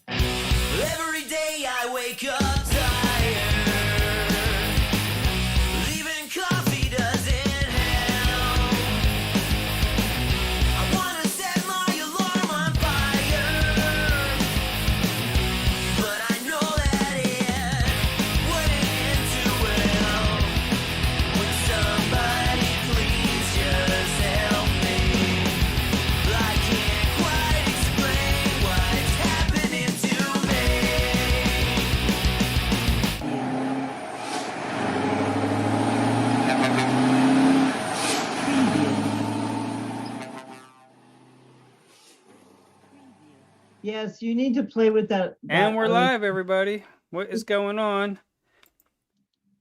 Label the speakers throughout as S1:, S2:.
S1: Every day I wake up tired. Leaving coffee doesn't help. I wanna set my alarm on fire, but I know that it wouldn't end too well. Would somebody please just help me? I can't quite explain what's happening to me.
S2: Yes, you need to play with that.
S3: And we're live, everybody. What is going on?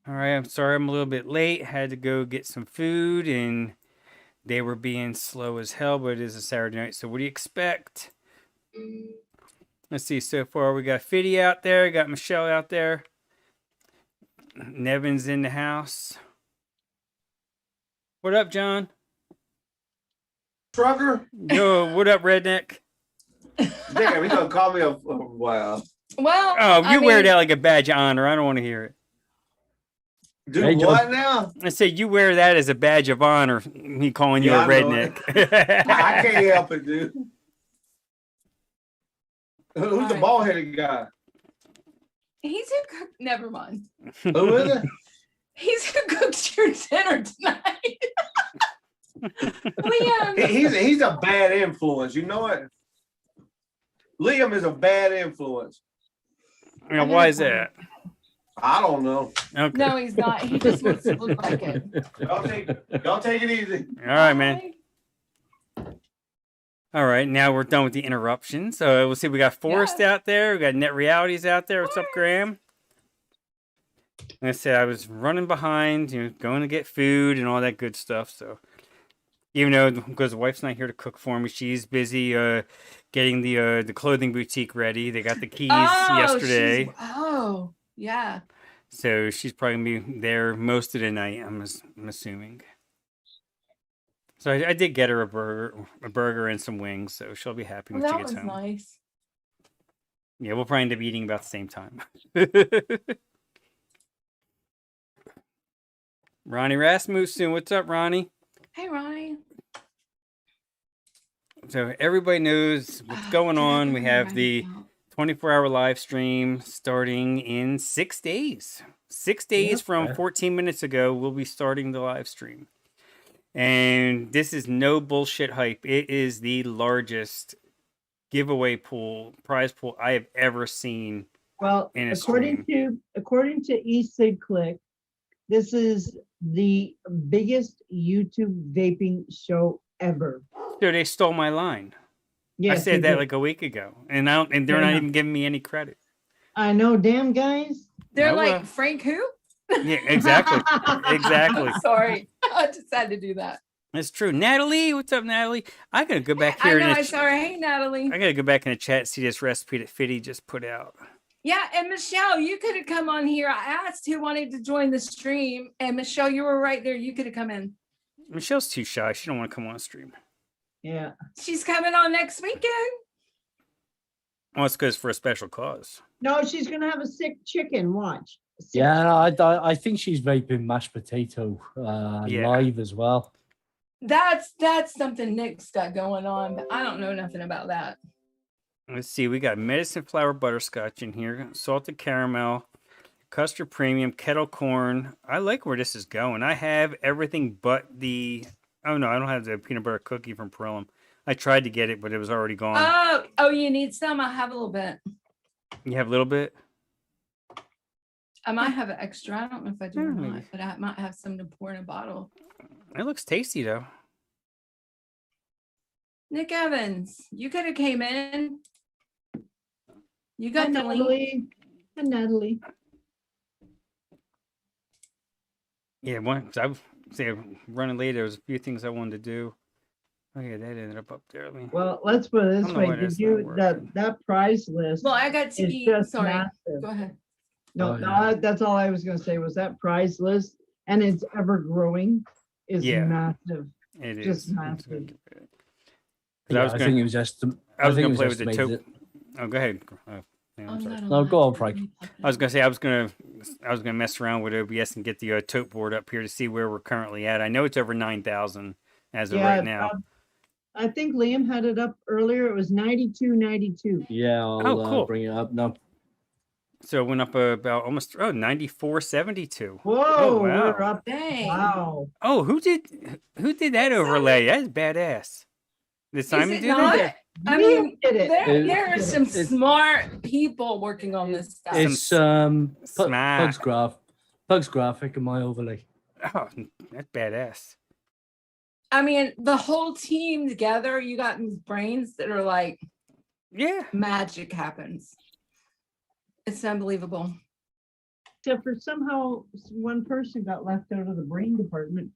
S3: All right, I'm sorry I'm a little bit late. Had to go get some food, and they were being slow as hell, but it is a Saturday night, so what do you expect? Let's see, so far we got Fiddy out there, got Michelle out there. Nevin's in the house. What up, John?
S4: Trucker?
S3: Yo, what up, Redneck?
S4: Damn, he gonna call me a wow.
S5: Well,
S3: Oh, you wear that like a badge of honor. I don't want to hear it.
S4: Do
S6: Hey,
S4: what now?
S3: I say you wear that as a badge of honor. Me calling you
S4: Yeah,
S3: a
S4: I know
S3: redneck.
S4: I can't help it, dude. Who's the bald headed guy?
S5: he's who cooked. Never mind.
S4: Who is it?
S5: He's who cooked your dinner tonight. Liam.
S4: He's a bad influence. You know it. Liam is a bad influence.
S3: Now, why is that?
S4: I don't know.
S3: Okay.
S5: No, he's not. He just wants to look like it.
S4: Y'all take it easy.
S3: All right, man. All right, now we're done with the interruptions. So we'll see. We got Forrest out there. We got Net Realities out there. What's up, Graham? Like I said, I was running behind, going to get food and all that good stuff. So even though, because the wife's not here to cook for me, she's busy getting the clothing boutique ready. They got the keys yesterday.
S5: Oh, yeah.
S3: So she's probably going to be there most of the night, I'm assuming. So I did get her a burger and some wings, so she'll be happy when she
S5: That
S3: gets
S5: was
S3: home.
S5: nice.
S3: Yeah, we'll probably end up eating about the same time. Ronnie Rasmussen, what's up, Ronnie?
S5: Hey, Ronnie.
S3: So everybody knows what's going on. We have the 24-hour live stream starting in 6 days. 6 days from 14 minutes ago, we'll be starting the live stream. And this is no bullshit hype. It is the largest giveaway pool, prize pool I have ever seen.
S2: Well,
S3: in a
S2: according to eCigClick, this is the biggest YouTube vaping show ever.
S3: So they stole my line.
S2: Yes,
S3: I said that like a week ago, and they're not even giving me any credit.
S2: I know, damn guys.
S5: They're
S3: Oh,
S5: like,
S3: well.
S5: Frank who?
S3: Yeah, exactly. Exactly.
S5: Sorry. I just had to do that.
S3: That's true. Natalie, what's up, Natalie? I gotta go back
S5: I
S3: here.
S5: know, I saw her. Hey, Natalie.
S3: I gotta go back in the chat and see this recipe that Fiddy just put out.
S5: Yeah, and Michelle, you could have come on here. I asked who wanted to join the stream, and Michelle, you were right there. You could have come in.
S3: Michelle's too shy. She don't want to come on stream.
S2: Yeah.
S5: She's coming on next weekend.
S3: Well, it's because for a special cause.
S2: No, she's gonna have a sick chicken. Watch.
S6: Yeah, I think she's vaping mashed potato live as well.
S5: That's something Nick's got going on, but I don't know nothing about that.
S3: Let's see. We got medicine flower butterscotch in here, salted caramel, custard premium, kettle corn. I like where this is going. I have everything but the. Oh no, I don't have the peanut butter cookie from Perillum. I tried to get it, but it was already gone.
S5: Oh, you need some? I'll have a little bit.
S3: You have a little bit?
S5: I might have an extra. I don't know if I do or
S3: Maybe.
S5: not, but I might have some to pour in a bottle.
S3: It looks tasty though.
S5: Nick Evans, you could have came in. You got
S2: Hi,
S5: the link.
S2: Natalie. Hi, Natalie.
S3: Yeah, once I say running late, there was a few things I wanted to do. Oh yeah, that ended up there.
S2: Well, let's put it
S3: I
S2: this
S3: don't know
S2: way.
S3: why
S2: Did
S3: that's
S2: you
S3: not working.
S2: that prize list
S5: Well, I got to
S2: is
S5: eat.
S2: just
S5: Sorry.
S2: massive.
S5: Go ahead.
S2: No,
S6: Oh,
S2: no,
S6: yeah.
S2: that's all I was gonna say was that prize list, and it's ever growing, is
S3: Yeah.
S2: massive.
S3: It
S2: Just
S3: is.
S2: massive.
S3: 'Cause
S6: Yeah, I think it was
S3: I was
S6: think it
S3: gonna
S6: was
S3: play with the
S6: estimated.
S3: taupe. Oh, go ahead. Yeah,
S5: I'm
S3: I'm sorry.
S5: not
S6: No, go
S5: allowed
S6: on,
S5: to
S6: Frank.
S5: read that.
S3: I was gonna say I was gonna mess around with OBS and get the tote board up here to see where we're currently at. I know it's over 9,000 as of
S2: Yeah,
S3: right now.
S2: I think Liam had it up earlier. It was 92.
S6: Yeah,
S3: Oh,
S6: I'll
S3: cool.
S6: bring it up now.
S3: So it went up about almost 94.72.
S2: Whoa,
S3: Oh,
S2: we're
S3: wow.
S2: up.
S5: Dang.
S2: Wow.
S3: Oh, who did that overlay? That's badass. Did
S5: Is
S3: Simon
S5: it
S3: do
S5: not?
S3: that?
S5: I
S2: Liam
S5: mean,
S2: did it.
S5: there are some
S6: It-
S5: smart people working on this stuff.
S6: It's
S3: smart.
S6: Pug's graphic and my overlay.
S3: Oh, that's badass.
S5: I mean, the whole team together, you got these brains that are like
S3: Yeah.
S5: magic happens. It's unbelievable.
S2: Except for somehow one person got left out of the brain department.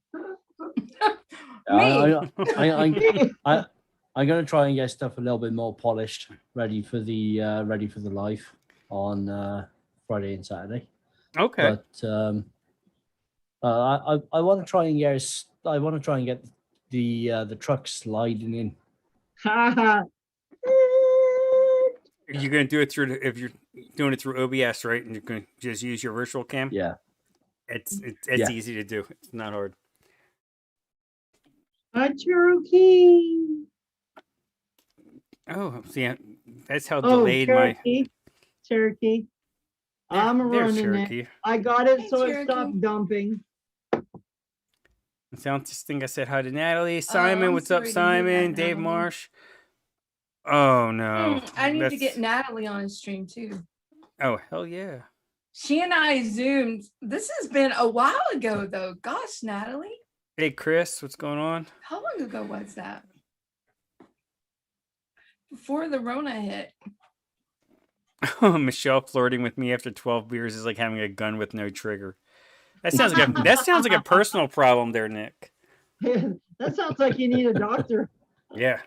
S5: Me.
S6: I'm gonna try and get stuff a little bit more polished, ready for the live on Friday and Saturday.
S3: Okay.
S6: But I want to try and get the truck sliding in.
S3: You're gonna do it through if you're doing it through OBS, right? And you're gonna just use your virtual cam.
S6: Yeah.
S3: It's
S6: Yeah.
S3: easy to do. It's not hard.
S2: A Cherokee.
S3: Oh, see, that's how
S2: Oh,
S3: delayed my.
S2: Cherokee.
S3: There-
S2: I'm
S3: there's
S2: running
S3: Cherokee.
S2: it. I got it,
S5: Hey,
S2: so it
S5: Cherokee.
S2: stopped dumping.
S3: Sounds just think I said hi to Natalie. Simon,
S5: I'm
S3: what's up,
S5: sorry to hear that,
S3: Simon? Dave
S5: Natalie.
S3: Marsh. Oh no.
S5: I need to
S3: That's-
S5: get Natalie on a stream too.
S3: Oh hell yeah.
S5: She and I zoomed. This has been a while ago though. Gosh, Natalie.
S3: Hey Chris, what's going on?
S5: How long ago was that? Before the Rona hit.
S3: Michelle flirting with me after 12 beers is like having a gun with no trigger. That sounds like a personal problem there, Nick.
S2: That sounds like you need a doctor.
S3: Yeah.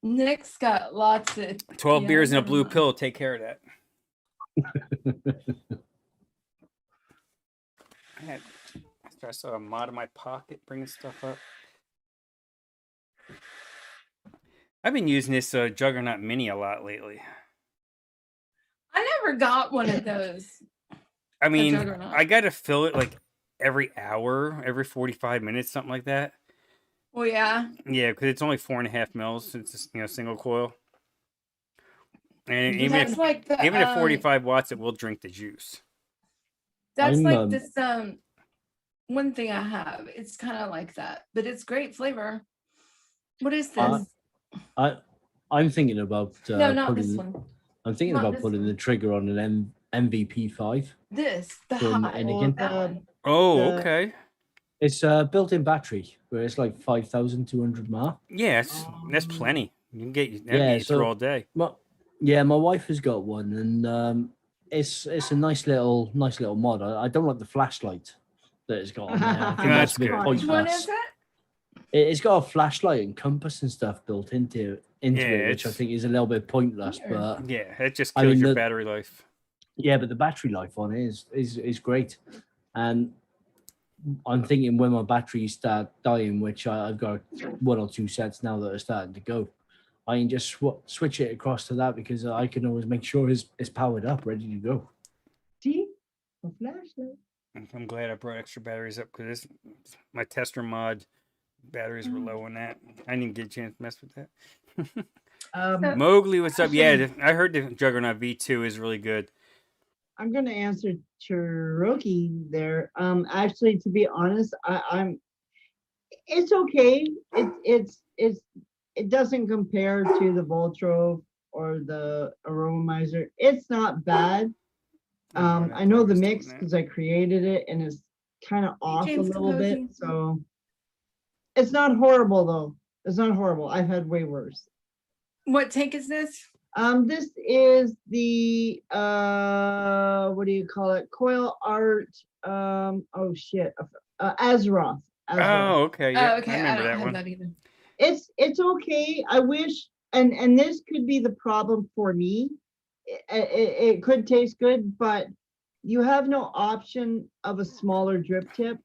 S5: Nick's got lots of
S3: 12
S5: Yeah,
S3: beers and a
S5: never
S3: blue
S5: mind.
S3: pill. Take care of that. I saw a mod in my pocket bringing stuff up. I've been using this Juggernaut Mini a lot lately.
S5: I never got one of those.
S3: I mean,
S5: Juggernaut.
S3: I got to fill it like every hour, every 45 minutes, something like that.
S5: Well, yeah.
S3: Yeah, because it's only 4.5 mils. It's just, single coil. And
S5: That's like the,
S3: even at 45 watts, it will drink the juice.
S5: That's
S6: I'm,
S5: like this one thing I have. It's kind of like that, but it's great flavor. What is this?
S6: I'm thinking about
S5: no, not this
S6: putting.
S5: one.
S6: I'm thinking
S5: Not
S6: about
S5: this
S6: putting
S5: one.
S6: the trigger on an MVP5.
S5: This, the
S6: From
S5: high.
S6: Anakin.
S5: That one.
S3: Oh,
S2: The-
S3: okay.
S6: It's a built-in battery where it's like 5,200 mAh.
S3: Yeah, that's plenty. You can get that
S6: Yeah,
S3: get you through
S6: so-
S3: all day.
S6: My wife has got one, and it's a nice little mod. I don't like the flashlight that it's got on there. I think
S3: That's
S6: that's a bit
S3: good.
S5: Which one
S6: pointless.
S5: is it?
S6: It's got a flashlight and compass and stuff built into
S3: Yeah,
S6: it, which I
S3: it's-
S6: think is a little bit pointless.
S5: Weird.
S6: But
S3: Yeah, it just
S6: I
S3: kills
S6: mean,
S3: your
S6: the-
S3: battery life.
S6: yeah, but the battery life on it is great. And I'm thinking when my batteries start dying, which I've got 1 or 2 sets now that are starting to go, I can just switch it across to that because I can always make sure it's powered up, ready to go.
S2: See? A flashlight.
S3: I'm glad I brought extra batteries up because my tester mod batteries were low on that. I didn't get a chance to mess with that. Mowgli, what's up? Yeah, I heard the Juggernaut V2 is really good.
S2: I'm gonna answer Cherokee there. Actually, to be honest, it's okay. It doesn't compare to the Voltro or the Aromizer. It's not bad. I know the mix because I created it and it's kind of off a
S5: James
S2: little bit.
S5: composing.
S2: So it's not horrible though. It's not horrible. I've had way worse.
S5: What tank is this?
S2: This is the what do you call it? Coil Art. Oh shit. Azeroth.
S3: Oh, okay. Yeah,
S5: Oh, okay.
S3: I
S5: I
S3: remember
S5: don't
S3: that
S5: have
S3: one.
S5: that either.
S2: It's okay. I wish, and this could be the problem for me, it could taste good, but you have no option of a smaller drip tip,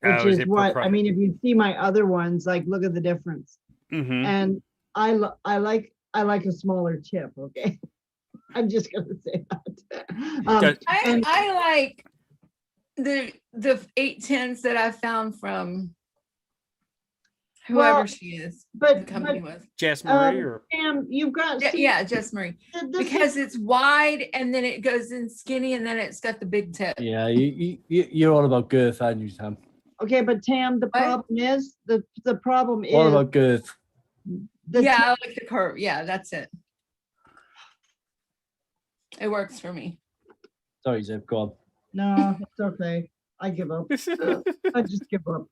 S2: which
S3: Oh, is
S2: is
S3: it
S2: what I mean. If you see my other ones, like look at the difference.
S3: Mm-hmm.
S2: And I like a smaller tip. Okay, I'm just gonna say that. And
S5: I like the 810s that I found from whoever
S2: Well,
S5: she is,
S2: but-
S5: the company
S2: but,
S5: was.
S3: Jess Marie or
S2: Sam, you've got
S5: Yeah, Jess Marie.
S2: this is-
S5: Because it's wide and then it goes in skinny and then it's got the big tip.
S6: Yeah, you're all about girth, aren't you, Tam?
S2: okay, but Tam, the problem is the problem
S6: All
S2: is
S6: about girth.
S2: the
S5: Yeah, I like the curve. Yeah, that's it. It works for me.
S6: Sorry, Zip, go on.
S2: No, it's okay. I give up. I just give up.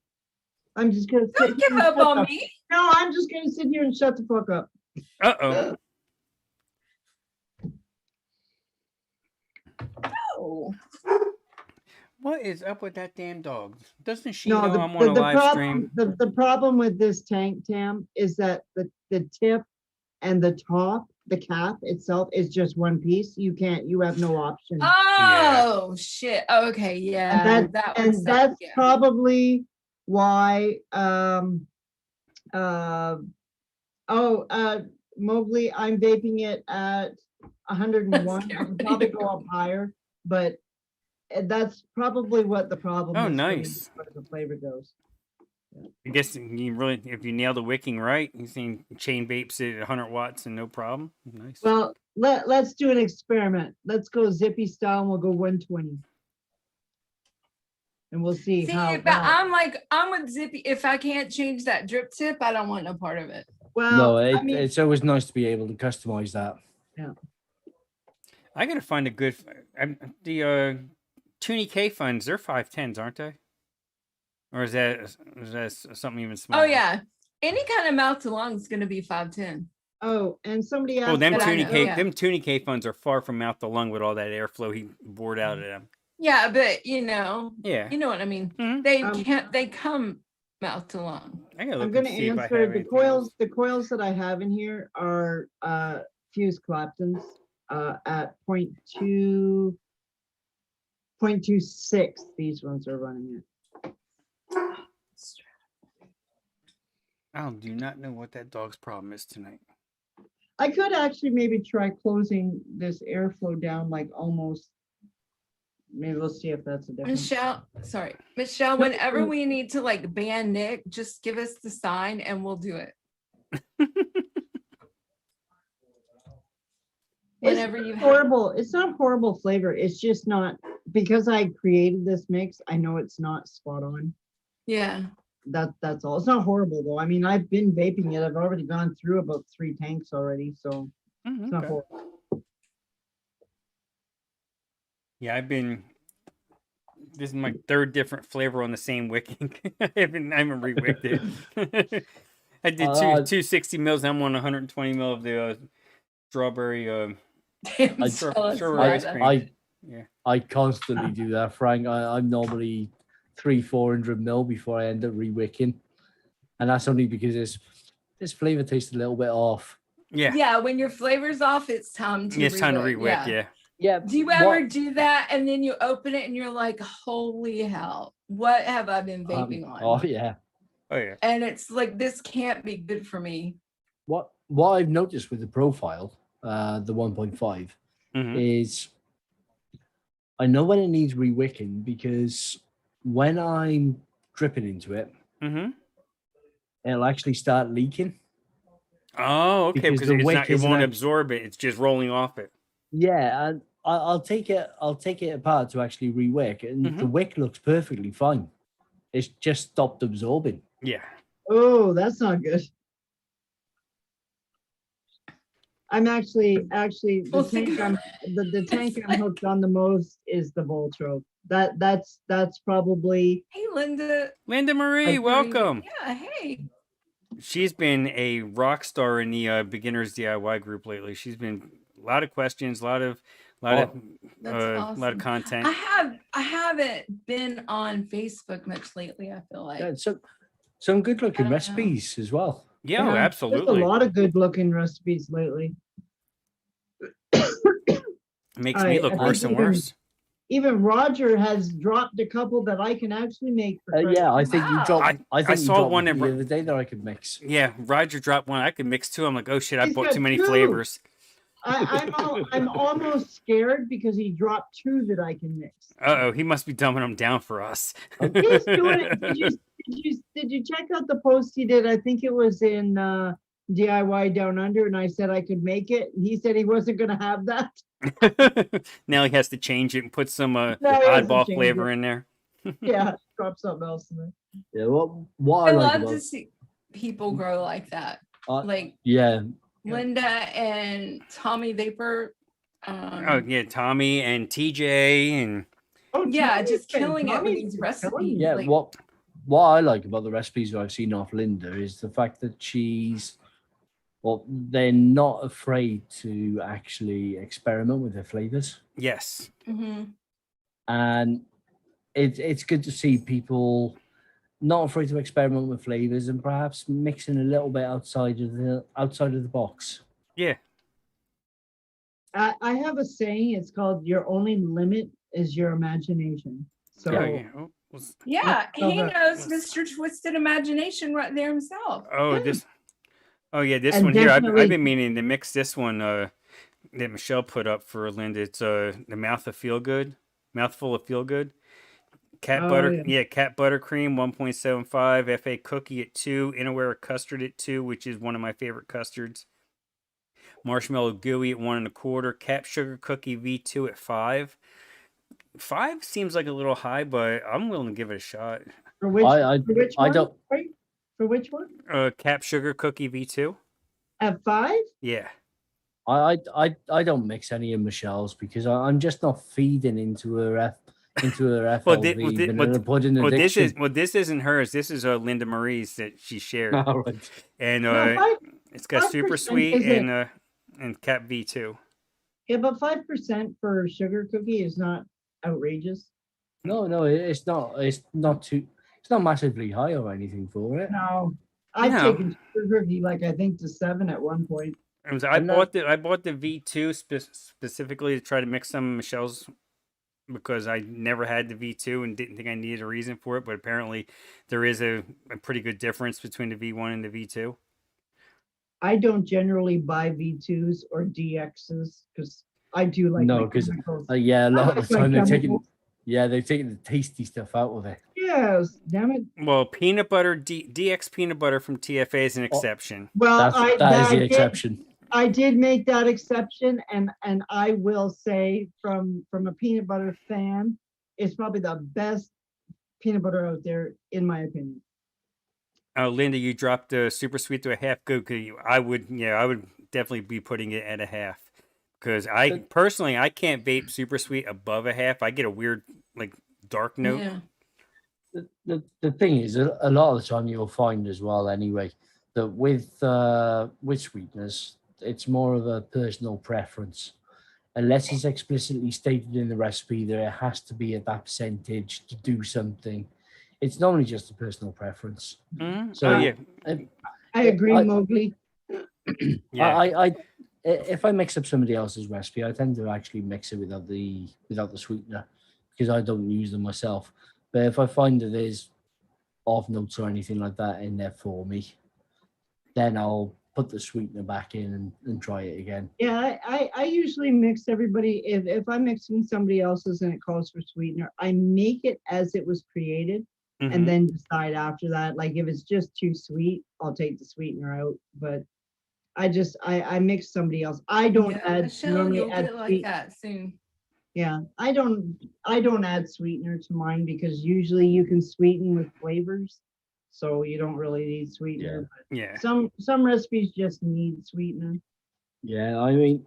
S2: I'm just gonna sit
S5: Don't
S2: here
S5: give
S2: and
S5: up
S2: shut
S5: on
S2: the-
S5: me.
S2: No, I'm just gonna sit here and shut the fuck up.
S3: Uh-oh.
S5: Oh.
S3: What is up with that damn dog? Doesn't she
S2: No,
S3: know
S2: the,
S3: I'm on a
S2: the
S3: live
S2: problem,
S3: stream?
S2: the problem with this tank, Tam, is that the tip and the top, the cap itself is just one piece. You have no option.
S5: Oh shit. Oh, okay, yeah.
S2: and
S5: that
S2: and
S5: was
S2: that's
S5: yeah.
S2: probably why Mowgli, I'm vaping it at 101. I can probably go up higher, but that's probably what the problem
S3: Oh,
S2: is for me
S3: nice.
S2: as far as the flavor goes.
S3: I guess you really, if you nail the wicking right, you seen chain vapes at 100 watts and no problem. Nice.
S2: Well, let's do an experiment. Let's go zippy style and we'll go 120. And we'll see
S5: See,
S2: how
S5: but I'm with Zippy. If I can't change that drip tip, I don't want no part of it.
S2: well.
S6: No,
S2: I mean,
S6: it's always nice to be able to customize that.
S3: I gotta find a good. The Toonie K funds, they're 510s, aren't they? Or is that something even smaller?
S5: Oh yeah. Any kind of mouth to lung is gonna be 510.
S2: oh, and somebody asked.
S3: Oh, them
S5: But I
S3: Toonie
S5: know,
S3: K,
S5: yeah.
S3: them Toonie K funds are far from mouth to lung with all that airflow he bored out of them.
S5: Yeah, but you know what I mean.
S3: Mhm.
S5: They come mouth to lung.
S3: I gotta
S2: I'm
S3: look
S2: gonna
S3: and see if I have
S2: answer the
S3: anything
S2: coils.
S3: else.
S2: The coils that I have in here are fuse Claptons at 0.2, 0.26. These ones are running it.
S3: I do not know what that dog's problem is tonight.
S2: I could actually maybe try closing this airflow down like almost. Maybe we'll see if that's a difference.
S5: Michelle, whenever we need to like ban Nick, just give us the sign and we'll do it. Whenever you have
S2: Horrible. It's not horrible flavor. It's just not because I created this mix. I know it's not spot on.
S5: yeah.
S2: That's all. It's not horrible though. I mean, I've been vaping it. I've already gone through about 3 tanks already, so
S3: Mhm,
S2: it's not
S3: okay.
S2: horrible.
S3: Yeah, this is my third different flavor on the same wicking. I haven't re-wicked it. I did 260 mils. I'm on 120 mil of the strawberry.
S5: Damn,
S6: I-
S3: strawberry ice cream. Yeah.
S6: I constantly do that, Frank. I'm normally 300-400 mil before I end up re-wicking, and that's only because this flavor tastes a little bit off.
S3: Yeah.
S5: Yeah, when your flavor's off, it's time to
S3: It's time to
S5: re-wick,
S3: re-wick. Yeah.
S6: Yeah.
S5: Do you ever do that and then you open it and you're like, holy hell, what have I been vaping on?
S6: Oh yeah.
S3: Oh yeah.
S5: And it's like, this can't be good for me.
S6: What I've noticed with the profile, the 1.5,
S3: Mhm.
S6: is I know when it needs re-wicking because when I'm dripping into it,
S3: Mhm.
S6: it'll actually start leaking.
S3: Oh, okay.
S6: Because
S3: Because
S6: the
S3: it's
S6: wick
S3: not, it
S6: isn't
S3: won't
S6: act-
S3: absorb it. It's just rolling off it.
S6: Yeah, and I'll take it apart to actually re-wick, and the wick looks perfectly fine. It's just stopped absorbing.
S3: Yeah.
S2: Oh, that's not good. I'm actually the
S5: Well,
S2: tank the tank I'm hooked on the most is the Voltro. That's probably
S5: Hey, Linda.
S3: Linda Marie, welcome.
S5: Yeah, hey.
S3: She's been a rock star in the beginners DIY group lately. She's been a lot of questions, a lot of
S5: That's
S3: lot of
S5: awesome.
S3: content.
S5: I haven't been on Facebook much lately, I feel like.
S6: Yeah, some good looking
S5: I don't know.
S6: recipes as well.
S3: Yeah,
S2: there's
S3: absolutely.
S2: a lot of good looking recipes lately.
S3: Makes me look
S2: I
S3: worse
S2: think
S3: and worse.
S2: even Roger has dropped a couple that I can actually make for
S6: Yeah, I
S2: Christmas.
S6: think you
S5: Wow.
S6: dropped. I
S3: I
S6: think you
S3: saw
S6: dropped
S3: one
S6: one
S3: that
S6: the other day that I could mix.
S3: Yeah, Roger dropped one. I could mix two. I'm like, oh shit, I
S2: He's
S3: bought
S2: got
S3: too many
S2: two.
S3: flavors.
S2: I'm almost scared because he dropped two that I can mix.
S3: Uh-oh, he must be dumbing them down for us.
S2: He's doing it. Did you check out the post he did? I think it was in DIY Down Under, and I said I could make it. And he said he wasn't going to have that.
S3: Now he has to change it and put some
S2: No, he has to
S3: oddball
S2: change
S3: flavor
S2: it.
S3: in there.
S2: Yeah, drop something else in there.
S6: Yeah, what
S5: I
S6: I like
S5: love
S6: about
S5: to see people grow like that.
S6: uh,
S5: Like
S6: yeah,
S2: Yeah.
S5: Linda and Tommy Vapor.
S3: Oh yeah, Tommy and TJ and
S2: Oh,
S5: Yeah,
S2: Tommy's
S5: just
S2: been-
S5: killing it with
S2: Tommy's
S5: these
S2: been
S5: recipes.
S2: killing it.
S6: yeah.
S5: Like,
S6: What I like about the recipes that I've seen off Linda is the fact that they're not afraid to actually experiment with their flavors,
S3: yes.
S5: mhm.
S6: and it's good to see people not afraid to experiment with flavors and perhaps mixing a little bit outside of the box.
S3: Yeah.
S2: I have a saying. It's called "Your only limit is your imagination." So
S3: Oh, yeah. Oh,
S5: Yeah,
S2: Oh,
S5: he
S2: but-
S5: knows Mr. Twisted Imagination right there himself.
S3: oh, this. Oh yeah, this
S2: And
S3: one here. I've
S2: definitely-
S3: been meaning to mix this one. That Michelle put up for Linda. It's the mouthful of feel good. Cat
S2: Oh,
S3: butter,
S2: yeah.
S3: cat buttercream 1.75, FA cookie at 2, Innerwear custard at 2, which is one of my favorite custards. Marshmallow gooey at 1.25, cap sugar cookie V2 at 5. 5 seems like a little high, but I'm willing to give it a shot.
S2: for which
S6: I
S2: one?
S6: don't-
S2: Right? For which one?
S3: Cap sugar cookie V2.
S2: At 5?
S3: Yeah.
S6: I don't mix any of Michelle's because I'm just not feeding into her FLV vanilla pudding addiction.
S3: This isn't hers. This is Linda Marie's that she shared,
S6: All right.
S3: and
S2: No,
S3: it's got super
S2: 5%
S3: sweet
S2: is it?
S3: and cap V2.
S2: Yeah, but 5% for sugar cookie is not outrageous.
S6: No, it's not. It's not massively high or anything for it.
S2: No, I've
S3: No.
S2: taken sugar cookie like I think to 7 at one point.
S3: I
S6: I'm
S3: bought the V2 specifically to try to mix some of Michelle's because I never had the V2 and didn't think I needed a reason for it, but apparently there is a pretty good difference between the V1 and the V2.
S2: I don't generally buy V2s or DXs because I do like
S6: No,
S2: my
S6: 'cause,
S2: chemicals.
S6: Yeah, a lot of the
S2: Like
S6: time they've
S2: chemicals.
S6: taken the tasty stuff out of it.
S2: Yes, damn it.
S3: Well, peanut butter DX peanut butter from TFA is an exception.
S2: Well,
S6: That is the exception.
S2: I did make that exception, and I will say from a peanut butter fan, it's probably the best peanut butter out there, in my opinion.
S3: Linda, you dropped the super sweet to a half. Good. I would definitely be putting it at a half because I personally I can't vape super sweet above a half. I get a weird like dark note.
S5: Yeah.
S6: The thing is, a lot of the time you'll find as well, anyway, that with sweeteners, it's more of a personal preference. Unless it's explicitly stated in the recipe that it has to be at that percentage to do something, it's normally just a personal preference.
S3: Mhm.
S6: So,
S3: Oh yeah,
S2: I agree, Mowgli.
S3: yeah.
S6: If I mix up somebody else's recipe, I tend to actually mix it without the sweetener because I don't use them myself. But if I find that there's off notes or anything like that in there for me, then I'll put the sweetener back in and try it again.
S2: Yeah, I usually mix everybody. If I'm mixing somebody else's and it calls for sweetener, I make it as it was created
S3: Mhm.
S2: and then decide after that. Like if it's just too sweet, I'll take the sweetener out. But I mix somebody else. I don't
S5: Yeah,
S2: add
S5: Michelle,
S2: normally
S5: you'll
S2: add
S5: get like
S2: sweet.
S5: that soon.
S2: Yeah, I don't add sweetener to mine because usually you can sweeten with flavors, so you don't really need sweetener.
S3: Yeah.
S2: But some recipes just need sweetener.
S6: Yeah, I mean,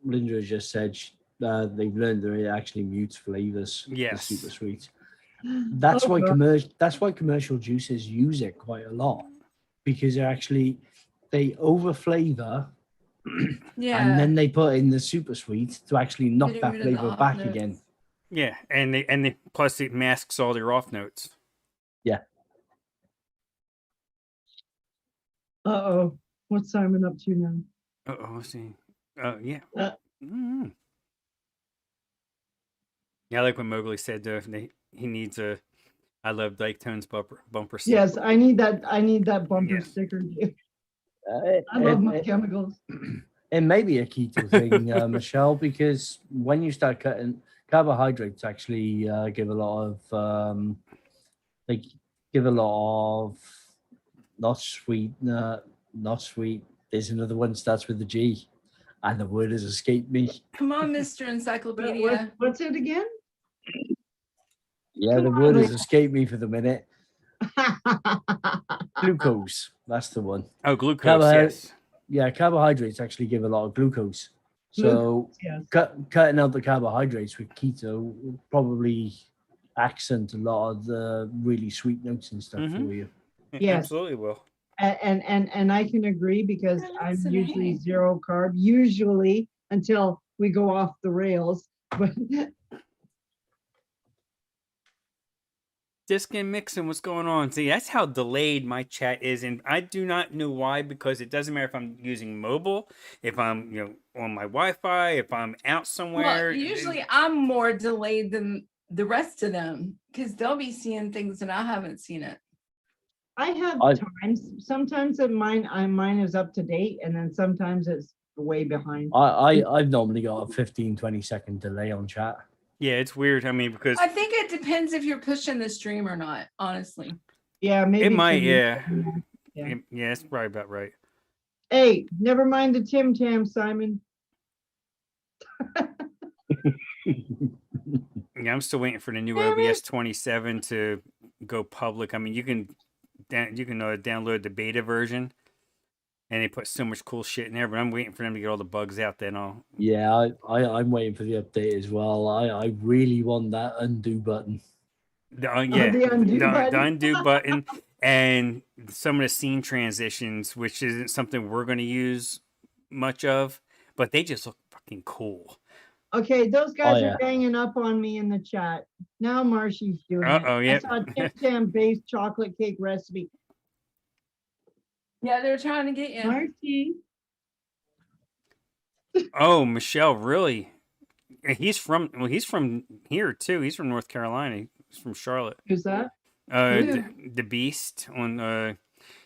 S6: Linda just said they've learned that it actually mutes flavors. the
S3: Yes.
S6: super sweet. That's
S2: Oh,
S6: why
S2: God.
S6: commercial juices use it quite a lot because they over flavor
S5: Yeah.
S6: and then they put in the super sweet to actually knock
S5: Getting
S6: that
S5: rid of the
S6: flavor
S5: off
S6: back
S5: notes.
S6: again.
S3: Yeah, and they plus it masks all their off notes.
S2: Uh-oh, what's Simon up to now?
S3: Let's see. Yeah.
S2: Uh.
S3: Mm. Yeah, I like what Mowgli said. He needs a "I love Dyke Tones" bumper sticker.
S2: Yes, I need that. I need that bumper
S3: Yeah.
S2: sticker.
S6: It,
S2: I love
S6: it,
S2: my
S6: it,
S2: chemicals.
S6: it may be a keto thing, Michelle, because when you start cutting carbohydrates, actually give a lot of they give a lot of not sweet, not sweet. There's another one starts with a G, and the word has escaped me.
S5: Come on, Mr. Encyclopedia.
S2: What's it again?
S6: Yeah,
S2: Come
S6: the
S2: on,
S6: word has
S2: Lee.
S6: escaped me for the minute. Glucose, that's the one.
S3: Oh, glucose. Yes.
S6: Yeah, carbohydrates actually give a lot of glucose. So
S2: Yes.
S6: cutting out the carbohydrates with keto will probably accent a lot of the really sweet notes and stuff
S3: Mhm.
S6: for you.
S3: It
S2: Yes.
S3: absolutely will.
S2: And I can agree because
S5: Yeah,
S2: I'm
S5: listen,
S2: usually
S5: hey.
S2: zero carb, usually until we go off the rails. But
S3: Diskin Mixin, what's going on? See, that's how delayed my chat is, and I do not know why, because it doesn't matter if I'm using mobile, if I'm on my Wi-Fi, if I'm out somewhere.
S5: Well, usually I'm more delayed than the rest of them because they'll be seeing things and I haven't seen it.
S2: I have
S6: I-
S2: times, sometimes mine is up to date, and then sometimes it's way behind.
S6: I've normally got a 15-20 second delay on chat.
S3: Yeah, it's weird. I mean, because
S5: I think it depends if you're pushing the stream or not, honestly.
S2: Yeah, maybe
S3: it might.
S2: Tim-
S3: Yeah,
S2: Yeah.
S3: yeah, it's probably about right.
S2: Hey, never mind the Tim Tam, Simon.
S3: Yeah, I'm still waiting for the new
S5: Damn it.
S3: OBS 27 to go public. I mean, you can download the beta version, and they put so much cool shit in there. But I'm waiting for them to get all the bugs out. Then I'll.
S6: Yeah, I'm waiting for the update as well. I really want that undo button.
S3: Yeah,
S2: the undo
S3: the
S2: button.
S3: undo button and some of the scene transitions, which isn't something we're going to use much of, but they just look fucking cool.
S2: Okay, those guys
S6: yeah.
S2: are banging up on me in the chat. Now Marshy's doing
S3: Uh-oh,
S2: it.
S3: yep.
S2: I saw Tim Tam based chocolate cake recipe.
S5: Yeah, they're trying to get you.
S2: Marshy.
S3: Oh, Michelle, really? He's from here too. He's from North Carolina. He's from Charlotte.
S2: Who's that?
S3: The,
S5: Who?
S3: the Beast on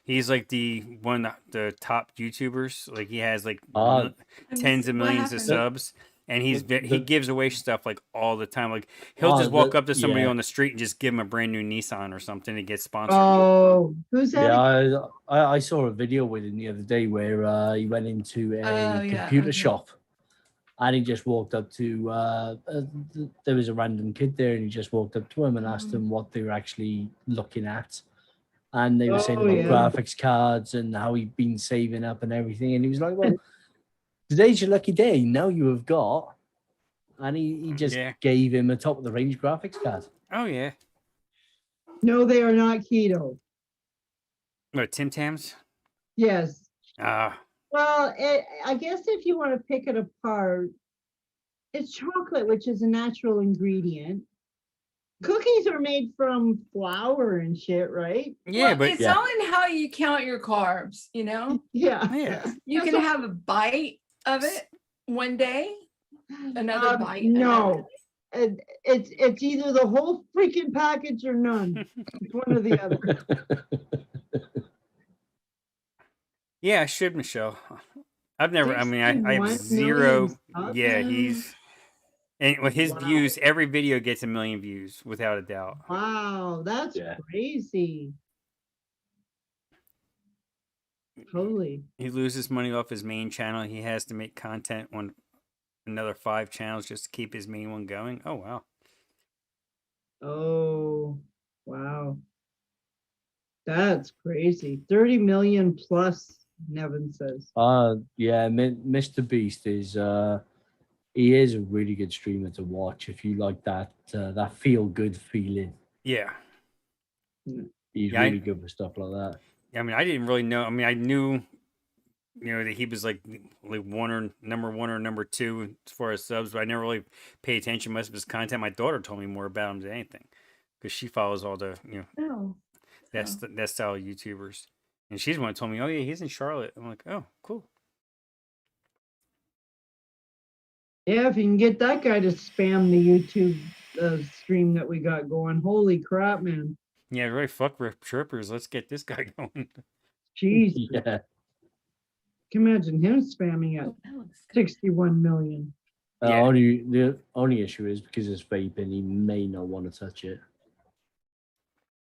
S3: he's like the one of the top YouTubers. Like he has like
S6: Uh,
S3: tens of
S5: What
S3: millions of
S5: happened?
S3: subs, and he gives away stuff like all the time. Like he'll just
S6: the-
S3: walk up to somebody
S6: yeah.
S3: on the street and just give him a brand new Nissan or something to get sponsored.
S2: Oh, who's that?
S6: Yeah, I saw a video with him the other day where he went into a
S5: Oh, yeah,
S6: computer
S5: okay.
S6: shop and he just walked up to there was a random kid there and he just walked up to him and asked him what they were actually looking at. And they were saying
S2: Oh,
S6: about
S2: yeah.
S6: graphics cards and how he'd been saving up and everything. And he was like, well, today's your lucky day. Now you have got. And he just
S3: Yeah.
S6: gave him a top of the range graphics card.
S3: Oh yeah.
S2: No, they are not keto.
S3: What, Tim Tams?
S2: Yes.
S3: Ah.
S2: Well, I guess if you want to pick it apart, it's chocolate, which is a natural ingredient. Cookies are made from flour and shit, right?
S3: Yeah,
S5: Well,
S3: but
S5: it's
S6: Yeah.
S5: all in how you count your carbs, you know?
S2: Yeah.
S3: yeah.
S5: You
S2: That's
S5: can
S2: a-
S5: have a bite of it one day, another bite. another
S2: No. It's either the whole freaking package or none. It's one or the other.
S3: Yeah, I should, Michelle. I've never. I mean, I have
S2: 61
S3: zero.
S2: million subs?
S3: Yeah, he's and with his
S2: Wow.
S3: views, every video gets 1 million views without a doubt.
S2: Wow, that's
S6: Yeah.
S2: crazy. Holy.
S3: He loses money off his main channel. He has to make content on another 5 channels just to keep his main one going. Oh wow.
S2: Oh, wow. That's crazy. 30 million plus, Nevin says.
S6: Yeah, Mr. Beast is he is a really good streamer to watch if you like that that feel good feeling.
S3: Yeah.
S6: He's
S3: Yeah,
S6: really good for stuff like that.
S3: I mean, I didn't really know. I mean, I knew, that he was like number one or number 2 as far as subs, but I never really paid attention to most of his content. My daughter told me more about him than anything because she follows all the
S5: Oh.
S3: that style of YouTubers, and she's the one who told me, "Oh yeah, he's in Charlotte." I'm like, "Oh, cool."
S2: Yeah, if you can get that guy to spam the YouTube stream that we got going. Holy crap, man.
S3: Yeah, right. Fuck Rip Trippers. Let's get this guy going.
S2: Jeez.
S6: Yeah.
S2: Can you imagine him spamming at
S5: Oh, that looks good.
S2: 61 million?
S3: Yeah.
S6: The only issue is because it's vaping, he may not want to touch it.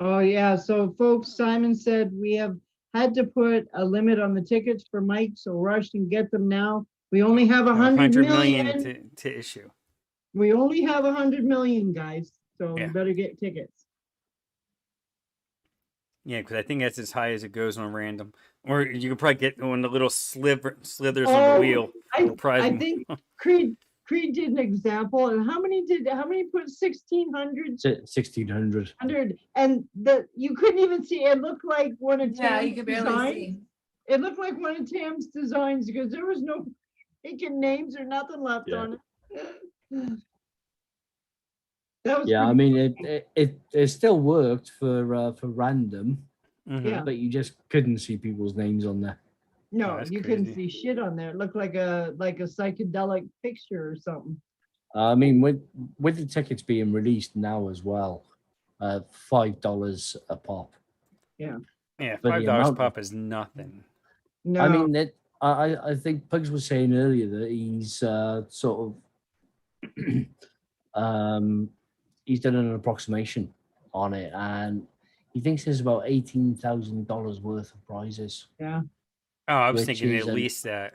S2: Oh yeah, so folks, Simon said we have had to put a limit on the tickets for Mike, so rush and get them now. We only have 100 million.
S3: to issue.
S2: We only have 100 million, guys, so
S3: Yeah.
S2: you better get tickets.
S3: Yeah, because I think that's as high as it goes on random. Or you can probably get on the little slithers on
S2: Oh,
S3: the wheel.
S2: I
S3: Prize
S2: think Creed did an example, and how many put 1,600?
S6: 1600.
S2: 100, and you couldn't even see. It looked like one of
S5: Yeah, you
S2: Tam's
S5: could barely
S2: designs.
S5: see.
S2: It looked like one of Tam's designs because there was no freaking names or nothing left
S6: Yeah.
S2: on it. That was
S6: Yeah, I
S2: pretty
S6: mean
S2: funny.
S6: it still worked for random,
S3: Mhm.
S2: Yeah.
S6: but you just couldn't see people's names on there.
S2: No,
S3: that's
S2: you couldn't
S3: crazy.
S2: see shit on there. It looked like a psychedelic picture or something.
S6: I mean, with the tickets being released now as well, $5 a pop.
S3: Yeah,
S6: But the
S3: $5
S6: amount
S3: pop is nothing.
S2: No,
S6: I mean, I think Pugs was saying earlier that he's sort of he's done an approximation on it, and he thinks there's about $18,000 worth of prizes.
S2: yeah.
S3: Oh, I was
S6: Which
S3: thinking
S6: is
S3: at
S6: an-
S3: least that.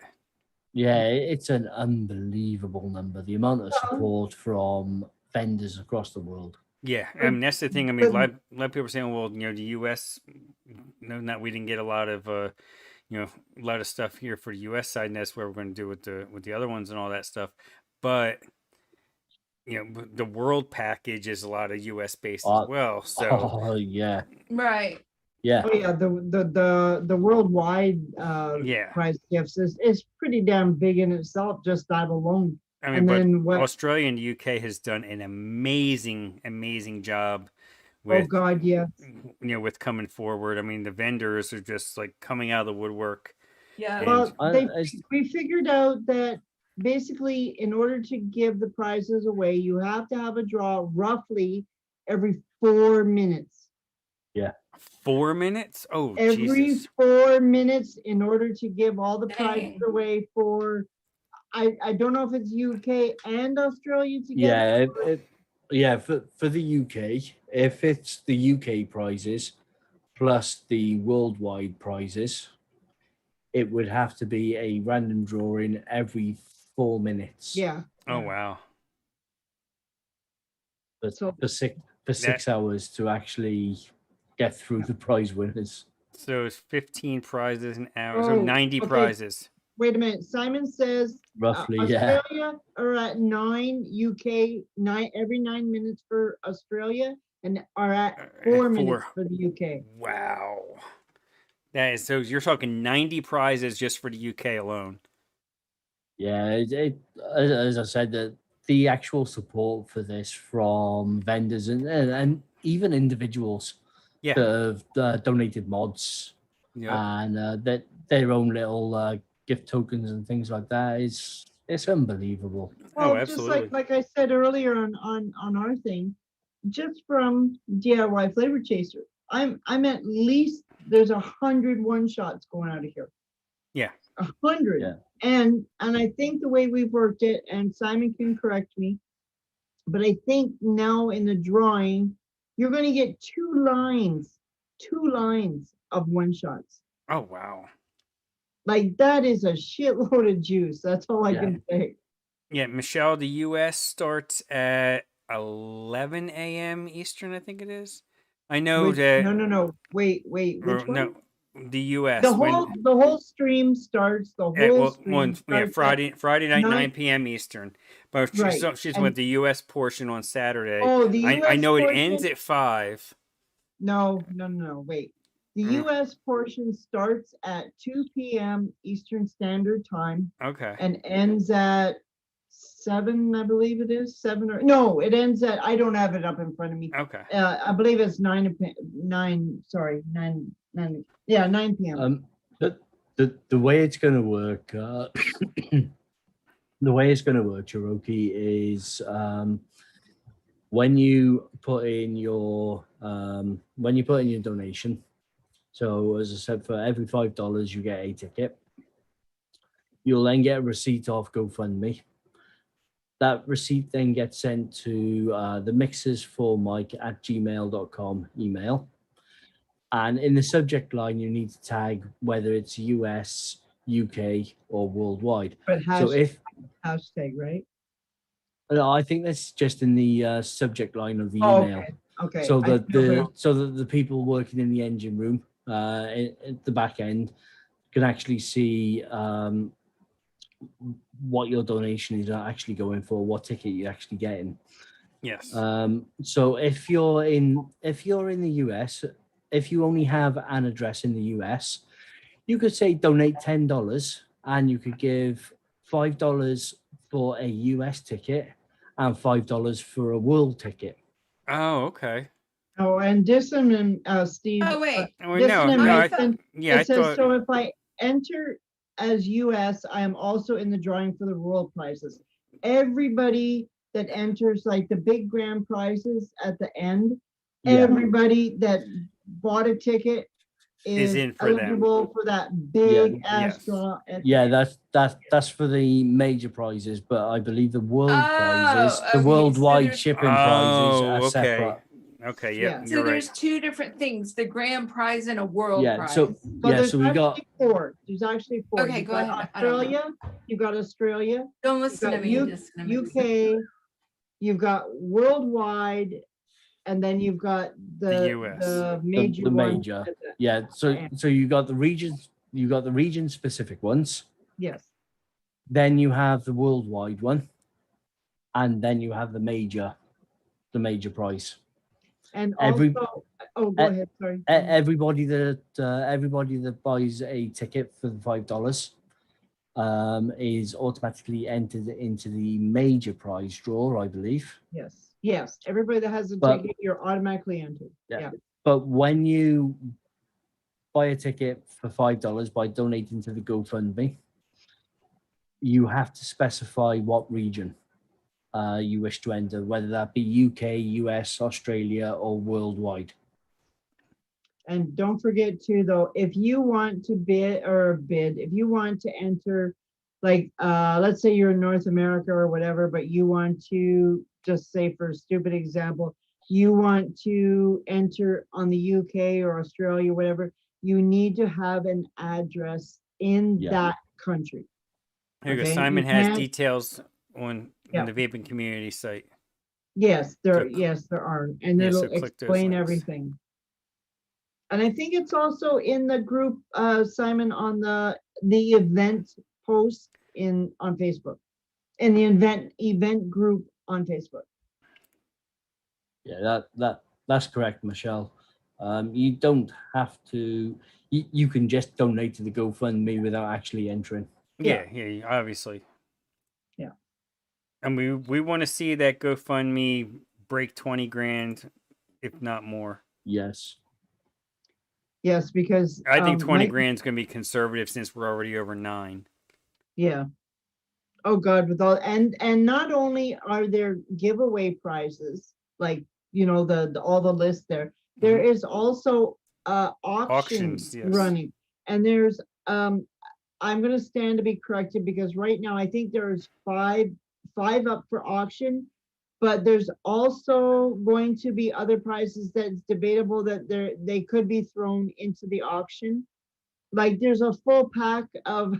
S6: Yeah, it's an unbelievable number. The amount of support from vendors across the world.
S3: Yeah, I mean that's the thing. I mean, a
S2: But-
S3: lot of people are saying, well, the U.S. No, not we didn't get a lot of, a lot of stuff here for the U.S. side, and that's where we're going to do with the other ones and all that stuff. But the world package is a lot of U.S. based as well. So
S6: Oh yeah,
S5: Right.
S6: yeah.
S2: Oh yeah, the worldwide
S3: Yeah.
S2: prize gifts is pretty damn big in itself, just that alone.
S3: I mean,
S2: And
S3: but
S2: then what?
S3: Australia and UK has done an amazing job
S2: Oh
S3: with
S2: God, yeah.
S3: with coming forward. I mean, the vendors are just like coming out of the woodwork.
S5: Yeah.
S3: And-
S2: Well,
S6: I-
S2: we figured out that basically, in order to give the prizes away, you have to have a draw roughly every 4 minutes.
S3: 4 minutes? Oh,
S2: Every
S3: Jesus.
S2: 4 minutes in order to give all the prizes
S5: Dang.
S2: away for. I don't know if it's UK and Australia together.
S6: Yeah, for the UK, if it's the UK prizes plus the worldwide prizes, it would have to be a random drawing every 4 minutes.
S2: Yeah.
S3: Oh,
S2: yeah.
S3: wow.
S6: But
S2: So-
S6: for 6 hours to actually get through the prize winners.
S3: So it's 15 prizes an hour. So
S2: Oh,
S3: 90
S2: okay.
S3: prizes.
S2: Wait a minute. Simon says
S6: Roughly, yeah.
S2: Australia are at 9, UK 9 every 9 minutes for Australia, and are at 4 minutes for the UK.
S3: Wow. That is so you're talking 90 prizes just for the UK alone.
S6: Yeah, as I said, the actual support for this from vendors and even individuals
S3: Yeah.
S6: that have donated mods
S3: Yeah.
S6: and that their own little gift tokens and things like that it's unbelievable.
S2: Well,
S3: Oh,
S2: just
S3: absolutely.
S2: like I said earlier on our thing, just from DIY Flavor Chaser, I'm at least there's 100 one-shots going out of here.
S3: Yeah.
S2: 100.
S6: Yeah.
S2: And I think the way we've worked it, and Simon can correct me, but I think now in the drawing, you're going to get two lines of one-shots.
S3: Oh, wow.
S2: Like that is a shitload of juice. That's all I
S6: Yeah.
S2: can say.
S3: Yeah, Michelle, the US starts at 11 a.m. Eastern, I think it is. I know that.
S2: No. Wait.
S3: or
S2: Which one?
S3: no, the US.
S2: The whole stream starts. The whole stream starts at-
S3: Friday night, 9
S2: 9
S3: p.m. Eastern. But
S2: Right,
S3: she's
S2: and-
S3: with the US portion on Saturday.
S2: Oh, the US
S3: I know it
S2: portion-
S3: ends at 5.
S2: No. Wait. The
S3: Mm.
S2: US portion starts at 2 p.m. Eastern Standard Time
S3: Okay.
S2: and ends at 7, I believe it is. 7 or no, it ends at, I don't have it up in front of me.
S3: Okay.
S2: I believe it's 9 p.m.
S6: The way it's going to work the way it's going to work, Cherokee, is when you put in your donation, so as I said, for every $5 you get a ticket. You'll then get a receipt off GoFundMe. That receipt then gets sent to the mixersformike@gmail.com email. And in the subject line, you need to tag whether it's US, UK, or worldwide.
S2: But
S6: So if
S2: hashtag, right?
S6: no, I think that's just in the subject line of the
S2: Oh,
S6: email.
S2: Okay.
S6: So
S2: I
S6: that
S2: feel
S6: the people working in the engine room at the back end can actually see what your donation is actually going for, what ticket you're actually getting.
S3: Yes.
S6: So if you're in the US, if you only have an address in the US, you could say donate $10 and you could give $5 for a US ticket and $5 for a world ticket.
S3: Oh, okay.
S2: Oh, and Disson and Steve.
S5: Oh, wait.
S3: Oh,
S2: Disson and
S3: no,
S2: Mason,
S3: yeah, I
S2: it says,
S3: thought.
S2: so if I enter as US, I am also in the drawing for the world prizes. Everybody that enters, like the big grand prizes at the end,
S6: Yeah.
S2: everybody that bought a ticket is
S3: in for them.
S2: eligible for that big ass
S3: yes.
S2: draw. at the
S6: Yeah,
S2: end.
S6: that's for the major prizes, but I believe the world
S5: Oh,
S6: prizes, the
S5: okay, so
S6: worldwide
S5: there's-
S6: shipping prizes are
S3: Oh, okay.
S6: separate.
S3: Okay,
S2: Yeah.
S3: yep,
S5: So
S3: you're
S5: there's
S3: right.
S5: two different things, the grand prize and a world
S6: Yeah,
S5: prize.
S6: so
S2: But
S6: yeah,
S2: there's
S6: so we got
S2: actually four. There's actually four.
S5: Okay,
S2: You've
S5: go
S2: got
S5: ahead. I don't know.
S2: Australia, you've got Australia,
S5: Don't
S2: you've
S5: listen to
S2: got
S5: me. Listen to me.
S2: UK, you've got worldwide, and then you've got
S3: The US.
S2: the
S6: the
S2: major one
S6: major.
S2: at the-
S6: Yeah, so
S2: end.
S6: you got the regions, you got the region specific ones,
S2: Yes.
S6: then you have the worldwide one, and then you have the major prize.
S2: And
S6: Every-
S2: also, oh, go
S6: e-
S2: ahead, sorry.
S6: Everybody that buys a ticket for the $5 is automatically entered into the major prize draw, I believe.
S2: Yes, everybody that has a
S6: But-
S2: ticket, you're automatically entered.
S6: Yeah.
S2: Yeah.
S6: But when you buy a ticket for $5 by donating to the GoFundMe, you have to specify what region you wish to enter, whether that be UK, US, Australia, or worldwide.
S2: And don't forget too, though, if you want to if you want to enter, like, let's say you're in North America or whatever, but you want to, just say for a stupid example, you want to enter on the UK or Australia, whatever, you need to have an address in
S6: Yeah.
S2: that country.
S3: Here you go.
S2: Okay,
S3: Simon
S2: you
S3: has
S2: can't-
S3: details on
S2: Yeah.
S3: the vaping community site.
S2: Yes,
S3: So
S2: there are, and
S3: yeah,
S2: it'll
S3: so click those
S2: explain
S3: links.
S2: everything. And I think it's also in the group, Simon, on the event post on Facebook, in the event group on Facebook.
S6: Yeah, that's correct, Michelle. You don't have to. You can just donate to the GoFundMe without actually entering.
S3: Yeah, obviously.
S2: Yeah.
S3: And we want to see that GoFundMe break 20 grand, if not more.
S6: Yes.
S2: Yes, because
S3: I think 20
S2: Mike-
S3: grand is going to be conservative since we're already over 9.
S2: Yeah. Oh God, with all and not only are there giveaway prizes, like the all the list there is also auctions
S3: yes.
S2: running, and there's I'm gonna stand to be corrected because right now I think there's five up for auction, but there's also going to be other prizes that's debatable that they could be thrown into the auction. Like there's a full pack of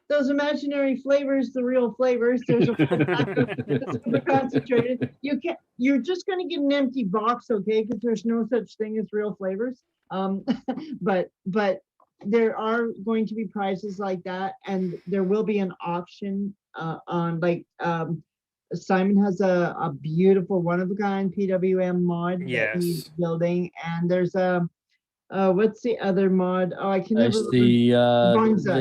S2: those imaginary flavors, the real flavors. There's a full pack of super concentrated. You're just gonna get an empty box, okay? Because there's no such thing as real flavors. But there are going to be prizes like that, and there will be an auction on Simon has a beautiful one of a kind PWM mod that he's
S3: Yes.
S2: building, and there's a what's the other mod? Oh, I can never
S6: It's
S2: remember.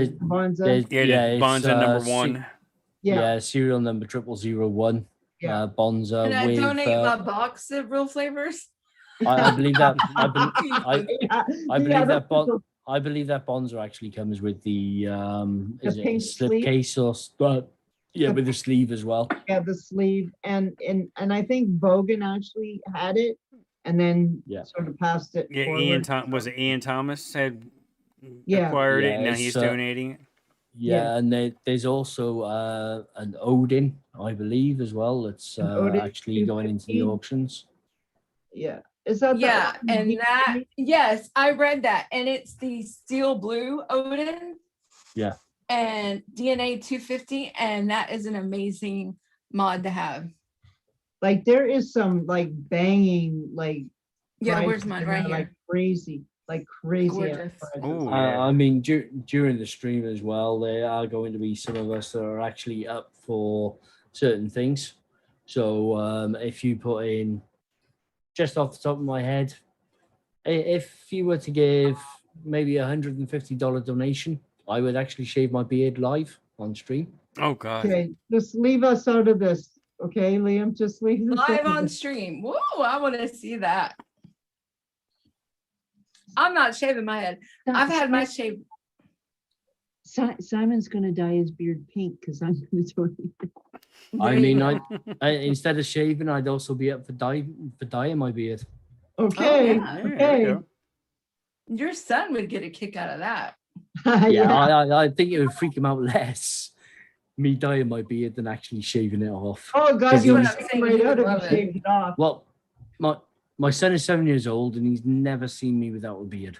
S6: the
S2: Bonza.
S3: Yeah,
S6: it's,
S3: Bonza number
S6: se-
S3: 1.
S2: Yeah,
S6: serial number 0001.
S2: Yeah.
S6: Bonza
S5: Can I
S6: with.
S5: donate my box of real flavors?
S6: I believe that. I believe that
S2: that's
S6: bon- I believe that Bonza actually comes with the is it a
S2: pink sleeve?
S6: slipcase or Yeah, with the sleeve as well.
S2: Yeah, the sleeve, and I think Bogan actually had it, and then
S6: Yeah.
S2: sort of passed it
S3: Yeah,
S2: forward.
S3: was it Ian Thomas had
S2: Yeah.
S3: acquired it,
S6: Yeah,
S3: and now
S6: it's,
S3: he's donating it.
S6: Yeah, and there's also an Odin, I believe, as well. That's
S2: An Odin
S6: actually going into the
S2: 250.
S6: auctions.
S2: Yeah, is that
S5: Yeah,
S2: the
S5: and that yes, I read that, and it's the steel blue Odin.
S6: Yeah.
S5: And DNA 250, and that is an amazing mod to have.
S2: like there is some like banging like
S5: Yeah,
S2: prices
S5: where's mine?
S2: in
S5: Right
S2: there,
S5: here.
S2: like crazy ass
S5: Gorgeous.
S2: prices.
S3: Oh, yeah.
S6: I mean, during the stream as well, there are going to be some of us that are actually up for certain things. So if you put in, just off the top of my head, if you were to give maybe $150 donation, I would actually shave my beard live on stream.
S3: Oh God.
S2: Okay, just leave us out of this. Okay, Liam, just leave us
S5: Live
S2: out of
S5: on
S2: this.
S5: stream. Whoa, I want to see that. I'm not shaving my head. I've had my shave.
S2: Simon's gonna dye his beard pink because I'm gonna do it.
S6: I mean, I instead of shaving, I'd also be up for dyeing my beard.
S2: Okay,
S5: yeah.
S3: Yeah, there we
S2: okay.
S3: go.
S5: Your son would get a kick out of that.
S6: Yeah, I think it would freak him out less me dyeing my beard than actually shaving it off.
S2: Oh God,
S6: Because
S2: you
S5: what
S2: would
S5: I'm
S2: take
S5: saying,
S2: right
S5: he
S2: out
S5: would
S2: if you
S5: love it.
S2: shaved it off.
S6: Well, my son is 7 years old and he's never seen me without a beard.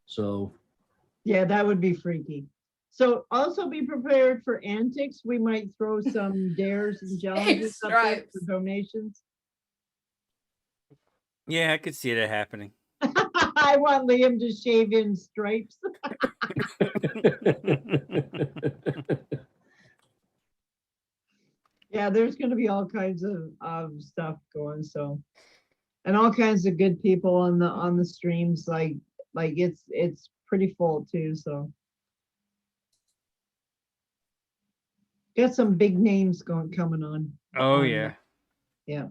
S6: So
S2: Yeah, that would be freaky. So also be prepared for antics. We might throw some dares and challenges up there
S5: Stripes.
S2: for donations.
S3: Yeah, I could see that happening.
S2: I want Liam to shave in stripes. Yeah, there's going to be all kinds of stuff going. So, and all kinds of good people on the streams. Like it's pretty full too. So, got some big names coming on.
S3: Oh
S2: on
S3: yeah.
S2: Yeah.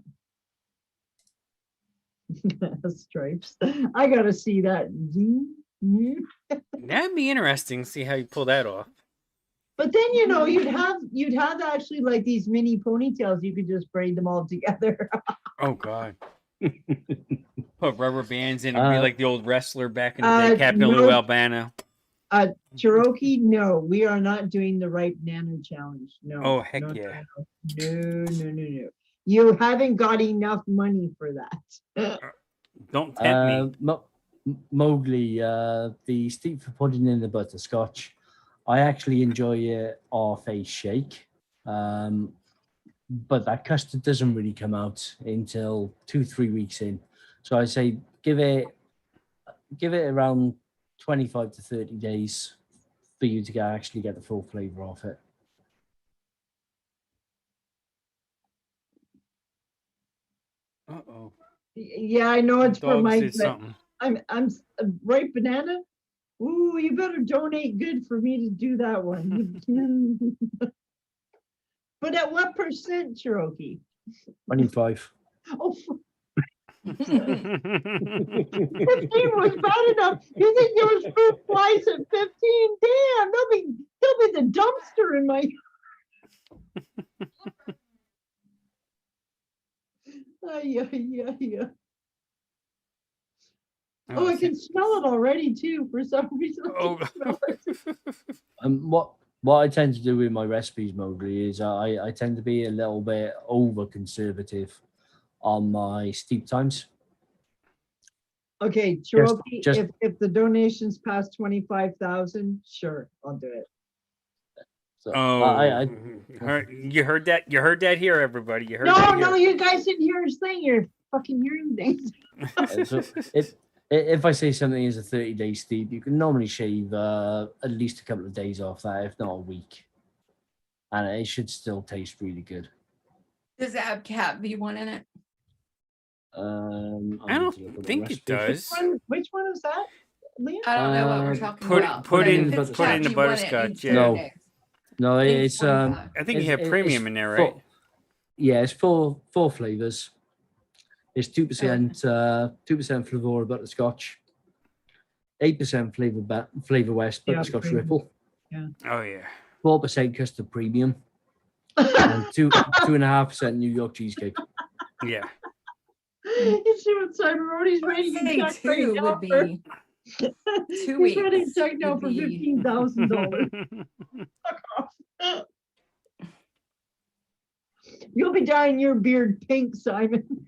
S2: Stripes. I gotta see that.
S3: That'd be interesting. See how you pull that off.
S2: But then you'd have actually like these mini ponytails. You could just braid them all together.
S3: Oh God. Put rubber bands in and be like the old wrestler back in the day, Captain
S2: no.
S3: Lou Albano.
S2: Cherokee, no, we are not doing the ripe nano challenge. No.
S3: Oh, heck
S2: no,
S3: yeah.
S2: No. You haven't got enough money for that.
S3: Don't tempt me.
S6: Mowgli, the steep for putting in the butterscotch, I actually enjoy it off a shake. But that custard doesn't really come out until 2-3 weeks in. So I say give it around 25 to 30 days for you to actually get the full flavor of it.
S3: Uh-oh.
S2: Yeah, I know it's for
S3: Dog
S2: Mike,
S3: said
S2: but
S3: something.
S2: I'm ripe banana. Ooh, you better donate good for me to do that one. But at what percent, Cherokee?
S6: 25.
S2: Oh, 15 was bad enough. You think there was fruit flies at 15? Damn, they'll be the dumpster in my. Yeah. Oh, I can smell it already too. For some reason, I
S3: Oh.
S2: can smell it.
S6: What I tend to do with my recipes, Mowgli, is I tend to be a little bit over conservative on my steep times.
S2: Okay, Cherokee,
S6: just-
S2: if the donations pass 25,000, sure, I'll do it.
S6: So
S3: Oh, you heard that? You heard that here, everybody. You heard that
S2: No,
S3: here.
S2: you guys didn't hear his thing. You're fucking hearing things.
S6: so if I say something is a 30-day steep, you can normally shave at least a couple of days off that, if not a week, and it should still taste really good.
S5: Does it have Cat V1 in it?
S3: I
S6: need to look
S3: don't
S6: at the
S3: think it
S6: recipe.
S3: does.
S2: Which one is that, Liam?
S5: I don't know what we're talking
S3: Put it-
S5: about.
S3: put
S5: but
S6: in-
S5: if it's
S6: put it
S5: Cat
S3: in the
S5: V1, it
S3: butterscotch,
S5: needs
S3: yeah.
S5: 30
S6: No.
S5: days.
S6: No,
S5: It
S6: it's
S5: needs 25.
S3: I think you have
S6: it's
S3: premium in there, right?
S6: Yeah, it's four flavors. It's 2% 2% Flavora butterscotch, 8% Flavor West
S2: Yeah,
S6: butterscotch
S2: premium.
S6: ripple,
S3: Oh yeah.
S6: 4% custard premium, and 2.5% New York cheesecake.
S3: Yeah.
S2: You see what Simon wrote? He's writing a
S5: Say
S2: check right
S5: two
S2: now
S5: would
S2: for,
S5: be 2
S2: he's writing a
S5: weeks.
S2: check now
S5: would
S2: for
S5: be-
S2: $15,000. You'll be dyeing your beard pink, Simon.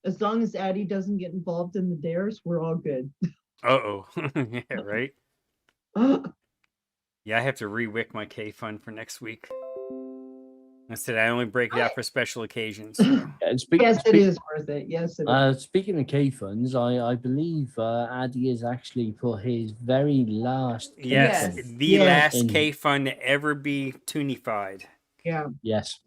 S2: As long as Addie doesn't get involved in the dares, we're all good.
S3: Uh-oh. Yeah, right? Yeah, I have to re-wick my K fund for next week. I said I only break it out for special occasions. So.
S6: And
S2: Yes, it is worth it. Yes, it is.
S6: Speaking of K funds, I believe Addy has actually put his very last K
S3: Yes,
S6: fund.
S3: the
S2: Yes.
S3: last
S6: In-
S3: K fund to ever be tunified.
S2: Yeah.
S6: Yes.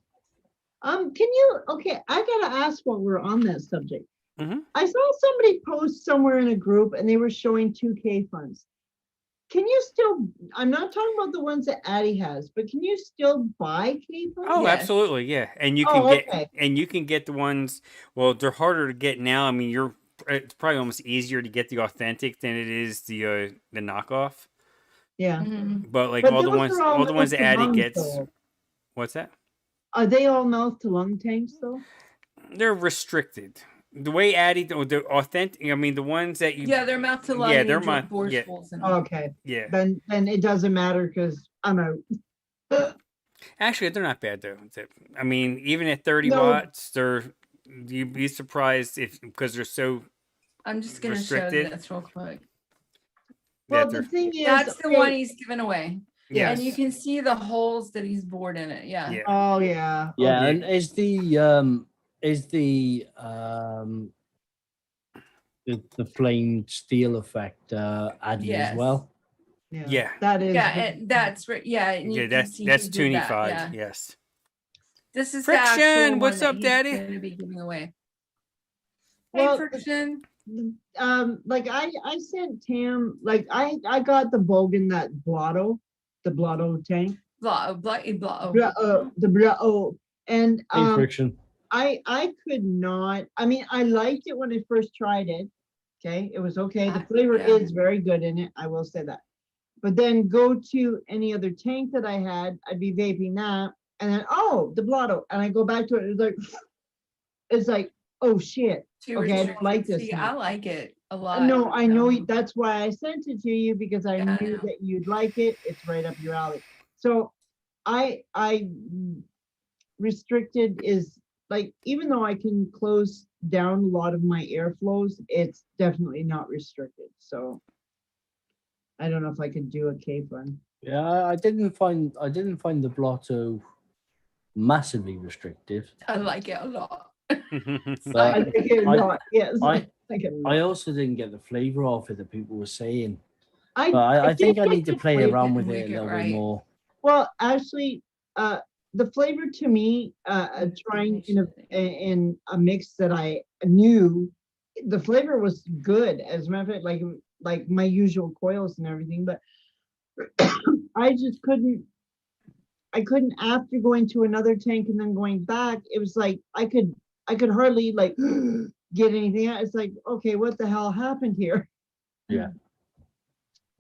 S2: Can you? Okay, I gotta ask while we're on that subject.
S3: Mhm.
S2: I saw somebody post somewhere in a group, and they were showing 2K funds. Can you still? I'm not talking about the ones that Addie has, but can you still buy K funds?
S3: Oh,
S5: Yes.
S3: absolutely, yeah. And you
S2: Oh,
S3: can get
S2: okay.
S3: and you can get the ones. Well, they're harder to get now. I mean, it's probably almost easier to get the authentic than it is the knockoff.
S2: Yeah.
S5: Mhm.
S3: But like
S2: But
S3: all the
S2: those
S3: ones,
S2: are all
S3: all the ones
S2: mouth
S3: that
S2: to
S3: Addie
S2: lung,
S3: gets.
S2: though.
S3: What's that?
S2: Are they all mouth to lung tanks though?
S3: They're restricted. The way Addie, the authentic. I mean, the ones that you.
S5: Yeah, they're mouth to lung.
S3: Yeah,
S5: and
S3: they're
S5: you
S3: my-
S5: drink bore
S3: yeah.
S5: schools in
S2: Oh,
S5: them.
S2: okay.
S3: Yeah.
S2: Then it doesn't matter because I'm out.
S3: Actually, they're not bad though. I mean, even at 30
S2: No.
S3: watts, you'd be surprised because they're so
S5: I'm just gonna
S3: restricted.
S5: show this real quick.
S2: Well,
S3: that
S2: the
S3: they're.
S2: thing is,
S5: That's the
S2: okay,
S5: one he's giving away.
S3: Yes.
S5: And you can see the holes that he's bored in it. Yeah.
S3: Yeah.
S2: Oh yeah.
S6: Yeah,
S2: okay.
S6: and is the flame steel effect Addy
S5: Yes.
S6: as well?
S3: Yeah.
S2: That is.
S5: Yeah, and that's right. Yeah, and you
S3: Yeah,
S5: can see
S3: that's
S5: he did that,
S3: tunified.
S5: yeah.
S3: Yes.
S5: This is
S3: Friction,
S5: the actual
S3: what's
S5: one
S3: up,
S5: that
S3: Daddy?
S5: he's going to be giving away.
S2: Well,
S5: Hey, Friction.
S2: Like I sent Tam, like I got the Bogan, that the Blotto tank.
S5: Blah, blah, blah.
S2: The Blotto. And
S6: Hey, friction.
S2: I could not, I mean, I liked it when I first tried it. Okay, it was okay. The flavor
S5: Yeah.
S2: is very good in it, I will say that. But then go to any other tank that I had, I'd be vaping that, and then the Blotto, and I go back to it, it's like, oh shit.
S5: Too
S2: Okay, I don't
S5: restricted.
S2: like this
S5: See,
S2: now.
S5: I like it a lot.
S2: No, I know
S5: so-
S2: that's why I sent it to you, because I
S5: Yeah, I
S2: knew
S5: know.
S2: that you'd like it. It's right up your alley. So I restricted is like, even though I can close down a lot of my airflows, it's definitely not restricted. So I don't know if I could do a K fund.
S6: Yeah, I didn't find the Blotto massively restrictive.
S5: I like it a lot.
S2: I
S6: But
S2: like it a
S6: I-
S2: lot. Yes,
S6: I-
S2: like it a lot.
S6: I also didn't get the flavor of it that people were saying.
S2: I,
S6: But I think
S2: did
S6: I
S2: get
S6: need to
S2: the
S6: play
S2: flavor.
S6: around with
S5: and
S6: it a
S5: make it
S6: little
S5: right.
S6: bit more.
S2: Well, actually, the flavor to me, trying in a mix that I knew, the flavor was good. As a matter of fact, like my usual coils and everything, but I just couldn't. I couldn't, after going to another tank and then going back. It was like I could hardly like get anything out. It's like, okay, what the hell happened here?
S6: Yeah.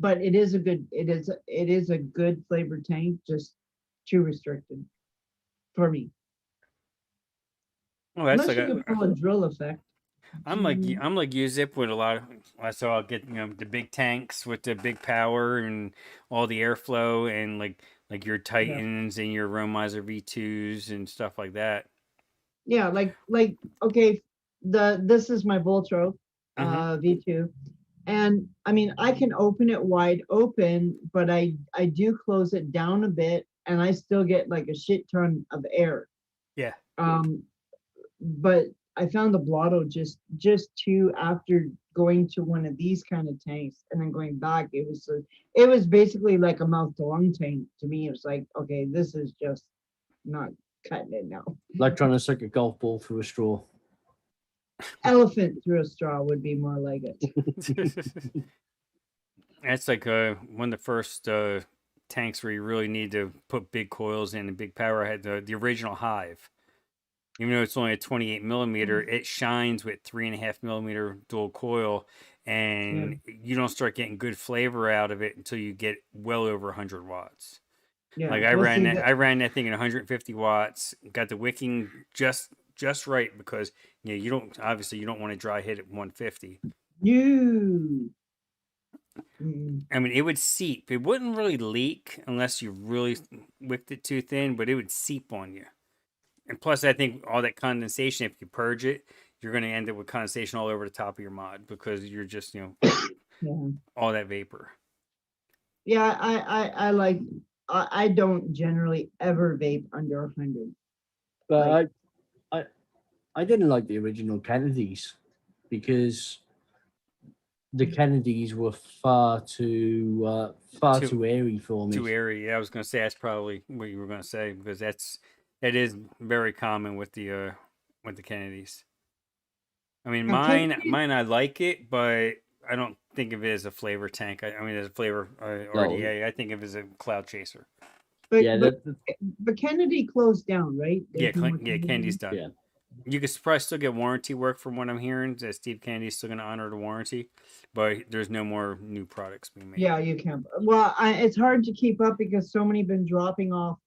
S2: But it is a good flavored tank, just too restricted for me.
S3: Well, that's
S2: Unless
S3: like
S2: you can pull a drill effect.
S3: I'm like you Zip with a lot of. So I'll get the big tanks with the big power and all the airflow and like your Titans and your Romizer V2s and stuff like that.
S2: Yeah, like okay, this is my Voltro V2, and I mean I can open it wide open, but I do close it down a bit, and I still get like a shit ton of air.
S3: Yeah.
S2: But I found the Blotto just too, after going to one of these kind of tanks and then going back, it was basically like a mouth to lung tank to me. It was like, okay, this is just not cutting it now.
S6: Like trying to suck a golf ball through a straw.
S2: Elephant through a straw would be more like it.
S3: That's like one of the first tanks where you really need to put big coils in and big power. I had the original Hive. Even though it's only a 28 millimeter, it shines with 3.5 millimeter dual coil, and you don't start getting good flavor out of it until you get well over 100 watts.
S2: Yeah.
S3: Like I
S2: well,
S3: ran
S2: see,
S3: that, I ran that thing at 150 watts, got the wicking just right because you don't obviously you don't want to dry hit at 150.
S2: You. Mm.
S3: I mean, it would seep. It wouldn't really leak unless you really wicked it too thin, but it would seep on you. And plus, I think all that condensation, if you purge it, you're going to end up with condensation all over the top of your mod because you're just,
S2: Yeah.
S3: all that vapor.
S2: Yeah, I like. I don't generally ever vape under 100.
S6: But I didn't like the original Kennedys because the Kennedys were far too airy for me.
S3: Too airy. Yeah, I was going to say that's probably what you were going to say because that is very common with the Kennedys. I mean,
S2: Now,
S3: mine I like it, but I don't think of it as a flavor tank. I mean, as a flavor RDA. I think of it as a cloud chaser.
S2: But,
S6: Yeah,
S2: but Kennedy closed down, right?
S3: Yeah,
S2: There's no more
S3: Kennedy's done.
S6: Yeah.
S3: You could probably still get warranty work from what I'm hearing. That Steve Kennedy's still going to honor the warranty, but there's no more new products being made.
S2: Yeah, you can. Well, it's hard to keep up because so many been dropping off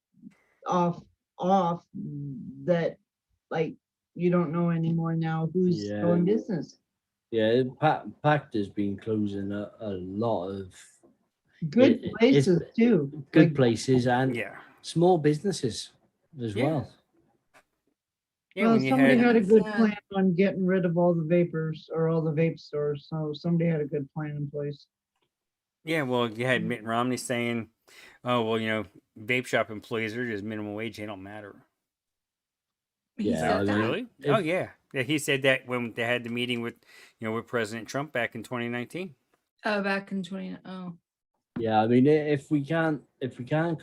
S2: that like you don't know anymore now who's
S6: Yeah.
S2: still in business.
S6: Yeah, Pact has been closing a lot of
S2: Good
S6: it's
S2: places too.
S6: good
S2: Like,
S6: places and
S3: Yeah.
S6: small businesses as
S3: Yeah.
S6: well.
S3: Yeah,
S2: well,
S3: when you
S2: somebody had a good
S5: Yeah.
S2: plan on getting rid of all the vapors or all the vape stores. So somebody had a good plan in place.
S3: Yeah, well, you had Mitt Romney saying, "Oh, well, vape shop employees are just minimum wage; they don't matter."
S5: He
S6: Yeah,
S5: said
S6: I mean,
S5: that.
S3: Really? Oh, yeah. Yeah, he said that when they had the meeting with President Trump back in 2019.
S5: Oh, back in 20. Oh,
S6: Yeah, I mean, if we can't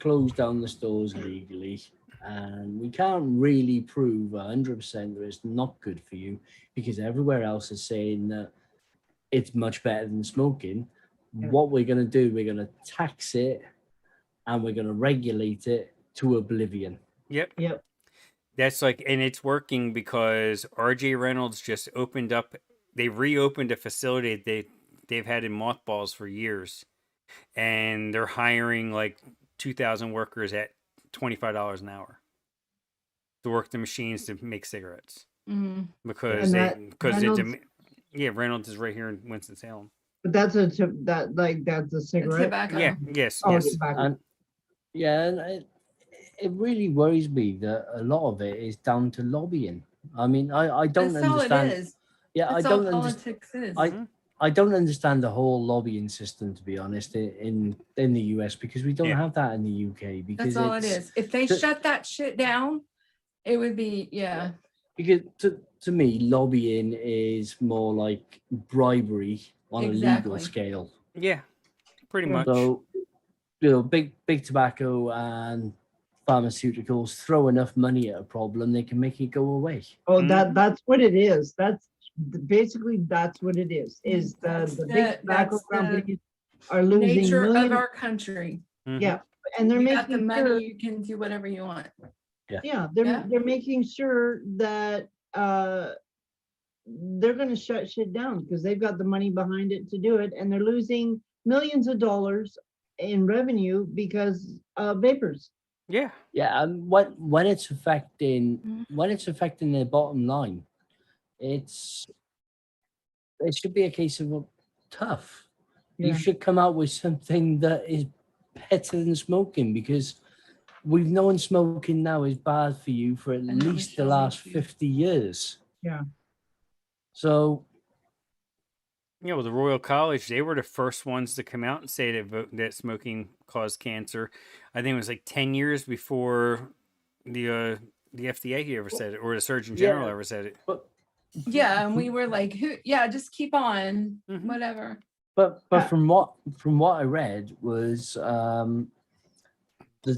S6: close down the stores legally, and we can't really prove 100% that it's not good for you, because everywhere else is saying that it's much better than smoking.
S2: Yeah.
S6: What we're going to do, we're going to tax it, and we're going to regulate it to oblivion.
S3: Yep.
S2: Yep.
S3: That's and it's working because RJ Reynolds just opened up. They reopened a facility they've had in mothballs for years, and they're hiring like 2,000 workers at $25 an hour to work the machines to make cigarettes
S5: mm.
S3: because
S2: And
S3: Reynolds is right here in Winston-Salem.
S2: But that's a cigarette.
S5: Tobacco.
S3: Yeah. Yes.
S2: Oh,
S3: Yes.
S2: tobacco.
S6: And yeah, and it really worries me that a lot of it is down to lobbying. I mean, I don't
S5: That's all
S6: understand.
S5: it is.
S6: Yeah,
S5: That's
S6: I
S5: all
S6: don't understand.
S5: politics is.
S6: I don't understand the whole lobbying system, to be honest, in the US, because we don't
S3: Yeah.
S6: have that in the UK. Because
S5: That's all it
S6: it's-
S5: is. If they
S6: to-
S5: shut that shit down, it would be
S6: Because to me, lobbying is more like bribery on a
S5: Exactly.
S6: legal scale.
S3: Yeah. Pretty much.
S6: So, big tobacco and pharmaceuticals throw enough money at a problem, they can make it go away.
S2: Oh,
S3: Mhm.
S2: that's what it is. That's basically what it is. Is
S5: That's
S2: the big tobacco
S5: that's the
S2: companies are losing
S5: nature
S2: millions,
S5: of our country.
S3: Mhm.
S2: yeah, and they're
S5: You got the
S2: making
S5: money,
S2: sure,
S5: you can do whatever you want.
S2: yeah,
S5: Yeah.
S2: they're making sure that they're going to shut shit down because they've got the money behind it to do it, and they're losing millions of dollars in revenue because vapors.
S3: Yeah.
S6: Yeah, and when it's affecting
S5: Mhm.
S6: their bottom line, it should be a case of, well, tough. You
S2: Yeah.
S6: should come out with something that is better than smoking, because we've known smoking now is bad for you for at
S5: And that
S6: least the
S5: Michelle
S6: last
S5: makes you-
S6: 50 years.
S2: Yeah.
S6: So
S3: Yeah, well, the Royal College, they were the first ones to come out and say that smoking caused cancer. I think it was like 10 years before the FDA ever said it, or the Surgeon General
S6: Yeah.
S3: ever said it.
S6: but
S5: Yeah, and we were like, "Who? Yeah, just keep on,
S3: Mhm.
S5: whatever."
S6: But from what I read was the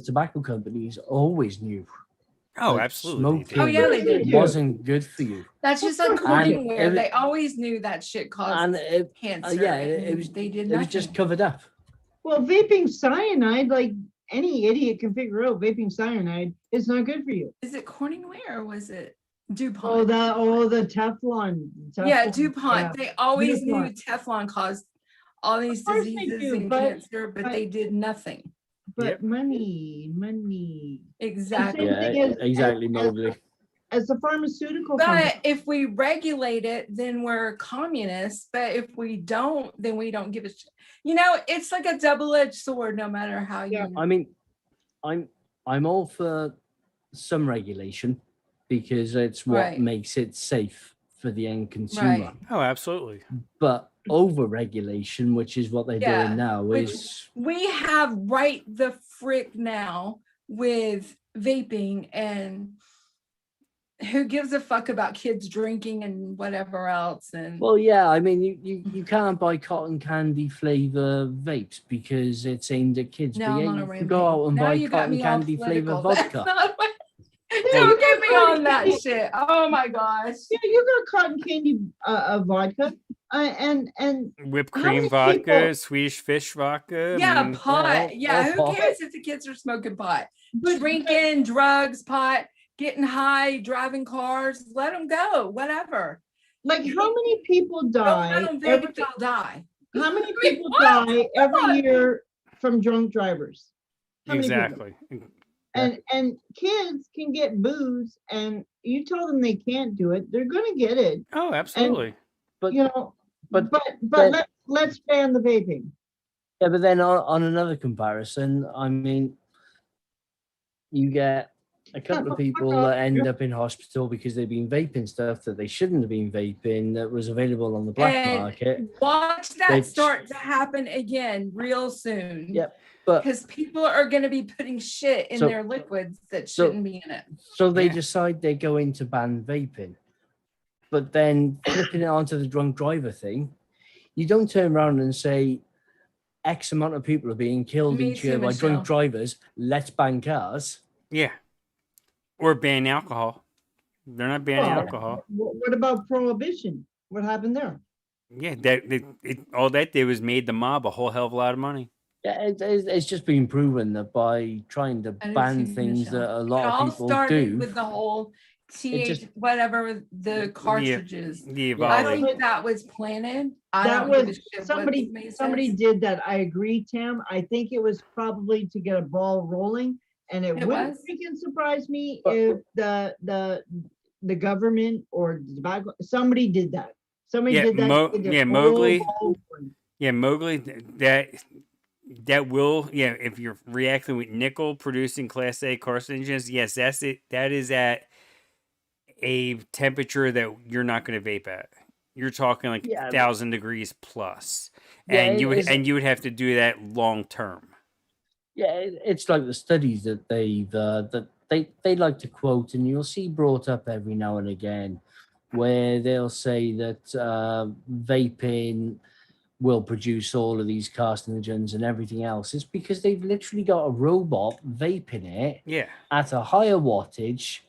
S6: tobacco companies always knew
S3: Oh,
S6: that
S3: absolutely. they did.
S6: smoking
S5: Oh, yeah, they did.
S6: wasn't good for you.
S5: That's just
S2: Of
S5: like
S2: course they
S5: Corningware.
S6: did.
S5: They always knew that shit caused
S6: And it
S5: cancer.
S6: yeah, it
S5: and
S6: was
S5: They did
S6: it
S5: nothing.
S6: was just covered up.
S2: Well, vaping cyanide, like any idiot can figure out, vaping cyanide is not good for you.
S5: Is it Corningware or was it? DuPont.
S2: The Teflon.
S5: Yeah,
S2: Teflon,
S5: DuPont.
S2: yeah.
S5: They always knew
S2: DuPont.
S5: Teflon caused all these
S2: course they
S5: diseases
S2: do,
S5: and
S2: but-
S5: cancer, but
S2: but-
S5: they did nothing.
S2: But
S3: Yep.
S2: money.
S5: Exactly.
S6: Yeah,
S2: thing is-
S6: exactly, Mowgli.
S2: As a pharmaceutical company,
S5: But if we regulate it, then we're communists. But if we don't, then we don't give a shit. You know, it's like a double-edged sword, no matter how
S2: Yeah.
S5: you.
S6: I mean, I'm all for some regulation because it's what
S5: Right.
S6: makes it safe for the end consumer.
S5: Right.
S3: Oh, absolutely.
S6: But over regulation, which is what they're
S5: Yeah,
S6: doing now,
S5: which-
S6: is
S5: We have right the frick now with vaping, and who gives a fuck about kids drinking and whatever else? And
S6: well, yeah. I mean, you can't buy cotton candy flavor vapes because it's aimed at kids.
S5: now
S6: but
S5: I'm
S6: yeah,
S5: on a
S6: you
S5: rampage.
S6: can go out and
S5: Now
S6: buy
S5: you got
S6: cotton
S5: me all
S6: candy flavor
S5: political. That's
S6: vodka.
S5: not what- Don't get me on that shit. Oh my gosh.
S2: yeah, you got cotton candy vodka, and
S3: Whipped
S2: How
S3: cream
S2: many
S3: vodka,
S2: people-
S3: Swedish fish vodka. I
S5: Yeah,
S3: mean,
S5: pot. Yeah,
S6: or
S5: who
S6: pot.
S5: cares if the kids are smoking pot?
S2: but-
S5: Drinking, drugs, pot, getting high, driving cars. Let them go. Whatever.
S2: like how many people
S5: Don't
S2: die
S5: let them
S2: every,
S5: vape, they'll die.
S2: how many
S5: I mean,
S2: people
S5: what?
S2: die every
S5: on.
S2: year from drunk drivers? How many people?
S3: exactly.
S2: And kids can get booze, and you tell them they can't do it, they're gonna get it.
S3: Oh, absolutely.
S6: But
S2: You know,
S6: but
S2: but
S6: then-
S2: let's ban the vaping.
S6: yeah, but then on another comparison, I mean, you get a couple of people that end up in hospital because they've been vaping stuff that they shouldn't have been vaping that was available on the black
S5: And
S6: market.
S5: Watch that
S6: Which-
S5: start to happen again real soon.
S6: Yep. But
S5: Because people are going to be putting shit in
S6: So-
S5: their liquids that
S6: so-
S5: shouldn't be in it.
S6: so they
S3: Yeah.
S6: decide they're going to ban vaping, but then flipping it onto the drunk driver thing, you don't turn around and say X amount of people are being killed
S5: Me
S6: each year
S5: too,
S6: by
S5: Michelle.
S6: drunk drivers. Let's ban cars.
S3: Yeah. Or ban alcohol. They're not banning
S2: Well,
S3: alcohol.
S2: What about prohibition? What happened there?
S3: Yeah, all that did was made the mob a whole hell of a lot of money.
S6: Yeah, it's just been proven that by trying to
S5: I do
S6: ban
S5: too,
S6: things
S5: Michelle.
S6: that a
S5: It
S6: lot
S5: all
S6: of people
S5: started
S6: do.
S5: with the whole TH,
S6: just-
S5: whatever, the cartridges.
S3: The
S5: I
S3: volley.
S5: think that was planted. I
S2: That
S5: don't give a
S2: was
S5: shit what
S2: somebody
S5: says.
S2: did that. I agree, Tim. I think it was probably to get a ball rolling, and it
S5: It
S2: wouldn't
S5: was?
S2: freaking surprise me
S6: But-
S2: if the government or the tobacco somebody did that. Somebody
S3: Yeah,
S2: did that.
S3: Mo-
S2: to get
S3: yeah,
S2: a
S3: Mowgli.
S2: ball rolling.
S3: Yeah, Mowgli, that will, yeah, if you're reacting with nickel producing class A carcinogens, yes, that's it. That is at a temperature that you're not going to vape at. You're talking like
S6: Yeah,
S3: 1,000 degrees plus.
S6: Yeah,
S3: And you
S6: it's-
S3: would have to do that long term.
S6: Yeah, it's like the studies that they like to quote, and you'll see brought up every now and again, where they'll say that vaping will produce all of these carcinogens and everything else. It's because they've literally got a robot vaping it
S3: Yeah.
S6: at a higher wattage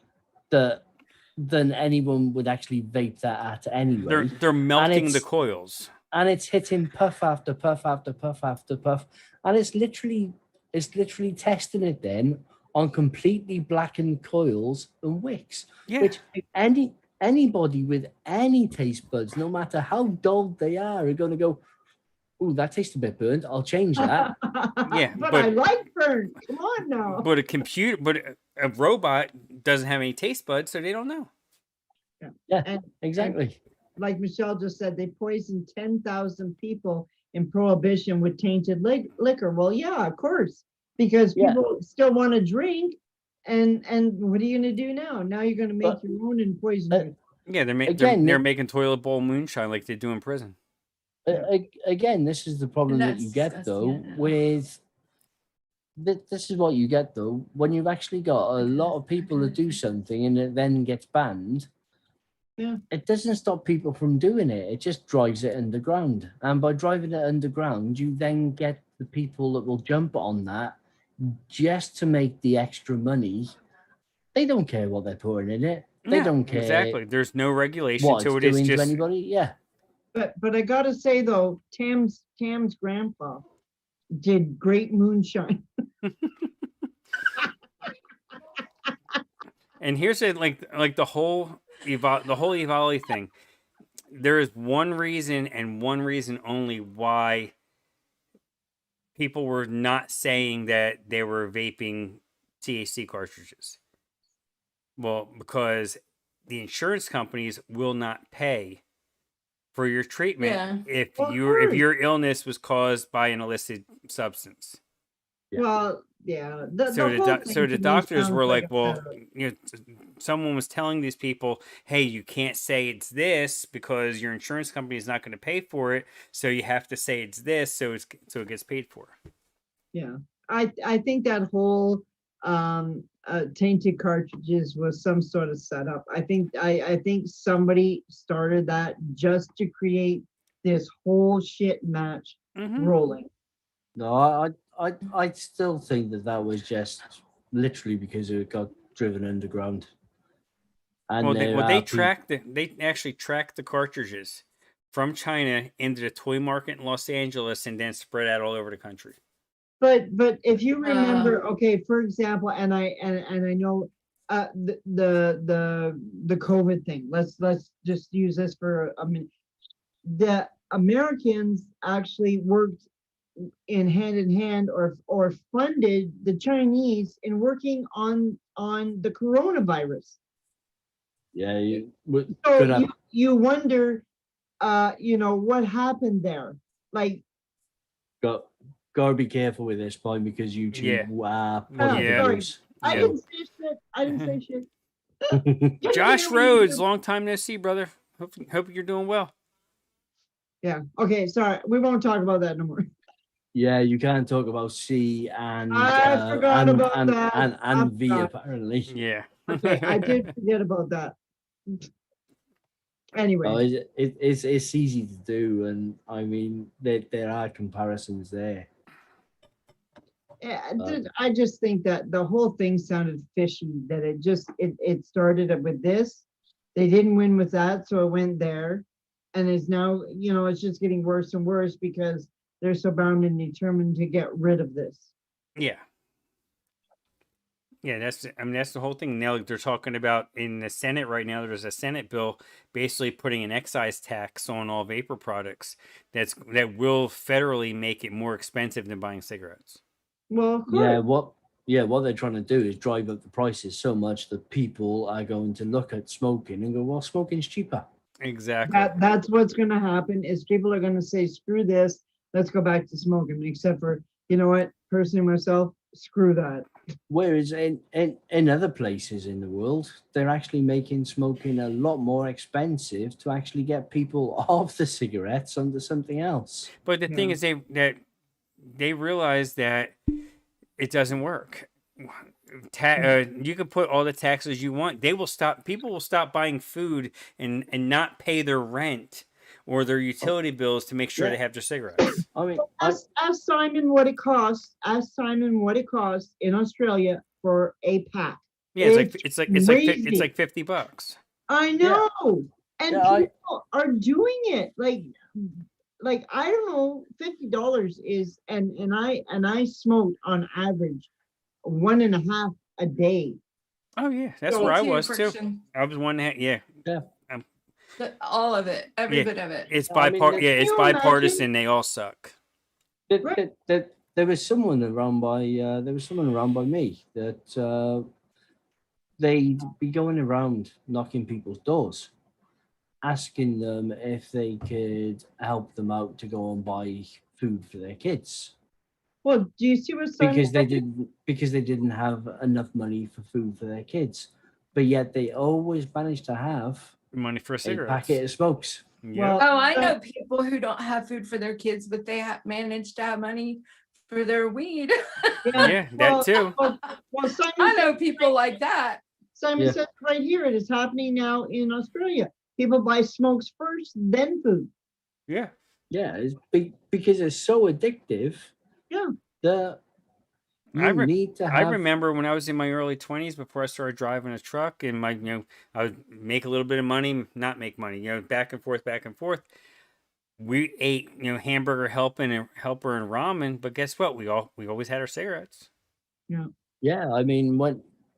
S6: than anyone would actually vape that at anyway.
S3: They're melting the
S6: it's-
S3: coils.
S6: And it's hitting puff after puff after puff after puff, and it's literally testing it then on completely blackened coils and wicks,
S3: Yeah.
S6: which anybody with any taste buds, no matter how dulled they are going to go, "Ooh, that tastes a bit burnt. I'll change that."
S3: Yeah,
S2: but
S3: but-
S2: I like burn. Come on now.
S3: But a robot doesn't have any taste buds, so they don't know.
S6: Exactly.
S2: Like Michelle just said, they poisoned 10,000 people in prohibition with tainted liquor. Well, yeah, of course, because
S6: Yeah.
S2: people still want to drink. And what are you going to do now? Now you're going to make
S6: But-
S2: your own and poison
S6: Uh,
S2: yourself.
S3: Yeah, they're
S6: Again,
S3: they're making toilet bowl moonshine like they do in prison.
S6: Again, this is the problem that you
S5: that's
S6: get
S5: disgusting,
S6: though
S5: yeah.
S6: with this is what you get though when you've actually got a lot of people that do something and it then gets banned.
S2: Yeah.
S6: It doesn't stop people from doing it. It just drives it underground. And by driving it underground, you then get the people that will jump on that just to make the extra money. They don't care what they're putting in it. They
S3: Yeah,
S6: don't care
S3: exactly. There's no regulation,
S6: what
S3: so
S6: it's
S3: it is
S6: doing to
S3: just
S6: anybody. Yeah.
S2: But I got to say, though, Tam's grandpa did great moonshine.
S3: And here's it, like the whole the whole EVOLI thing. There is one reason and one reason only why people were not saying that they were vaping THC cartridges. Well, because the insurance companies will not pay for your treatment
S5: Yeah.
S3: if
S2: Well, of
S3: if
S2: course.
S3: your illness was caused by an illicit substance.
S6: Yeah.
S2: Well, yeah. The
S3: So
S2: whole thing
S3: so
S2: to
S3: the
S2: me
S3: doctors
S2: sounds
S3: were
S2: like
S3: like,
S2: a
S3: well,
S2: setup.
S3: you know, someone was telling these people, hey, you can't say it's this because your insurance company is not going to pay for it, so you have to say it's this, so it gets paid for.
S2: Yeah, I think that whole tainted cartridges was some sort of setup. I think somebody started that just to create this whole shit match
S3: Mm-hmm.
S2: rolling.
S6: No, I still think that was just literally because it got driven underground. And
S3: They actually tracked the cartridges from China into the toy market in Los Angeles and then spread out all over the country.
S2: But if you remember, okay, for example, and I know the COVID thing. Let's just use this for a minute. The Americans actually worked in hand or funded the Chinese in working on the coronavirus.
S6: yeah,
S2: So you wonder, what happened there? Like,
S6: gotta be careful with this point because YouTube put the
S3: Yeah.
S2: sorry,
S6: videos.
S2: I
S3: Yeah.
S2: didn't say shit. I didn't say shit.
S3: Josh Rhodes, long time no see, brother. Hope you're doing well.
S2: Yeah. Okay. Sorry. We won't talk about that no more.
S6: Yeah, you can't talk about C and
S2: I forgot about
S6: and,
S2: that.
S6: and V
S2: forgot.
S6: apparently.
S3: Yeah.
S2: Okay. I did forget about that. Anyway.
S6: Oh, it's easy to do, and I mean there are comparisons there.
S2: Yeah, I just think that the whole thing sounded fishy. That it started up with this. They didn't win with that, so it went there, and it's now it's just getting worse and worse because they're so bound and determined to get rid of this.
S3: Yeah. Yeah, that's the whole thing. Now they're talking about in the Senate right now. There's a Senate bill basically putting an excise tax on all vapor products that will federally make it more expensive than buying cigarettes.
S2: Well, of course.
S6: What they're trying to do is drive up the prices so much that people are going to look at smoking and go, well, smoking's cheaper.
S3: Exactly.
S2: That's what's going to happen is people are going to say, screw this, let's go back to smoking. Except for, you know what, personally myself, screw that.
S6: Whereas in other places in the world, they're actually making smoking a lot more expensive to actually get people off the cigarettes onto something else.
S3: But the thing is, they realize that it doesn't work. You can put all the taxes you want. They will stop. People will stop buying food and not pay their rent or their utility bills to make sure they have their cigarettes.
S6: I mean,
S2: Ask Simon what it costs. Ask Simon what it costs in Australia for a pack.
S3: Yeah, it's like $50.
S2: I know, and
S6: Yeah,
S2: people are doing it. Like I don't know, $50 is, and I smoked on average 1.5 a day.
S3: Oh yeah, that's
S5: Me
S3: where I
S5: too,
S3: was too.
S5: friction.
S3: I was 1.5. Yeah,
S5: All of it, every
S3: Yeah.
S5: bit of it.
S3: it's
S6: I mean,
S3: it's
S2: you
S3: bipartisan. They all suck.
S6: there was someone around by me that they'd be going around knocking people's doors, asking them if they could help them out to go and buy food for their kids
S2: Well, do you see what Simon
S6: because they didn't have enough money for food for their kids, but yet they always managed to have
S3: Money for
S6: a
S3: cigarettes.
S6: packet of smokes.
S3: Yeah.
S5: Oh, I know people who don't have food for their kids, but they managed to have money for their weed.
S3: Yeah, that too.
S2: Well, Simon
S5: I know
S2: said
S5: people like that.
S2: Simon
S6: Yeah.
S2: says right here, it is happening now in Australia. People buy smokes first, then food.
S3: Yeah.
S6: Yeah, it's because it's so addictive.
S2: Yeah.
S6: That you need to
S3: I
S6: have.
S3: remember when I was in my early 20s before I started driving a truck and I would make a little bit of money, not make money, back and forth. We ate, hamburger helper and ramen, but guess what? We always had our cigarettes.
S6: Yeah, I mean,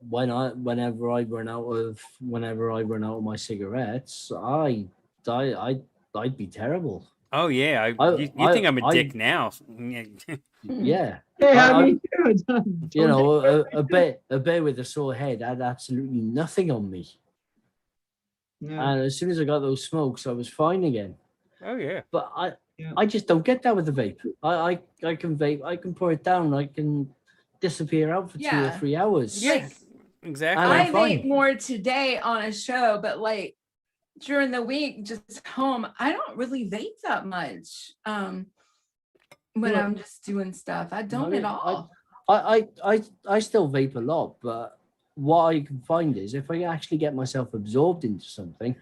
S6: whenever I run out of my cigarettes, I'd be terrible.
S3: Oh yeah, you think I'm a dick now?
S6: Yeah.
S2: Yeah,
S6: I-
S2: me too.
S6: You know, a bear with a sore head had absolutely nothing on me.
S2: Yeah.
S6: And as soon as I got those smokes, I was fine again.
S3: Oh yeah.
S6: But
S2: Yeah.
S6: I just don't get that with the vape. I can vape, I can pour it down, I can disappear out for 2 or
S5: Yeah.
S6: 3 hours.
S3: Yeah.
S5: Like,
S3: Exactly.
S6: I'm
S5: I
S6: fine.
S5: vape more today on a show, but like during the week, just home, I don't really vape that much. When
S6: Well,
S5: I'm just doing stuff, I don't
S6: mean,
S5: at all.
S6: I still vape a lot, but what I can find is if I actually get myself absorbed into something,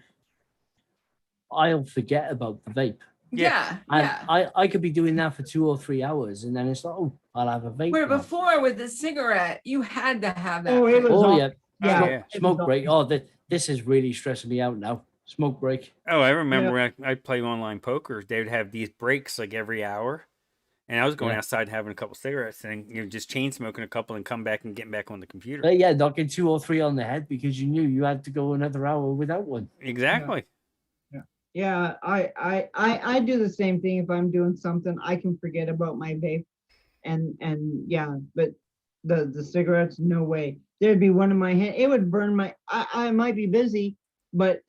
S6: I'll forget about the vape.
S5: Yeah,
S6: And
S5: yeah.
S6: I could be doing that for 2 or 3 hours, and then it's like, oh, I'll have a vape.
S5: Where
S6: now.
S5: before with the cigarette, you had to have that.
S2: Oh, it was
S6: Oh
S2: all-
S6: yeah,
S2: yeah.
S6: smoke,
S3: yeah.
S6: smoke break. Oh, this is really stressing me out now. Smoke break.
S3: Oh, I remember when I play online poker. They would have these breaks like every hour, and I was going
S6: Yeah.
S3: outside having a couple cigarettes and just chain smoking a couple and come back and getting back on the computer.
S6: Yeah, knocking 2 or 3 on the head because you knew you had to go another hour without one.
S3: Exactly.
S2: Yeah, I do the same thing. If I'm doing something, I can forget about my vape, and yeah, but the cigarettes, no way. There'd be one in my hand. It would burn my. I might be busy, but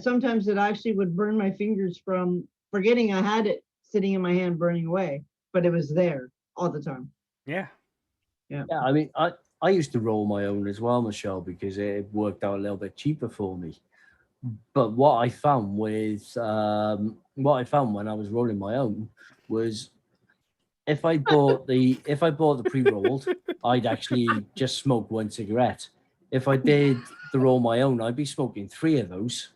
S2: sometimes it actually would burn my fingers from forgetting I had it sitting in my hand, burning away. But it was there all the time.
S3: Yeah.
S6: Yeah, I mean, I used to roll my own as well, Michelle, because it worked out a little bit cheaper for me. But what I found when I was rolling my own was if I bought the pre-rolled, I'd actually just smoke one cigarette. If I did the roll my own, I'd be smoking 3 of those.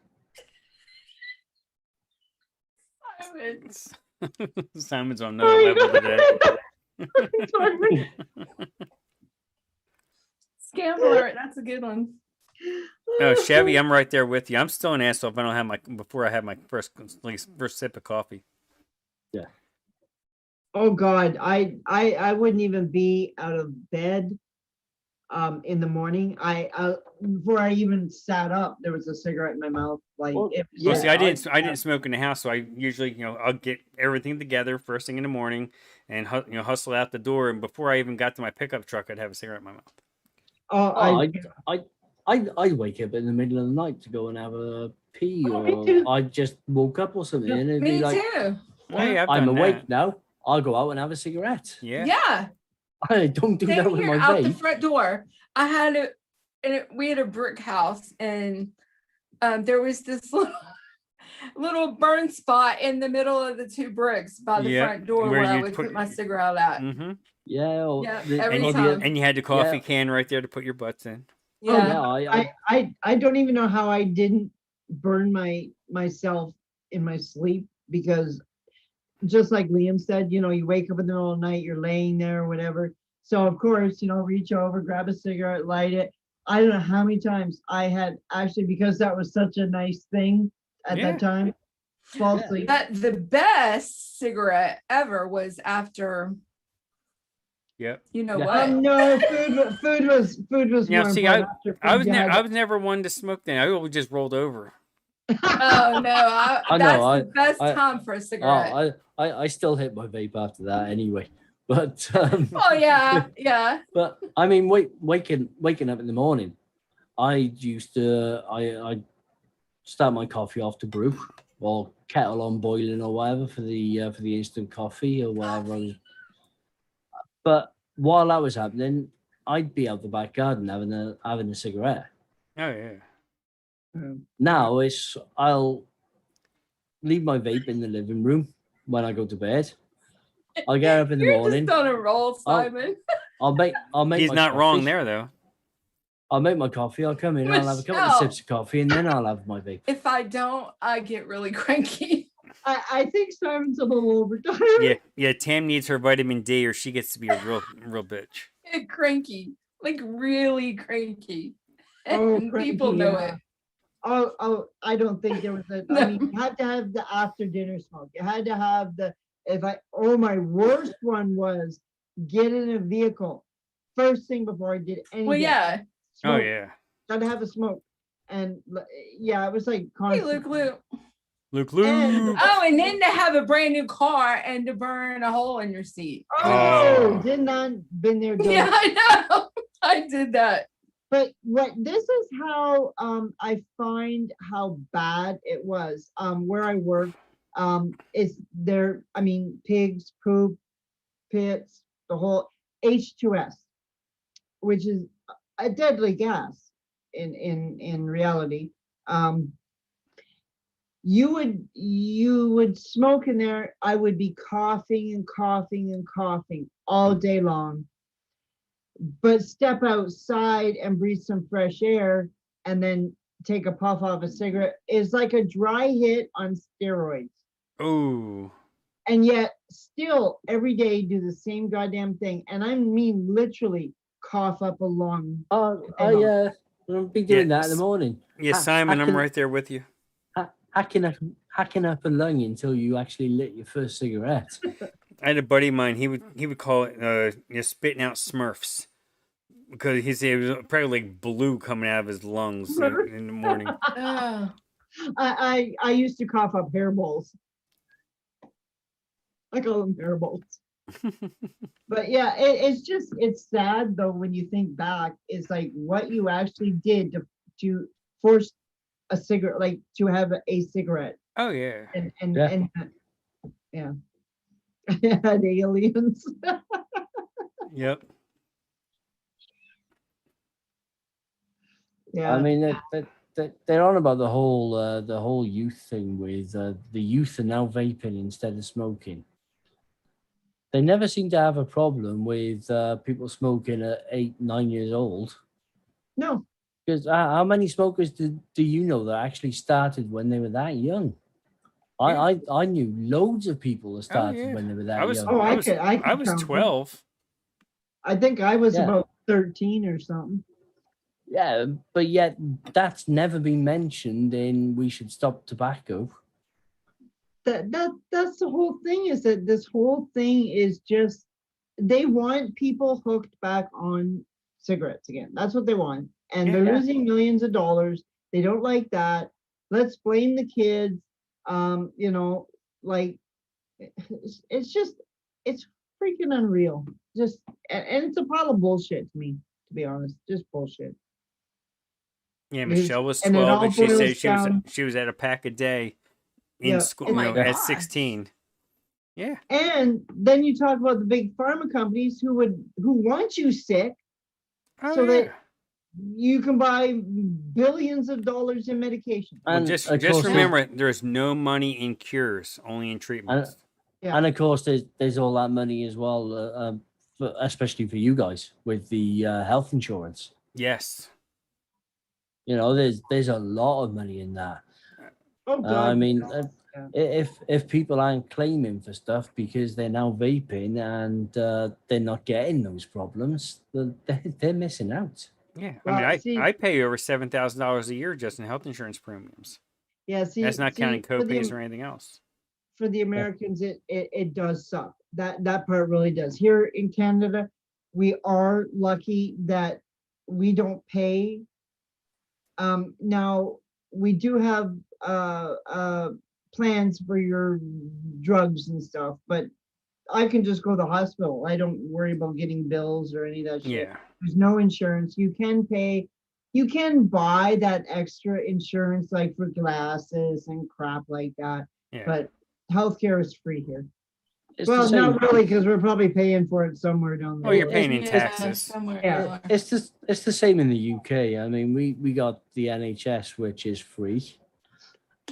S3: Simon's on another level today.
S5: Scam alert, that's a good one.
S3: No, Chevy, I'm right there with you. I'm still an asshole if I don't have before I have my first sip of coffee.
S2: Oh God, I wouldn't even be out of bed in the morning. I before I even sat up, there was a cigarette in my mouth. Like
S6: Well,
S2: it was
S3: Well,
S6: Yeah,
S3: see, I didn't smoke in the house, so I usually, I'll get everything together first thing in the morning and hustle out the door. And before I even got to my pickup truck, I'd have a cigarette in my mouth.
S2: oh,
S6: I wake up in the middle of the night to go and have a pee,
S2: Oh, me
S6: or
S2: too.
S6: I just woke up or something, and it'd
S5: Me
S6: be like,
S5: too.
S3: Oh, yeah, I've
S6: I'm
S3: done
S6: awake
S3: that.
S6: now. I'll go out and have a cigarette.
S3: Yeah.
S5: Yeah.
S6: I don't do that
S5: Same
S6: with
S5: here
S6: my
S5: out the
S6: vape.
S5: front door. I had we had a brick house, and there was this little burn spot in the middle of the 2 bricks by the
S3: Yeah,
S5: front door
S3: where
S5: where I
S3: you'd
S5: would
S3: put-
S5: put my cigarette at.
S3: Mm-hmm.
S6: Yeah, or
S5: Yeah,
S6: the-
S5: every
S6: or the-
S5: time.
S3: And you had the coffee
S6: Yeah.
S3: can right there to put your butts in.
S2: Oh,
S5: Yeah.
S6: yeah,
S2: I don't even know how I didn't burn myself in my sleep, because just like Liam said, you wake up in the middle of the night, you're laying there or whatever. So of course, reach over, grab a cigarette, light it. I don't know how many times I had actually, because that was such a nice thing at
S3: Yeah.
S2: that time, fall
S6: Yeah.
S2: asleep.
S5: That the best cigarette ever was after
S3: Yep.
S5: you know
S6: Yeah.
S5: what.
S2: No, food was
S3: Yeah,
S2: more
S3: see,
S2: important. After
S3: I
S2: food,
S3: was
S2: you had-
S3: I was never one to smoke then. I always just rolled over.
S5: Oh no,
S6: I know,
S5: that's the best
S6: I-
S5: time for a cigarette.
S6: I still hit my vape after that anyway. But
S5: Oh yeah, yeah.
S6: but I mean, waking up in the morning, I start my coffee off to brew, or kettle on boiling or whatever for the instant coffee or whatever. But while that was happening, I'd be out the back garden having a cigarette.
S3: Oh yeah.
S6: Now I'll leave my vape in the living room when I go to bed. I'll get up in the
S5: You're
S6: morning.
S5: just on a roll, Simon.
S6: I'll make
S3: He's
S6: my
S3: not wrong
S6: coffee.
S3: there though.
S6: I'll make my coffee. I'll come in. I'll have a couple of
S5: Michelle.
S6: sips of coffee, and then I'll have my vape.
S5: If I don't, I get really cranky.
S2: I think Simon's a little overtired.
S3: Yeah. Tam needs her vitamin D, or she gets to be a real bitch.
S5: Get cranky, like really cranky.
S2: Oh,
S5: And
S2: cranky,
S5: people know
S2: yeah.
S5: it.
S2: Oh, I don't think there was a. I mean, you had to have the after dinner smoke. You had to have the. My worst one was get in a vehicle first thing before I did anything.
S5: Well, yeah.
S3: Oh
S2: smoke.
S3: yeah.
S2: Gotta have a smoke. And yeah, it was like
S5: Hey,
S2: constant.
S5: Luke.
S3: Luke.
S2: And-
S5: Oh, and then to have a brand new car and to burn a hole in your seat.
S2: Oh,
S3: Oh.
S2: did not been there. Done.
S5: Yeah, I know. I did that.
S2: But this is how I find how bad it was. Where I work, is there, I mean, pigs, poop, pits, the whole H2S, which is a deadly gas in reality. You would smoke in there. I would be coughing and coughing and coughing all day long. But step outside and breathe some fresh air and then take a puff off a cigarette is like a dry hit on steroids.
S3: Oh.
S2: And yet still every day do the same goddamn thing. And I mean literally cough up a lung.
S6: I'll be doing that in the
S3: Yes.
S6: morning.
S3: Yeah,
S6: Ha-
S3: Simon, I'm
S6: hacking-
S3: right there with you.
S6: Hacking up a lung until you actually lit your first cigarette.
S3: I had a buddy of mine. He would call it spitting out Smurfs because he said it was probably like blue coming out of his lungs in the morning.
S5: Oh,
S2: I used to cough up hairballs. I call them hairballs. But yeah, it's sad though when you think back. It's like what you actually did to force a cigarette, like to have a cigarette,
S3: Oh yeah.
S2: and
S6: Yeah.
S2: and yeah, had aliens.
S3: Yep.
S2: Yeah,
S6: I mean, they're on about the whole youth thing with the youth are now vaping instead of smoking. They never seem to have a problem with people smoking at 8, 9 years old.
S2: no,
S6: Because how many smokers do you know that actually started when they were that young? I knew loads of people that started
S3: yeah.
S6: when they were that
S3: I was
S6: young.
S2: Oh,
S3: I
S2: I
S3: was
S2: could
S3: I
S2: count
S3: was
S2: them.
S3: 12.
S2: I think I was
S6: Yeah.
S2: about 13 or something.
S6: Yeah, but yet that's never been mentioned in We Should Stop Tobacco.
S2: That's the whole thing, is that this whole thing is just they want people hooked back on cigarettes again. That's what they want. And they're
S6: Yeah.
S2: losing millions of dollars. They don't like that. Let's blame the kids. Like it's just it's freaking unreal. Just and it's a pile of bullshit to me, to be honest. Just bullshit.
S3: Yeah,
S2: Because-
S3: Michelle was
S2: and it
S3: 12
S2: all
S3: and she said
S2: boils
S3: she
S2: down-
S3: was at a pack a day in
S2: Yeah.
S3: school,
S5: Oh my
S3: at
S5: God.
S3: 16. Yeah.
S2: And then you talk about the big pharma companies who want you sick
S3: Oh,
S2: so
S3: yeah.
S2: that you can buy billions of dollars in medication.
S3: Well,
S6: And
S3: just
S6: of
S3: just
S6: course,
S3: remember, there's no money in cures, only in treatments.
S2: Yeah.
S6: and of course, there's all that money as well, especially for you guys with the health insurance.
S3: Yes.
S6: You know, there's a lot of money in that.
S2: Oh God.
S6: I mean,
S2: Yeah.
S6: if people aren't claiming for stuff because they're now vaping and they're not getting those problems, then they're missing out.
S3: Yeah.
S2: Well,
S3: I mean,
S2: see-
S3: I pay over $7,000 a year just in health insurance premiums.
S2: Yeah, see,
S3: That's not counting
S2: for the-
S3: copays or anything else.
S2: For the Americans, it does suck. That part really does. Here in Canada, we are lucky that we don't pay. Now we do have plans for your drugs and stuff, but I can just go to the hospital. I don't worry about getting bills or any of that shit.
S3: Yeah.
S2: There's no insurance. You can pay, you can buy that extra insurance like for glasses and crap like that,
S3: Yeah.
S2: but healthcare is free here.
S6: It's
S2: Well,
S6: the same.
S2: not really, because we're probably paying for it somewhere down there.
S3: Oh, you're paying in
S5: yeah,
S3: taxes.
S5: somewhere.
S2: Yeah.
S5: you are.
S6: It's the same in the UK. I mean, we got the NHS, which is free,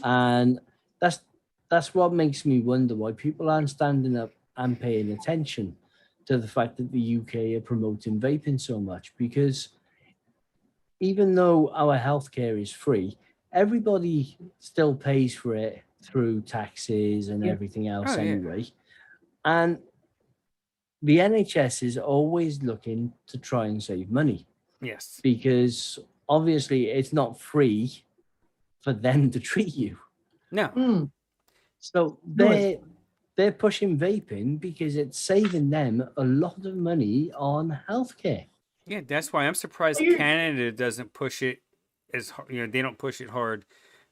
S6: and that's what makes me wonder why people aren't standing up and paying attention to the fact that the UK are promoting vaping so much. Because even though our healthcare is free, everybody still pays for it through taxes and
S2: Yeah.
S6: everything else
S3: Oh, yeah.
S6: anyway. And the NHS is always looking to try and save money
S3: Yes.
S6: because obviously it's not free for them to treat you.
S3: No.
S2: Hmm.
S6: So they're pushing vaping because it's saving them a lot of money on healthcare.
S3: Yeah, that's why I'm surprised
S2: You're-
S3: Canada doesn't push it as hard. They don't push it hard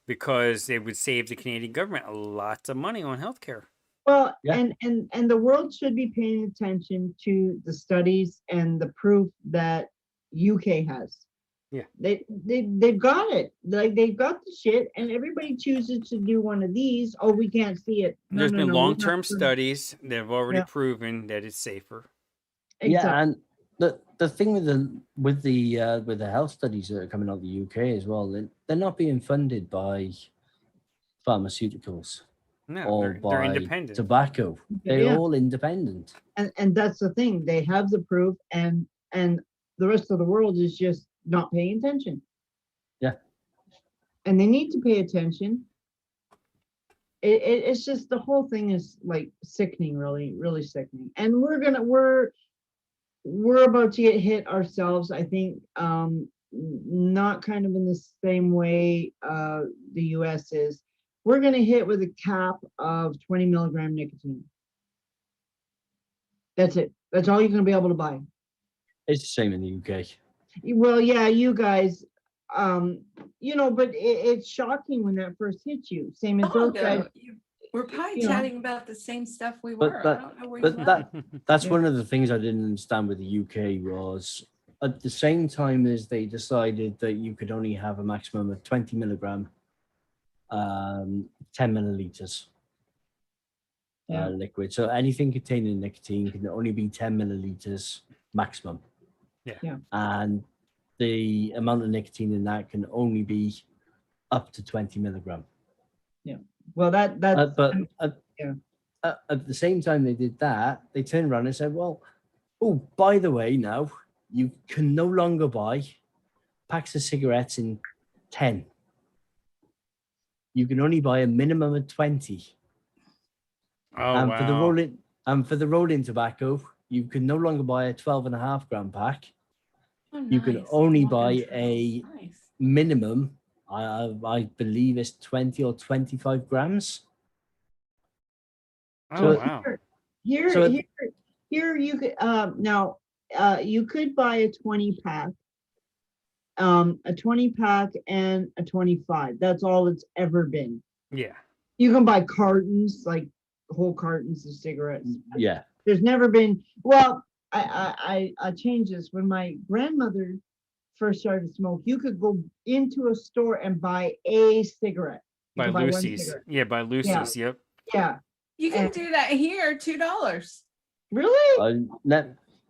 S3: because it would save the Canadian government lots of money on healthcare.
S2: Well,
S6: Yeah.
S2: and the world should be paying attention to the studies and the proof that UK has.
S3: Yeah.
S2: They've got it. Like they've got the shit, and everybody chooses to do one of these. Oh, we can't see it. No,
S3: There's
S2: no,
S3: been
S2: no, we're not
S3: long-term
S2: sure.
S3: studies that have already
S2: Yeah.
S3: proven that it's safer.
S6: Yeah,
S2: Exactly.
S6: and the thing with the health studies that are coming out of the UK as well, they're not being funded by pharmaceuticals
S3: No,
S6: or
S3: they're
S6: by
S3: independent.
S6: tobacco. They're
S2: Yeah.
S6: all independent.
S2: And that's the thing. They have the proof, and the rest of the world is just not paying attention.
S6: Yeah.
S2: And they need to pay attention. It's just the whole thing is like sickening, really, really sickening. And we're about to get hit ourselves, I think, not kind of in the same way the US is. We're gonna hit with a cap of 20 milligram nicotine. That's it. That's all you're gonna be able to buy.
S6: It's the same in the UK.
S2: Well, yeah, you guys, but it's shocking when that first hits you. Same as those guys.
S5: We're probably
S2: you know.
S5: chatting about the same stuff we
S6: But
S5: were. I
S6: that-
S5: don't know where
S6: but
S5: you
S6: that-
S5: were.
S6: That's
S2: Yeah.
S6: one of the things I didn't understand with the UK was at the same time as they decided that you could only have a maximum of 20 milligram, 10 milliliters
S2: Yeah.
S6: liquid. So anything containing nicotine can only be 10 milliliters maximum.
S3: Yeah.
S2: Yeah.
S6: And the amount of nicotine in that can only be up to 20 milligram.
S2: Well, that's
S6: But
S2: yeah.
S6: at the same time they did that, they turned around and said, well, oh, by the way, now you can no longer buy packs of cigarettes in 10. You can only buy a minimum of 20.
S3: Oh,
S6: and
S3: wow.
S6: for the rolling tobacco, you can no longer buy a 12.5 gram pack.
S5: Oh,
S6: You can
S5: nice.
S6: only
S5: Long
S6: buy
S5: intro.
S6: a
S5: Nice.
S6: minimum, I believe it's 20 or 25 grams.
S3: Oh,
S6: So-
S3: wow.
S2: Here,
S6: So-
S2: here you could now you could buy a 20 pack, a 20 pack and a 25. That's all it's ever been.
S3: Yeah.
S2: You can buy cartons, like whole cartons of cigarettes.
S6: Yeah.
S2: There's never been. Well, I changed this when my grandmother first started to smoke. You could go into a store and buy a cigarette. You
S3: By
S2: could buy one
S3: Lucy's.
S2: cigarette.
S3: Yeah, by Lucy's. Yep.
S2: Yeah,
S5: You can
S2: And-
S5: do that here, $2.
S2: really?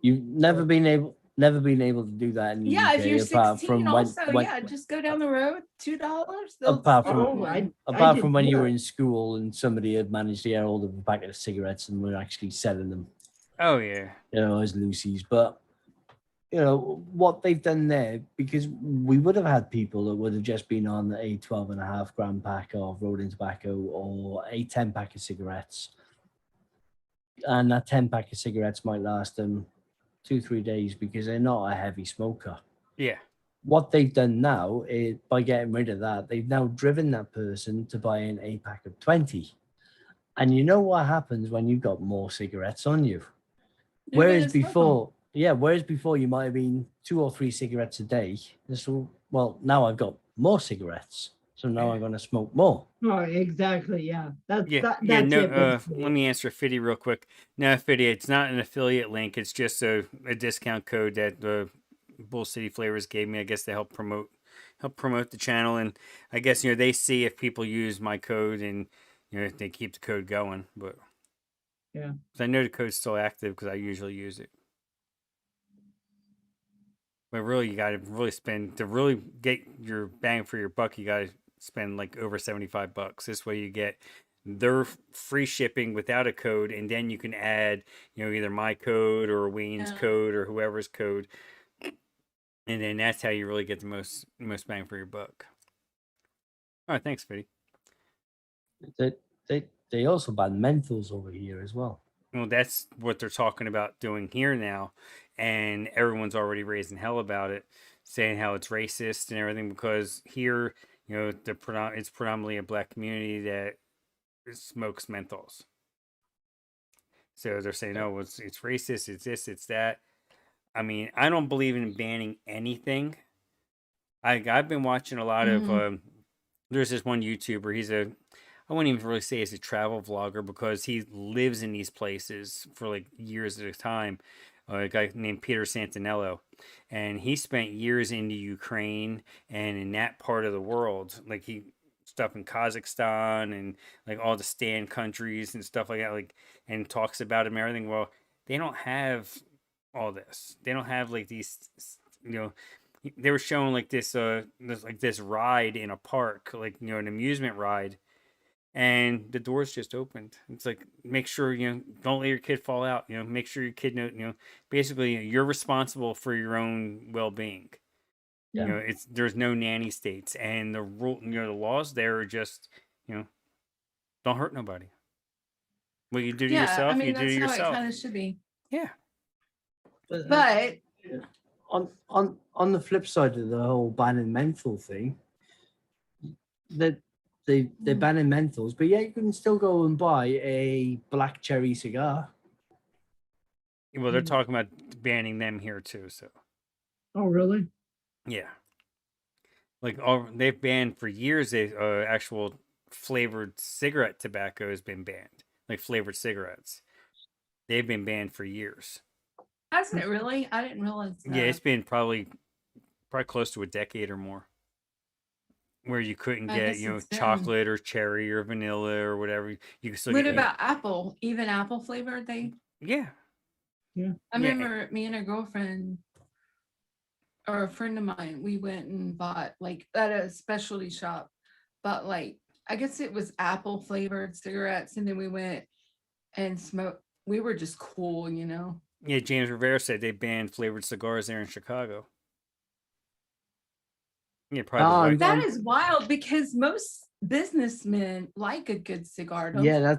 S6: You've never been able to do that in the
S5: Yeah,
S6: UK
S5: if you're
S6: apart
S5: 16
S6: from
S5: also,
S6: when
S5: yeah, just go down the road, $2.
S6: Apart from-
S2: Oh, I
S6: apart from
S2: didn't
S6: when
S2: know
S6: you were
S2: that.
S6: in school and somebody had managed to get hold of a packet of cigarettes and were actually selling them,
S3: Oh, yeah.
S6: as Lucy's. But what they've done there, because we would have had people that would have just been on a 12.5 gram pack of rolling tobacco or a 10 pack of cigarettes, and that 10 pack of cigarettes might last them 2-3 days because they're not a heavy smoker.
S3: Yeah.
S6: What they've done now is, by getting rid of that, they've now driven that person to buy in a pack of 20. And you know what happens when you've got more cigarettes on you?
S5: You're
S6: Whereas
S5: gonna smoke 'em.
S6: before you might have been 2 or 3 cigarettes a day. So, well, now I've got more cigarettes, so now I'm going to smoke more.
S2: Oh, exactly. Yeah, that's
S3: Yeah.
S2: that,
S3: Yeah.
S2: that's
S3: No,
S2: it. basically.
S3: let me answer Fiddy real quick. No, Fiddy, it's not an affiliate link. It's just a discount code that the Bull City Flavors gave me, I guess, to help promote the channel. And I guess, they see if people use my code and, if they keep the code going. But
S2: Yeah.
S3: 'cause I know the code's still active because I usually use it. But really, you got to really spend to really get your bang for your buck. You got to spend like over $75. This way, you get their free shipping without a code, and then you can add, either my code or Wayne's
S5: Yeah.
S3: code or whoever's code, and then that's how you really get the most bang for your buck. All right, thanks, Fiddy.
S6: They also ban menthols over here as well.
S3: Well, that's what they're talking about doing here now, and everyone's already raising hell about it, saying how it's racist and everything because here, it's predominantly a black community that smokes menthols. So they're saying, "Oh, it's racist. It's this. It's that." I mean, I don't believe in banning anything. I've been watching a lot of there's this one YouTuber. I wouldn't even really say he's a travel vlogger because he lives in these places for like years at a time. A guy named Peter Santinello, and he spent years in the Ukraine and in that part of the world. Like he stuff in Kazakhstan and like all the stand countries and stuff like that. Like and talks about it and everything. Well, they don't have all this. They don't have like these, you know. They were showing like this ride in a park, like an amusement ride, and the doors just opened. It's like make sure don't let your kid fall out. Make sure your kid basically you're responsible for your own well-being.
S6: Yeah.
S3: It's there's no nanny states, and the rule the laws there are just don't hurt nobody. What you do to
S5: Yeah,
S3: yourself,
S5: I mean
S3: you do to
S5: that's how it
S3: yourself.
S5: kind of should be.
S3: Yeah.
S5: But
S6: On the flip side of the whole banning menthol thing, that they're banning menthols, but yeah, you can still go and buy a black cherry cigar.
S3: Well, they're talking about banning them here too. So
S2: Oh, really?
S3: yeah. Like they've banned for years. Actual flavored cigarette tobacco has been banned. Like flavored cigarettes, they've been banned for years.
S5: hasn't it really? I didn't realize that.
S3: Yeah, it's been probably close to a decade or more, where you couldn't
S5: I
S3: get
S5: guess it's been-
S3: chocolate or cherry or vanilla or whatever. You can still
S5: What
S3: get
S5: about apple? Even apple flavored?
S3: yeah.
S5: I
S3: Yeah.
S5: remember me and a girlfriend or a friend of mine, we went and bought like at a specialty shop, bought like I guess it was apple flavored cigarettes, and then we went and smoked. We were just cool,
S3: Yeah, James Rivera said they banned flavored cigars there in Chicago. Yeah, probably.
S6: Um,
S5: That is wild because most businessmen like a good cigar. Don't
S6: Yeah,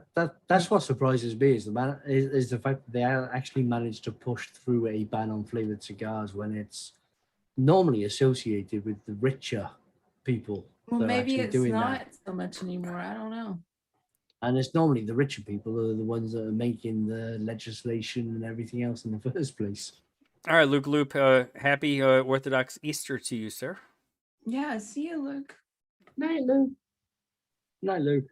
S6: that's what surprises me is the fact that they actually managed to push through a ban on flavored cigars when it's normally associated with the richer people
S5: Well,
S6: that are
S5: maybe
S6: actually
S5: it's
S6: doing
S5: not
S6: that.
S5: so much anymore. I don't know.
S6: And it's normally the richer people that are the ones that are making the legislation and everything else in the first place.
S3: All right, Luke Loop. Happy Orthodox Easter to you, sir.
S5: Yeah, see you, Luke.
S2: Night, Luke.
S6: Night, Luke.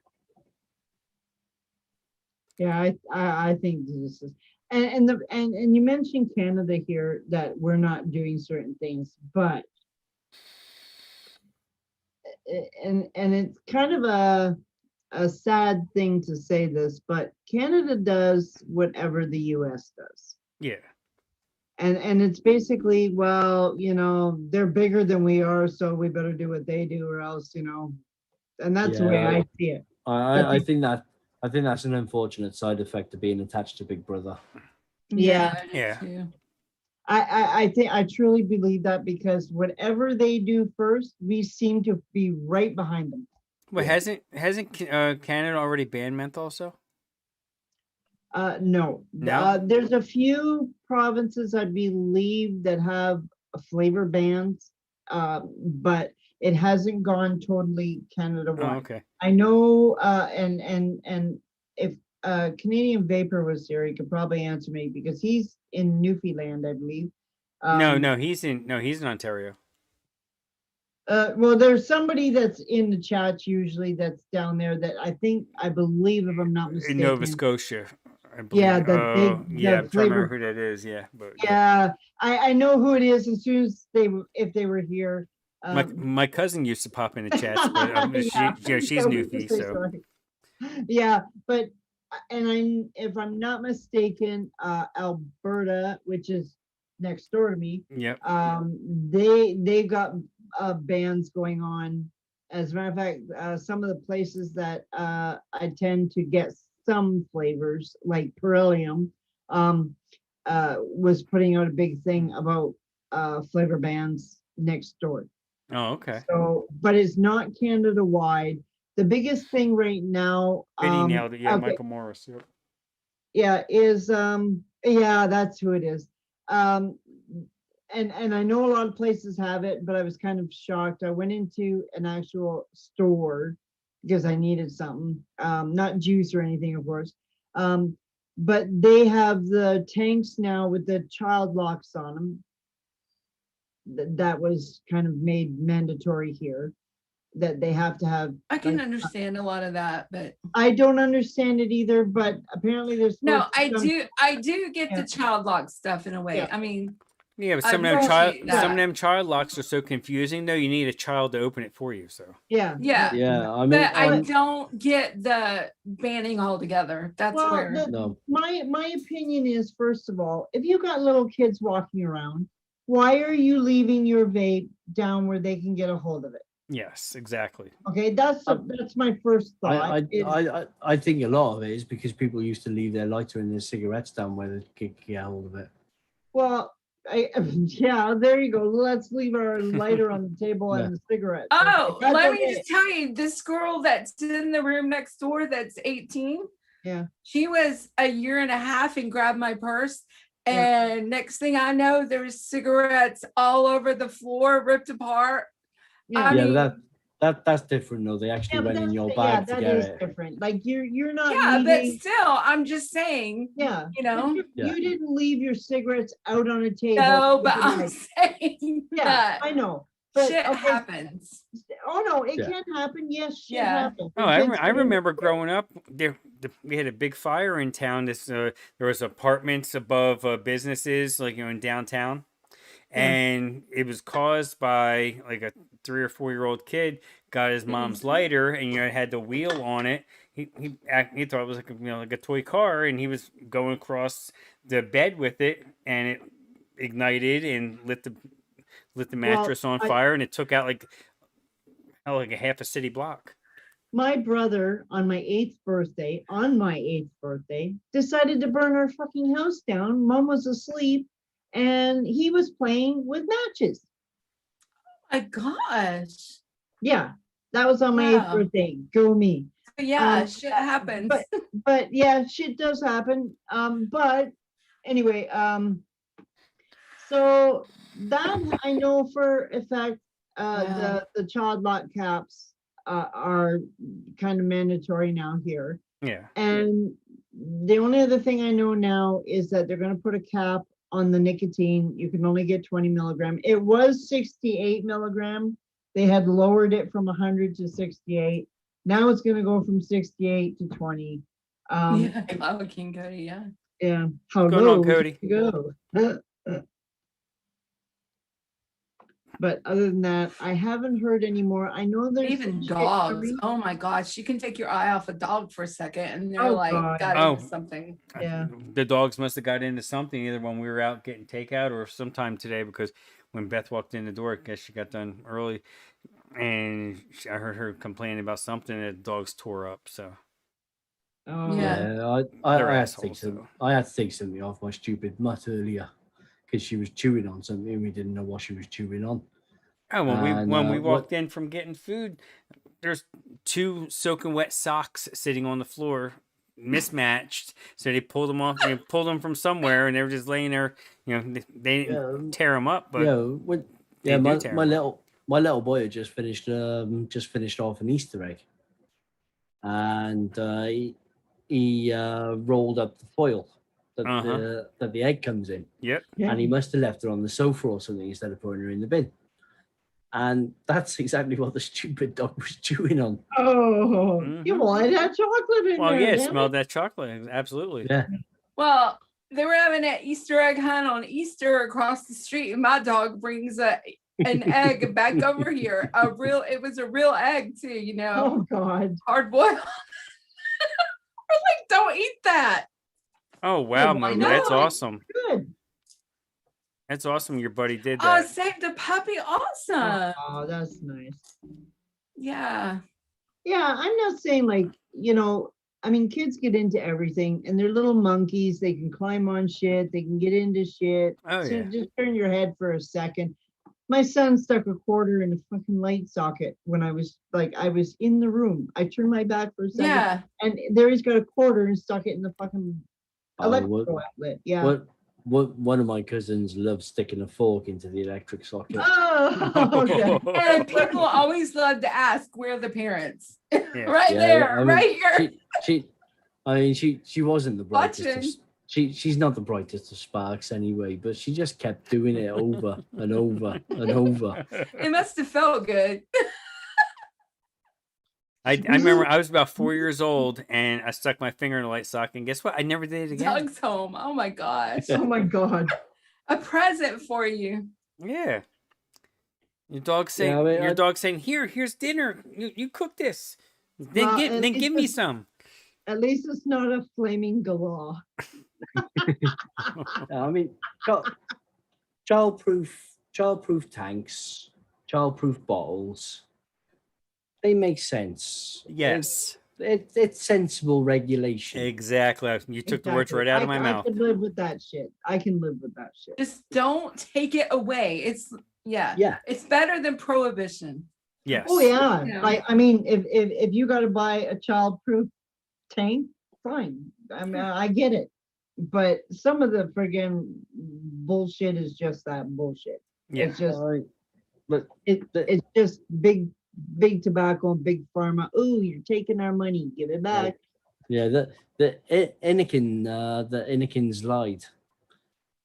S2: Yeah, I think this is and you mentioned Canada here that we're not doing certain things, but and it's kind of a sad thing to say this, but Canada does whatever the US does.
S3: Yeah.
S2: And it's basically, well, they're bigger than we are, so we better do what they do or else, and that's the way
S6: Yeah.
S2: I see it.
S6: I think that's an unfortunate side effect of being attached to Big Brother.
S2: Yeah.
S5: I do
S3: Yeah.
S5: too.
S2: I think I truly believe that because whatever they do first, we seem to be right behind them.
S3: Well,
S6: Yeah.
S3: hasn't Canada already banned menthol also?
S2: No.
S3: No?
S2: There's a few provinces I believe that have flavor bans, but it hasn't gone totally Canada
S3: Oh,
S2: wide.
S3: okay.
S2: I know, and if Canadian Vapor was here, he could probably answer me because he's in Newfoundland, I believe.
S3: No, he's in Ontario.
S2: Well, there's somebody that's in the chat usually that's down there that I believe, if I'm not
S3: In
S2: mistaken.
S3: Nova Scotia, I believe.
S2: Yeah,
S3: yeah, I'm trying to
S2: flavor.
S3: remember who that is. Yeah, but
S2: Yeah, I know who it is as soon as if they were here.
S3: my cousin used to pop in the chats, but
S2: Yeah,
S3: she's
S2: so
S3: Newfie, so
S2: sorry. Yeah, but if I'm not mistaken, Alberta, which is next door to me,
S3: yep.
S2: they've got bans going on. As a matter of fact, some of the places that I tend to get some flavors, like Perilium, was putting out a big thing about flavor bans next door.
S3: Oh, okay.
S2: So, but it's not Canada wide. The biggest thing right now,
S3: Biddy nailed it. Yeah,
S2: okay,
S3: Michael Morris. Yep.
S2: yeah, is yeah, that's who it is. And I know a lot of places have it, but I was kind of shocked. I went into an actual store because I needed something, not juice or anything, of course. but they have the tanks now with the child locks on them. That was kind of made mandatory here, that they have to have.
S5: I can
S2: like,
S5: understand a lot of that, but
S2: I don't understand it either, but apparently there's.
S5: no, I do get
S2: Yeah.
S5: the child lock stuff in a way.
S2: Yeah.
S5: I mean,
S3: Yeah, but
S5: I
S3: some of them
S5: appreciate
S3: some of
S5: that.
S3: them child locks are so confusing though. You need a child to open it for you. So
S2: Yeah.
S5: Yeah.
S6: Yeah, I mean,
S5: but I don't get the banning altogether. That's
S2: Well,
S5: where
S6: no.
S2: my opinion is, first of all, if you got little kids walking around, why are you leaving your vape down where they can get a hold of it?
S3: yes, exactly.
S2: Okay, that's my first thought.
S6: I think a lot of it is because people used to leave their lighter and their cigarettes down where they could get hold of it.
S2: Well, yeah, there you go. Let's leave our lighter on the table
S6: Yeah.
S2: and the cigarettes.
S5: Oh,
S2: That's
S5: let
S2: okay.
S5: me just tell you, this girl that's in the room next door that's 18.
S2: Yeah.
S5: She was a year and a half and grabbed my purse.
S2: Yeah.
S5: And next thing I know, there's cigarettes all over the floor, ripped apart.
S2: Yeah.
S5: I
S6: Yeah,
S5: mean,
S6: that's different though. They actually
S2: Yeah, but
S6: went in your
S2: yeah,
S6: bag to
S2: that
S6: get
S2: is
S6: it.
S2: different. Like you're not
S5: yeah, but
S2: leaving.
S5: still, I'm just saying,
S2: Yeah.
S5: you
S2: but
S5: know.
S2: you didn't leave your cigarettes out on a table.
S5: No,
S2: with
S5: but
S2: the
S5: I'm
S2: light.
S5: saying
S2: Yeah,
S5: that
S2: I know. But
S5: shit
S2: okay.
S5: happens.
S2: Oh no, it
S6: Yeah.
S2: can happen. Yes, shit
S5: Yeah.
S2: happens.
S3: Oh, I remember growing up. We had a big fire in town. There was apartments above businesses, like in downtown,
S2: Yeah.
S3: and it was caused by like a 3 or 4 year old kid got his mom's lighter, and it had the wheel on it. He thought it was like like a toy car, and he was going across the bed with it, and it ignited and lit the mattress on fire, and it took out like a half a city block.
S2: My brother on my 8th birthday, decided to burn our fucking house down. Mom was asleep and he was playing with matches.
S5: My gosh.
S2: Yeah, that was on my 8th
S5: Wow.
S2: birthday. Go me.
S5: Yeah, shit happens.
S2: But yeah, shit does happen. But anyway, so that I know for a fact, the child lock caps are kind of mandatory now here.
S3: Yeah.
S2: And the only other thing I know now is that they're going to put a cap on the nicotine. You can only get 20 milligram. It was 68 milligram. They had lowered it from 100 to 68. Now it's going to go from 68 to 20.
S5: Yeah, Cloud King Cody, yeah.
S2: Yeah. How
S3: going on,
S2: low
S3: Cody?
S2: Go. But other than that, I haven't heard any more. I know there's
S5: Even
S2: some shit
S5: dogs.
S2: coming.
S5: Oh my gosh. You can take your eye off a dog for a second and they're
S2: Oh,
S5: like
S2: God.
S5: got
S3: Oh.
S5: into something.
S2: Yeah.
S3: The dogs must have got into something either when we were out getting takeout or sometime today, because when Beth walked in the door, I guess she got done early, and I heard her complaining about something that the dogs tore up. So
S2: Oh.
S5: Yeah.
S6: Yeah,
S3: They're
S6: I had to take
S3: assholes,
S6: some.
S3: though.
S6: I had to take something off my stupid mutt earlier because she was chewing on something and we didn't know what she was chewing on.
S3: oh, when
S6: And,
S3: we
S6: what-
S3: walked in from getting food, there's 2 soaking wet socks sitting on the floor, mismatched. So they pulled them off. They pulled them from somewhere, and they were just laying there. They didn't
S6: Yeah,
S3: tear them up, but
S6: yeah,
S3: do
S6: my,
S3: tear
S6: my
S3: 'em
S6: little boy had just finished off an Easter egg, and he rolled up the foil that the egg comes in,
S3: yep.
S2: Yeah.
S6: and he must have left her on the sofa or something instead of putting her in the bin. And that's exactly what the stupid dog was chewing on.
S2: Oh, you
S3: Mhm.
S2: wanted that chocolate in
S3: Well,
S2: there.
S3: yeah,
S2: damn
S3: smelled
S2: it.
S3: that chocolate. Absolutely.
S6: Yeah,
S5: Well, they were having an Easter egg hunt on Easter across the street, and my dog brings an egg back over here. It was a real egg too,
S2: Oh God.
S5: hard boiled. We're like, don't eat that.
S3: Oh wow,
S2: why
S3: Momo, that's
S5: not?
S3: awesome.
S2: Good.
S3: That's awesome. Your buddy did
S5: Oh,
S3: that.
S5: saved a puppy. Awesome.
S2: Oh, that's nice.
S5: Yeah.
S2: Yeah, I'm not saying like, I mean, kids get into everything and they're little monkeys. They can climb on shit. They can get into shit.
S3: Oh,
S2: So
S3: yeah.
S2: just turn your head for a second. My son stuck a quarter in a fucking light socket when I was in the room. I turned my back for a second.
S5: Yeah.
S2: And there he's got a quarter and stuck it in the fucking
S6: Oh,
S2: electrical outlet. Yeah.
S6: one of my cousins loves sticking a fork into the electric socket.
S2: Oh, okay.
S5: And people always love to ask, where are the parents?
S3: Yeah.
S5: Right
S6: Yeah,
S5: there,
S6: I mean,
S5: right here.
S6: She, I mean, she wasn't the brightest.
S5: Watching.
S6: She's not the brightest of sparks anyway, but she just kept doing it over and over and over.
S5: It must have felt good.
S3: I remember I was about 4 years old and I stuck my finger in a light socket, and guess what? I never did it again.
S5: Doug's home. Oh my gosh.
S2: Oh my God.
S5: A present for you.
S3: Yeah. Your dog saying,
S6: Yeah, I mean,
S3: your dog saying, here's dinner. You cook this. Then
S2: Well,
S3: give
S2: and
S3: then
S2: it's
S3: give me
S2: just-
S3: some.
S2: At least it's not a flaming galah.
S6: I mean, childproof tanks, childproof bottles. They make sense.
S3: Yes.
S6: It's sensible regulation.
S3: Exactly. You took the words
S2: Exactly.
S3: right out of my
S2: I
S3: mouth.
S2: can live with that shit. I can live with that shit.
S5: Just don't take it away. It's
S6: Yeah.
S5: It's better than prohibition.
S3: Yes.
S2: Oh yeah.
S5: Yeah.
S2: Like I mean, if you got to buy a childproof tank, fine. I mean, I get it. But some of the friggin' bullshit is just that bullshit.
S3: Yeah.
S2: It's just
S6: But
S2: it's just big tobacco and big pharma. Ooh, you're taking our money. Give it back.
S6: yeah, Anakin's lied.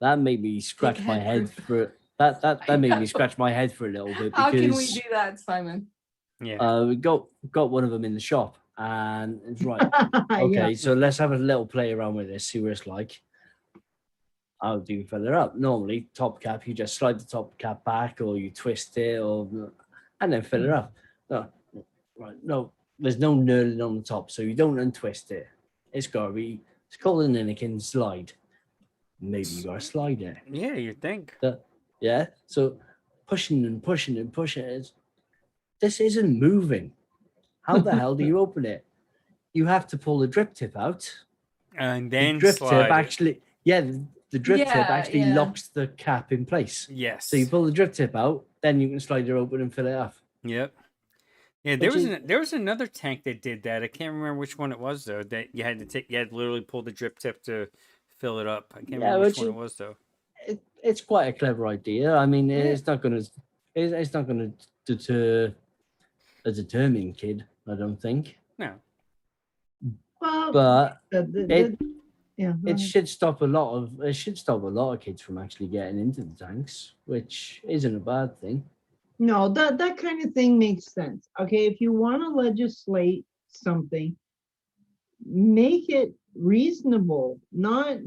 S6: That made me scratch my
S5: head
S6: head
S5: proof.
S6: for that made me
S5: know.
S6: scratch my head for a little bit
S5: How can we
S6: because
S5: do that, Simon?
S3: Yeah.
S6: we got one of them in the shop and it's right. Okay,
S2: Yeah.
S6: so let's have a little play around with this, see what it's like. How do you fill it up? Normally, top cap, you just slide the top cap back or you twist it and then fill it up. No, right, no, there's no knurling on the top, so you don't untwist it. It's called an Anakin slide. Maybe you gotta slide it.
S3: Yeah, you think.
S6: Yeah, so pushing and pushing and pushing it. This isn't moving. How the hell do you open it? You have to pull the drip tip out.
S3: And
S6: The
S3: then
S6: drip
S3: slide
S6: tip
S3: it.
S6: actually, the drip tip
S5: Yeah,
S6: actually
S5: yeah.
S6: locks the cap in place.
S3: Yes.
S6: So you pull the drip tip out, then you can slide it open and fill it up.
S3: Yep. Yeah, there
S6: Which
S3: was
S6: is-
S3: there was another tank that did that. I can't remember which one it was though. That you had to literally pull the drip tip to fill it up. I can't
S6: Yeah,
S3: remember which
S6: which
S3: one
S6: is-
S3: it was though.
S6: It's quite a clever idea. I mean, it's not gonna deter a determined kid, I don't think.
S3: No.
S2: Well,
S6: But
S2: the- yeah. go
S6: it
S2: ahead.
S6: should stop a lot of kids from actually getting into the tanks, which isn't a bad thing.
S2: No, that kind of thing makes sense. Okay, if you want to legislate something, make it reasonable. Not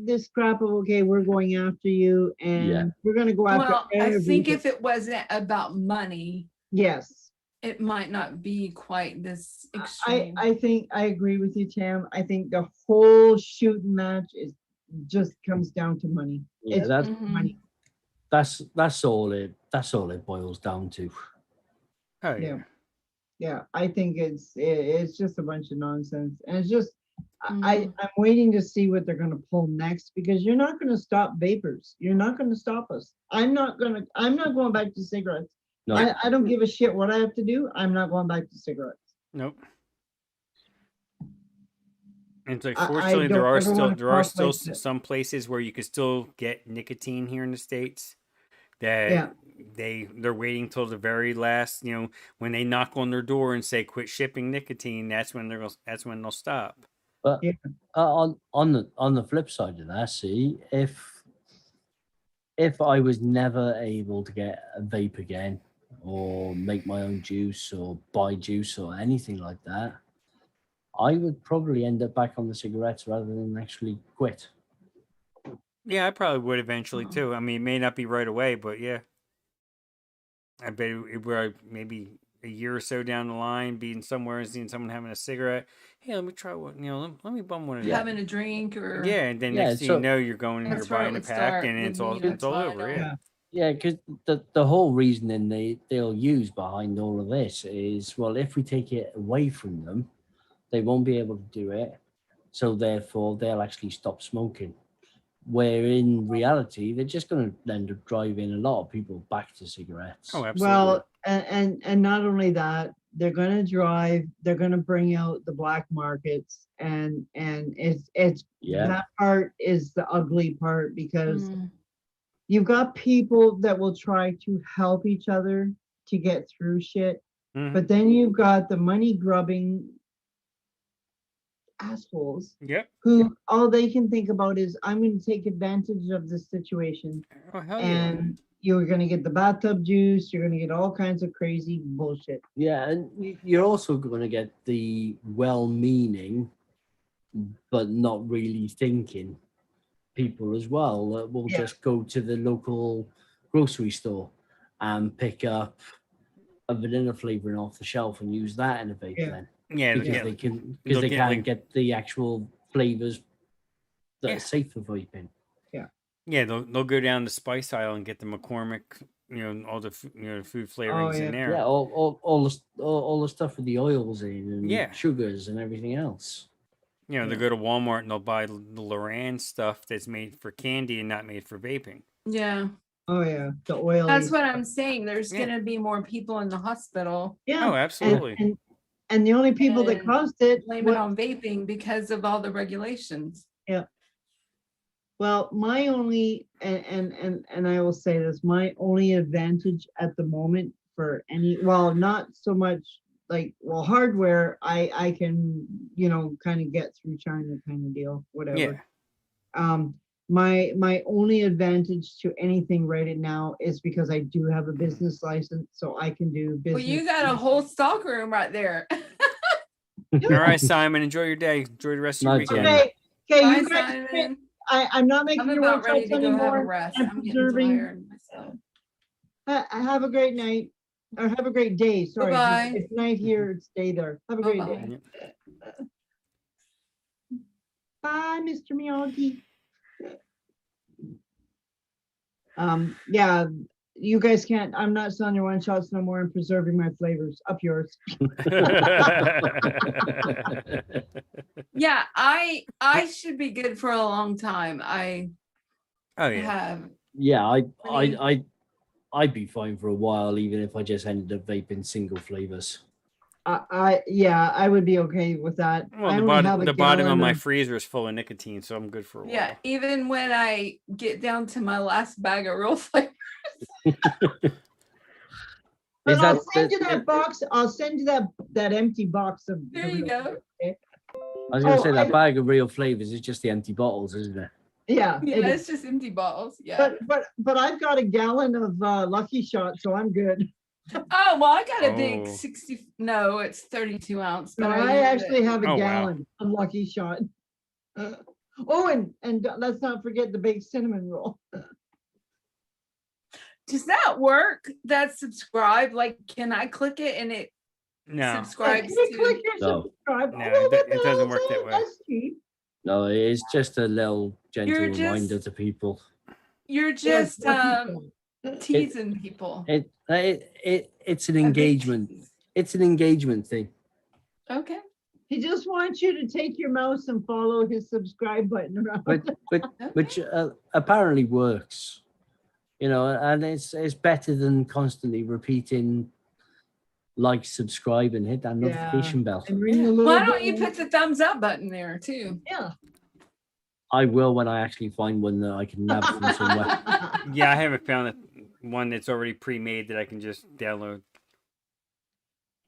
S2: this crap of okay, we're going after you and
S6: Yeah.
S2: we're gonna go after
S5: Well, I think
S2: everything.
S5: if it wasn't about money,
S2: Yes.
S5: it might not be quite this
S2: I
S5: extreme.
S2: I think I agree with you, Tam. I think the whole shooting match is just comes down to money.
S6: Yeah,
S2: It's
S6: that's
S5: Mhm.
S2: money.
S6: that's all it boils down to.
S3: Oh
S2: Yeah.
S3: yeah.
S2: Yeah, I think it's just a bunch of nonsense, and it's just
S5: Mhm.
S2: I'm waiting to see what they're gonna pull next because you're not gonna stop vapors. You're not gonna stop us. I'm not going back to cigarettes.
S6: No,
S2: I don't give a shit what I have to do. I'm not going back to cigarettes.
S3: Nope. And it's like,
S2: I
S3: fortunately,
S2: don't ever wanna
S3: there are
S2: talk
S3: still
S2: like that.
S3: some places where you can still get nicotine here in the States. That
S2: Yeah.
S3: they're waiting till the very last, when they knock on their door and say quit shipping nicotine. That's when they'll stop.
S6: but
S2: Yeah.
S6: on the flip side of that, see if I was never able to get a vape again, or make my own juice, or buy juice, or anything like that, I would probably end up back on the cigarettes rather than actually quit.
S3: Yeah, I probably would eventually
S5: Oh.
S3: too. I mean, it may not be right away, but yeah, I bet where maybe a year or so down the line, being somewhere and seeing someone having a cigarette. Hey, let me try one. Let me bum one of these.
S5: Having a drink or
S3: Yeah, and then
S6: Yeah,
S3: next thing
S6: so-
S3: you know, you're going and you're
S5: That's where it
S3: buying a
S5: would
S3: pack,
S5: start
S3: and
S5: with
S3: it's all
S5: me, that's why I
S3: over.
S5: don't-
S3: Yeah.
S6: Yeah, because the whole reasoning they'll use behind all of this is, well, if we take it away from them, they won't be able to do it, so therefore they'll actually stop smoking. Where in reality, they're just going to end up driving a lot of people back to cigarettes.
S3: Oh, absolutely.
S2: Well, and not only that, they're gonna bring out the black markets, and it's
S6: Yeah.
S2: that part is the ugly part because
S5: Mm.
S2: you've got people that will try to help each other to get through shit,
S3: Mhm.
S2: but then you've got the money grubbing assholes
S3: Yep.
S2: who all they can think about is, I'm going to take advantage of this situation,
S3: Oh hell yeah.
S2: and you're going to get the bathtub juice. You're going to get all kinds of crazy bullshit.
S6: Yeah, and you're also going to get the well-meaning, but not really thinking people as well that will
S2: Yeah.
S6: just go to the local grocery store and pick up a vanilla flavoring off the shelf and use that in a vape
S2: Yeah.
S6: then.
S3: Yeah,
S6: Because
S3: yeah.
S6: they can
S3: they'll
S6: because they
S3: get,
S6: can't
S3: like-
S6: get the actual flavors that
S3: Yeah.
S6: are safe for vaping.
S3: Yeah, they'll go down the spice aisle and get the McCormick, all the food flavorings
S2: yeah.
S3: in there.
S6: Yeah, all the stuff with the oils in and
S3: Yeah.
S6: sugars and everything else.
S3: They'll
S2: Yeah.
S3: go to Walmart and they'll buy the Loran stuff that's made for candy and not made for vaping.
S5: Yeah.
S2: Oh yeah, the oil.
S5: That's what I'm saying. There's
S3: Yeah.
S5: gonna be more people in the hospital
S2: Yeah.
S3: Oh, absolutely.
S2: And the only people that
S5: And
S2: caused it,
S5: blame it on vaping because of all the regulations.
S2: well, my only, and I will say this, my only advantage at the moment for any, well, not so much like, well, hardware, I can, kind of get through China kind of deal, whatever.
S3: Yeah.
S2: My only advantage to anything right now is because I do have a business license, so I can do business.
S5: Well, you got a whole stock room right there.
S3: All right, Simon. Enjoy your day. Enjoy the rest of your
S6: Night, Jen.
S3: weekend.
S2: Okay,
S5: Bye,
S2: you guys,
S5: Simon.
S2: I'm not making
S5: I'm
S2: you
S5: about
S2: watch
S5: ready
S2: outs
S5: to go have a
S2: anymore.
S5: rest.
S2: I'm
S5: I'm getting
S2: preserving.
S5: tired myself.
S2: Have a great night, or have a great day. Sorry,
S5: Bye-bye.
S2: it's night here. It's day there. Have a great
S5: Bye-bye.
S2: day. Bye, Mr. Miyagi. Yeah, you guys can't. I'm not selling your one shots no more. I'm preserving my flavors. Up yours.
S5: Yeah, I should be good for a long time. I
S3: Oh yeah.
S5: have
S6: Yeah,
S5: Really?
S6: I'd be fine for a while, even if I just ended up vaping single flavors.
S2: Yeah, I would be okay with that.
S3: Well,
S2: I
S3: the
S2: only have
S3: bottom
S2: a
S3: the bottom of
S2: gallon
S3: my freezer is full of nicotine, so I'm good for a while.
S5: yeah, even when I get down to my last bag of real flavor.
S2: But
S6: Is
S2: I'll
S6: that
S2: send you
S6: the-
S2: that box. I'll send you that empty box of.
S5: There you go.
S2: Okay?
S6: I was going to
S2: Oh,
S6: say that
S2: I-
S6: bag of real flavors is just the empty bottles, isn't it?
S2: Yeah.
S5: Yeah,
S2: it
S5: it's
S2: is.
S5: just empty bottles. Yeah.
S2: But I've got a gallon of Lucky Shot, so I'm good.
S5: Oh well, I got a big
S3: Oh.
S5: 60. No, it's 32 ounce.
S2: No,
S5: But
S2: I
S5: use
S2: actually
S5: it.
S2: have a
S3: Oh, wow.
S2: gallon of Lucky Shot. Oh, and let's not forget the big cinnamon roll.
S5: Does that work? That subscribe? Like, can I click it and it
S3: No.
S5: subscribes
S2: You
S5: to?
S2: click your
S6: No.
S2: subscribe.
S3: No,
S2: Oh,
S3: it
S2: what the
S3: doesn't
S2: hell's
S3: work that way.
S2: That's cheap.
S6: No, it's just a little gentle
S5: You're
S6: reminder
S5: just-
S6: to people.
S5: You're
S2: Yes,
S5: just
S2: Lucky Shot.
S5: teasing people.
S6: It's an
S5: A big
S6: engagement.
S5: tease.
S6: It's an engagement thing.
S5: Okay.
S2: He just wants you to take your mouse and follow his subscribe button around.
S6: Which apparently works, and it's better than constantly repeating like, subscribe, and hit that
S2: Yeah.
S6: notification bell.
S2: And ring the little
S5: Why don't you
S2: bell.
S5: put the thumbs up button there too?
S2: Yeah.
S6: I will when I actually find one that I can nab from somewhere.
S3: Yeah, I haven't found one that's already pre-made that I can just download.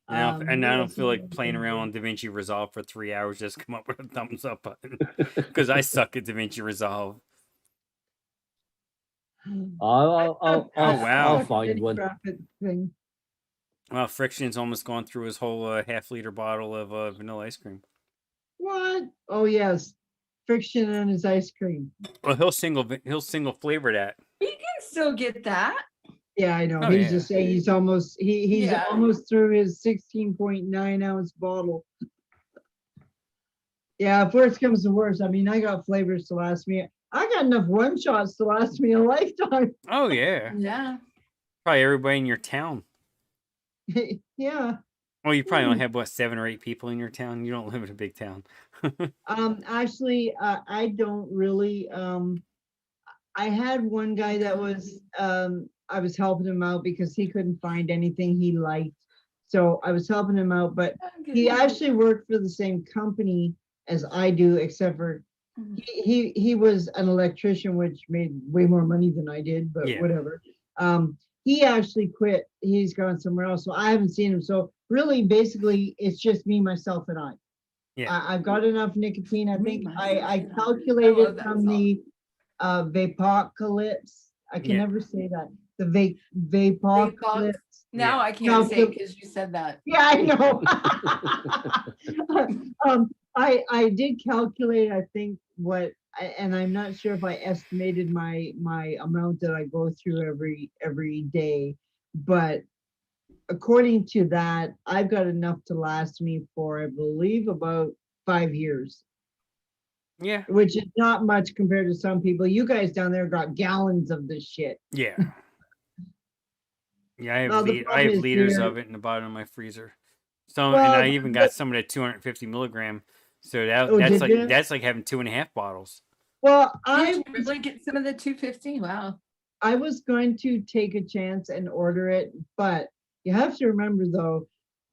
S3: And I don't feel like playing around on DaVinci Resolve for 3 hours just to come up with a thumbs up button because I suck at DaVinci Resolve.
S6: I'll
S3: wow.
S6: find one.
S2: Thing.
S3: Well, Friction's almost gone through his whole half-liter bottle of vanilla ice cream.
S2: What? Oh yes, Friction and his ice cream.
S3: Well, he'll single flavor that.
S5: You can still get that.
S2: Yeah, I know.
S3: Oh,
S2: he's
S3: yeah.
S2: just saying he's almost he's
S5: Yeah.
S2: almost through his 16.9 ounce bottle. Yeah, if worse comes to worse, I mean, I got flavors to last me. I got enough one shots to last me a lifetime.
S3: Oh yeah,
S5: Yeah.
S3: probably everybody in your town.
S2: Yeah.
S3: Well, you probably only have what 7 or 8 people in your town. You don't live in a big town.
S2: Actually, I don't really. I had one guy that was I was helping him out because he couldn't find anything he liked, so I was helping him out. But he actually worked for the same company as I do, except for he was an electrician, which made way more money than I did. But
S3: Yeah.
S2: whatever. He actually quit. He's gone somewhere else, so I haven't seen him. So really, basically, it's just me, myself, and I.
S3: Yeah.
S2: I've got enough nicotine. I
S5: Me
S2: think
S5: myself,
S2: I
S5: yeah. I love
S2: calculated
S5: that
S2: from
S5: song.
S2: the vapocalypse. I can
S3: Yeah.
S2: never say that. The vapocalypse.
S5: Now
S3: Yeah.
S5: I can't say
S2: Calcul-
S5: because you said that.
S2: Yeah, I know. I did calculate, I think and I'm not sure if I estimated my amount that I go through every day, but according to that, I've got enough to last me for, I believe, about 5 years,
S3: Yeah.
S2: which is not much compared to some people. You guys down there got gallons of this shit.
S3: Yeah. Yeah, I have
S2: Well, the
S3: I
S2: problem
S3: have
S2: is
S3: liters
S2: here-
S3: of it in the bottom of my freezer. So, and
S2: Well,
S3: I even got some of that 250 milligram. So
S2: Oh,
S3: that's
S2: did
S3: like
S2: you?
S3: that's like having 2.5 bottles.
S2: Well,
S5: Did you really get some of the 250? Wow.
S2: I was going to take a chance and order it, but you have to remember though,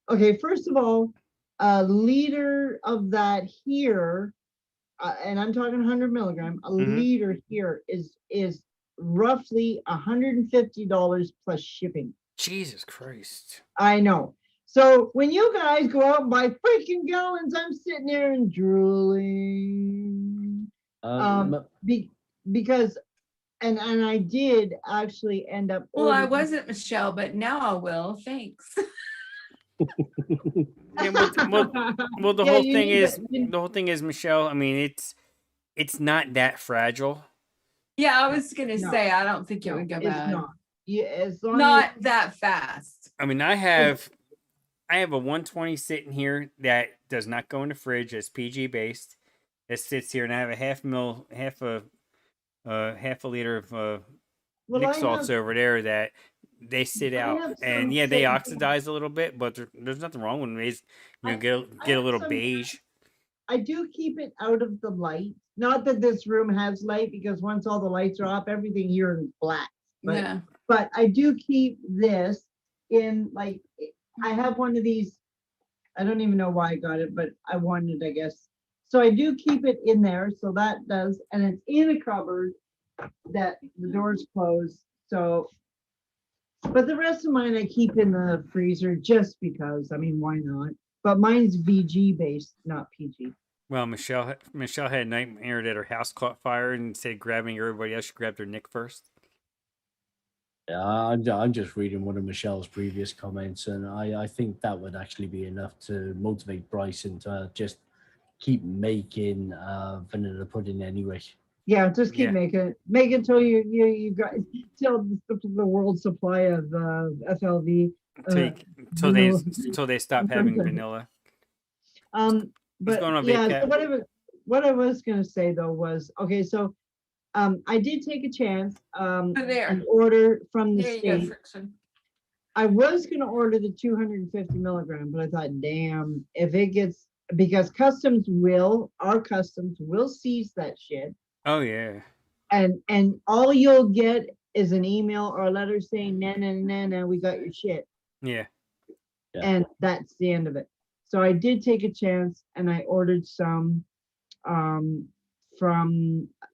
S2: okay, first of all, a liter of that here, and I'm talking 100 milligram, a
S3: Mhm.
S2: liter here is roughly $150 plus shipping.
S3: Jesus Christ.
S2: I know. So when you guys go out and buy freaking gallons, I'm sitting there and drooling. Because and I did actually end up
S5: Well, I
S2: ordering-
S5: wasn't Michelle, but now I will. Thanks.
S3: Yeah, well, the
S2: Yeah,
S3: whole
S2: you
S3: thing
S2: need
S3: is
S2: to-
S3: the whole thing is, Michelle. I mean, it's not that fragile.
S5: Yeah, I was gonna
S2: No.
S5: say I don't think it
S2: No,
S5: would go
S2: it's
S5: bad.
S2: not. Yeah, as long
S5: Not
S2: as
S5: that fast.
S3: I mean, I have a 120 sitting here that does not go in the fridge. It's PG based. It sits here, and I have a half a liter of
S2: well,
S3: Nick
S2: I
S3: salts
S2: have,
S3: over there that they sit
S2: I
S3: out,
S2: have some
S3: and yeah, they
S2: sitting-
S3: oxidize a little bit, but there's nothing wrong with them. They just,
S2: I
S3: get a
S2: have
S3: little
S2: some-
S3: beige.
S2: I do keep it out of the light. Not that this room has light, because once all the lights are off, everything here is black. But
S5: Yeah.
S2: but I do keep this in, like, I have one of these. I don't even know why I got it, but I wanted, I guess. So I do keep it in there. So that does, and it's in a cupboard that the door's closed. So, but the rest of mine I keep in the freezer just because. I mean, why not? But mine's VG based, not PG.
S3: Well, Michelle had a nightmare that her house caught fire, and instead of grabbing everybody else, she grabbed her Nick first.
S6: Yeah, I'm just reading one of Michelle's previous comments, and I think that would actually be enough to motivate Bryson to just keep making vanilla pudding anyway.
S2: Yeah, just keep
S3: Yeah.
S2: making it till you got till the world supply of FLV.
S3: Until they stop having vanilla.
S2: But
S3: going on,
S2: yeah,
S3: Vape
S2: so
S3: Cat?
S2: what I was gonna say though was, okay, so I did take a chance
S5: There.
S2: and order from the
S5: There you go,
S2: state.
S5: friction.
S2: I was gonna order the 250 milligram, but I thought, damn, if it gets, because our customs will seize that shit,
S3: Oh yeah.
S2: and all you'll get is an email or a letter saying, nah, we got your shit.
S3: Yeah.
S6: Yeah.
S2: And that's the end of it. So I did take a chance and I ordered some from